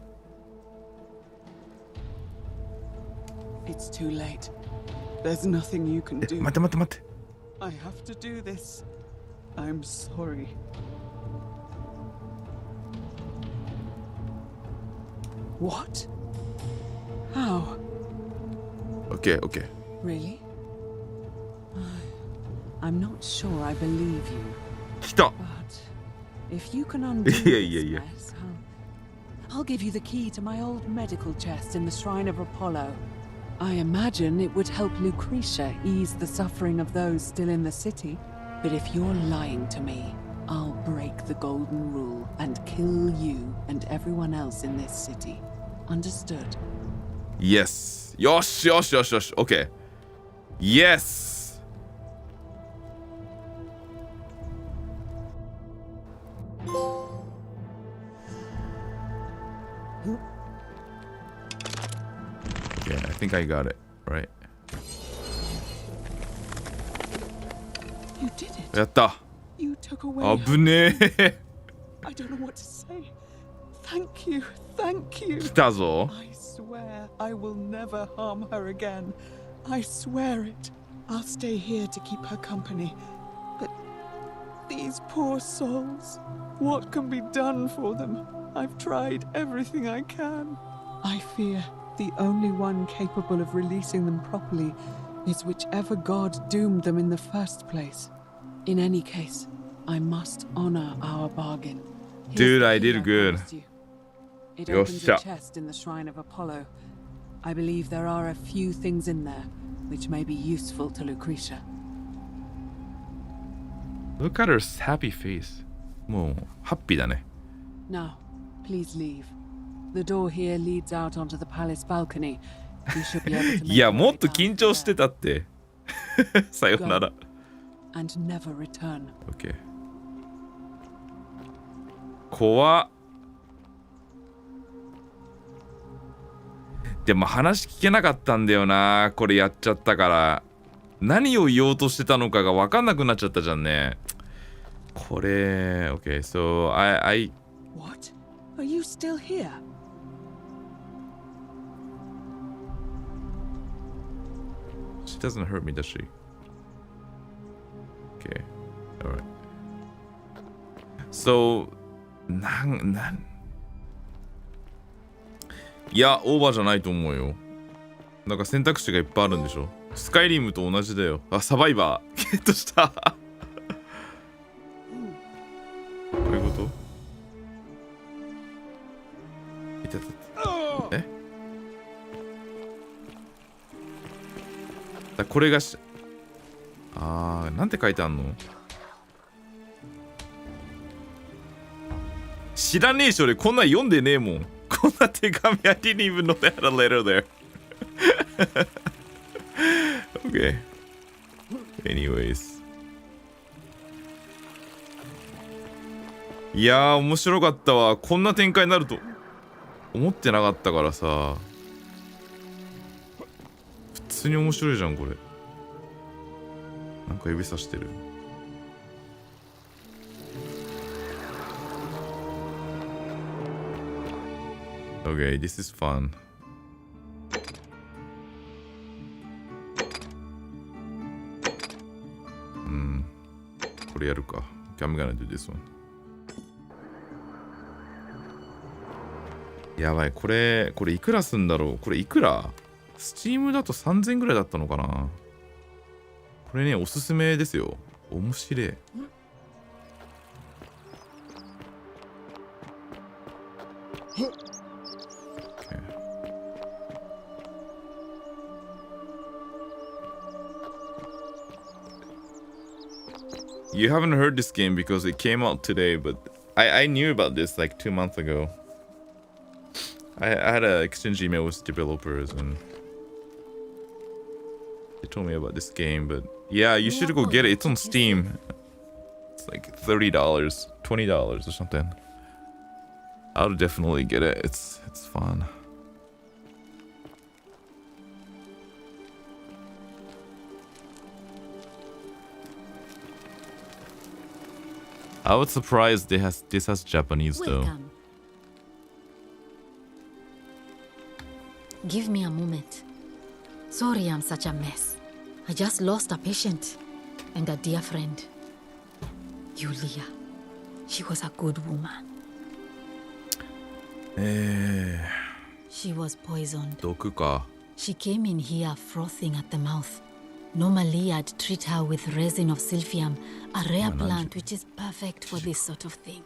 It's too late. There's nothing you can do. 待って。 I have to do this. I'm sorry. What? How? Okay. Really? I'm not sure I believe you. 来た。 If you can undo this mess, I'll give you the key to my old medical chest in the Shrine of Apollo. I imagine it would help Lucretia ease the suffering of those still in the city. But if you're lying to me, I'll break the golden rule and kill you and everyone else in this city. Understood? Yes. よし。Okay. Yes. Okay, I think I got it, right? You did it. やった。 You took away. 危ねえ。 I don't know what to say. Thank you. 来たぞ。 I swear I will never harm her again. I swear it. I'll stay here to keep her company. But these poor souls, what can be done for them? I've tried everything I can. I fear the only one capable of releasing them properly is whichever god doomed them in the first place. In any case, I must honor our bargain. Dude, I did good. It opens a chest in the shrine of Apollo. I believe there are a few things in there which may be useful to Lucretia. Look at her happy face. もうハッピーだね。Now, please leave. The door here leads out onto the palace balcony. You should be able to make いや、もっと緊張してたって。さよなら。And never return. Okay. 怖っ。でも話聞けなかったんだよな。これやっちゃったから。何を言おうとしてたのかが分かんなくなっちゃったじゃんね。これ、Okay, so I... What? Are you still here? She doesn't hurt me, does she? Okay, alright. So, いや、オーバーじゃないと思うよ。なんか選択肢がいっぱいあるんでしょ。スカイリムと同じだよ。あ、サバイバー。ゲットした。どういうこといたたた。えだこれがなんて書いてあんの知らねえし、俺こんなん読んでねえもん。こんな手紙 I didn't even know they had a letter there. Okay. Anyways. いやー面白かったわ。こんな展開になると思ってなかったからさ。普通に面白いじゃんこれ。なんか指さしてる。Okay, this is fun. これやるか。I'm gonna do this one. やばい、これいくらすんだろう。これいくら？ Steam だと3000ぐらいだったのかな。これね、おすすめですよ。面白い。You haven't heard this game because it came out today, but I knew about this like 2 months ago. I had an exchange email with developers and they told me about this game, but yeah, you should go get it. It's on Steam. It's like $30, $20 or something. I'll definitely get it. It's fun. I was surprised this has Japanese though. Give me a moment. Sorry I'm such a mess. I just lost a patient and a dear friend. Yulia. She was a good woman. She was poisoned. 毒か。 She came in here frothing at the mouth. Normally, I'd treat her with resin of silphium, a rare plant which is perfect for this sort of thing.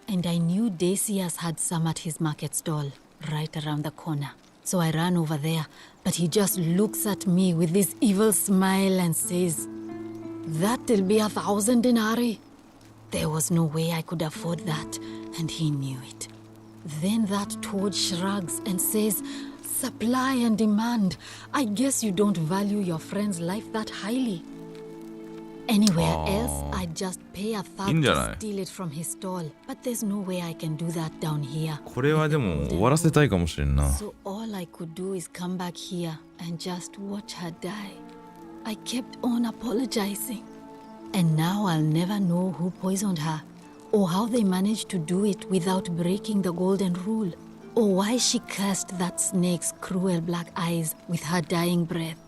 And I knew Decius had some at his market stall, right around the corner. So I ran over there, but he just looks at me with this evil smile and says, "That'll be 1,000 denarii." There was no way I could afford that, and he knew it. Then that toad shrugs and says, "Supply and demand. I guess you don't value your friend's life that highly." Anywhere else, I'd just pay a thug to steal it from his stall. But there's no way I can do that down here. これはでも終わらせたいかもしれんな。 So all I could do is come back here and just watch her die. I kept on apologizing. And now I'll never know who poisoned her, or how they managed to do it without breaking the golden rule, or why she cursed that snake's cruel black eyes with her dying breath.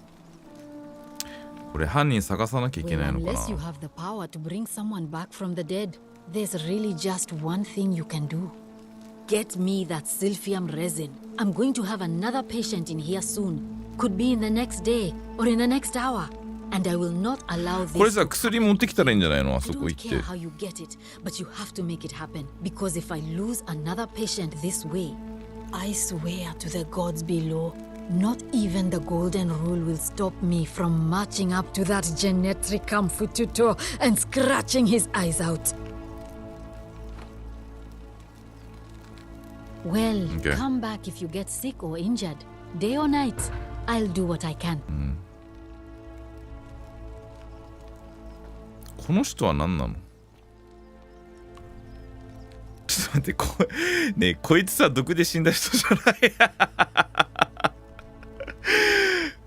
これ犯人探さなきゃいけないのかな。 Unless you have the power to bring someone back from the dead, there's really just one thing you can do. Get me that silphium resin. I'm going to have another patient in here soon. Could be in the next day or in the next hour. And I will not allow this. これさ、薬持ってきたらいいんじゃないの？あそこ行って。I don't care how you get it, but you have to make it happen. Because if I lose another patient this way, I swear to the gods below, not even the golden rule will stop me from marching up to that Genetricum Fututo and scratching his eyes out. Well, come back if you get sick or injured. Day or night, I'll do what I can. この人は何なの？ちょっと待って、ねえ、こいつさ、毒で死んだ人じゃない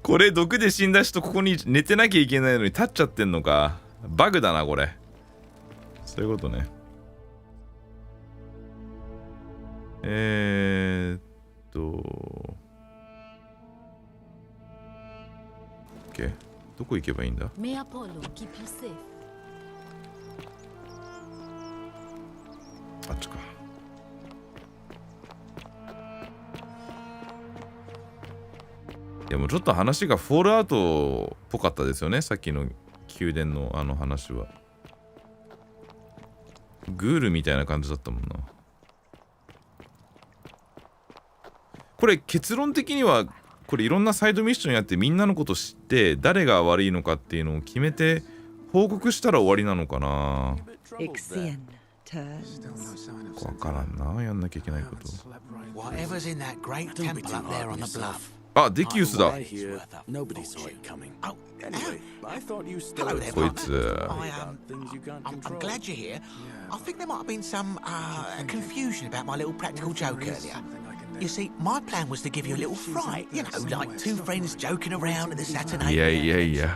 これ、毒で死んだ人、ここに寝てなきゃいけないのに立っちゃってんのか。バグだな、これ。そういうことね。OK。どこ行けばいいんだ？ May Apollo keep you safe. あっちか。でもちょっと話がフォールアウトっぽかったですよね。さっきの宮殿のあの話は。グールみたいな感じだったもんな。これ結論的にはこれいろんなサイドミッションやってみんなのこと知って誰が悪いのかっていうのを決めて報告したら終わりなのかな。わからんな、やんなきゃいけないこと。あ、デキウスだ。こいつ。I'm glad you're here. I think there might have been some confusion about my little practical joke earlier. You see, my plan was to give you a little fright, you know, like two friends joking around at the Saturday. Yeah.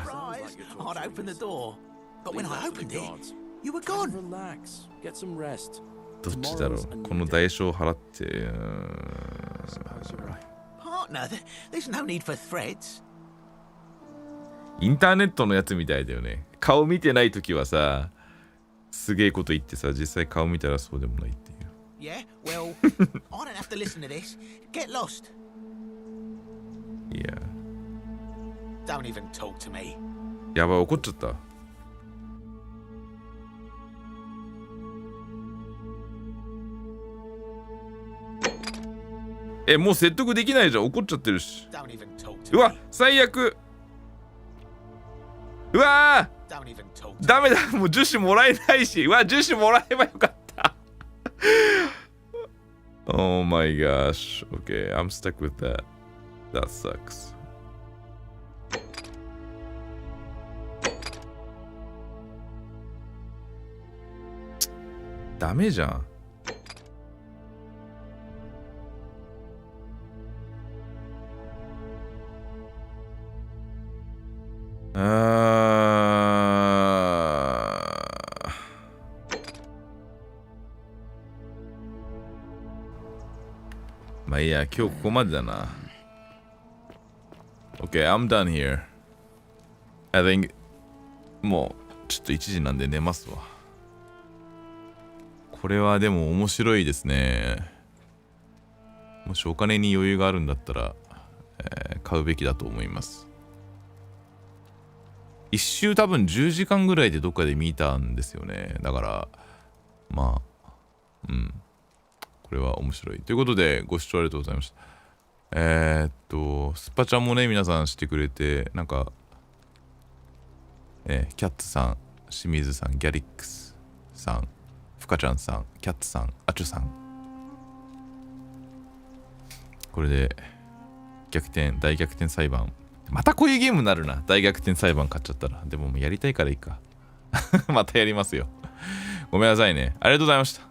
I'd open the door, but when I opened it, you were gone. Relax. Get some rest. どっちだろう。この代償を払って。Partner, there's no need for threats. インターネットのやつみたいだよね。顔見てないときはさ、すげえこと言ってさ、実際顔見たらそうでもないっていう。Yeah, well, I don't have to listen to this. Get lost. Yeah. Don't even talk to me. やばい、怒っちゃった。もう説得できないじゃん。怒っちゃってるし。うわ、最悪。うわー、ダメだ。もう樹脂もらえないし。うわ、樹脂もらえばよかった。Oh my gosh. Okay, I'm stuck with that. That sucks. ダメじゃん。まあいいや、今日ここまでだな。Okay, I'm done here. I think もうちょっと1時なんで寝ますわ。これはでも面白いですね。もしお金に余裕があるんだったら、買うべきだと思います。一周多分10時間ぐらいでどっかで見たんですよね。だからまあこれは面白いということでご視聴ありがとうございました。スパチャもね皆さんしてくれて、なんかキャッツさん、清水さん、ギャリックスさん、ふかちゃんさん、キャッツさん、アチュさん、これで大逆転裁判。またこういうゲームになるな。大逆転裁判買っちゃったら。でももうやりたいからいいか。またやりますよ。ごめんなさいね。ありがとうございました。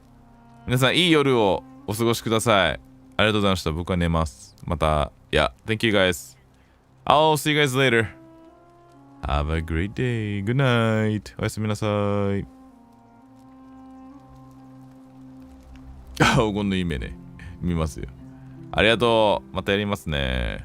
皆さんいい夜をお過ごしください。ありがとうございました。僕は寝ます。また、thank you guys. I'll see you guys later. Have a great day. Good night. おやすみなさい。黄金の夢ね。見ますよ。ありがとう。またやりますね。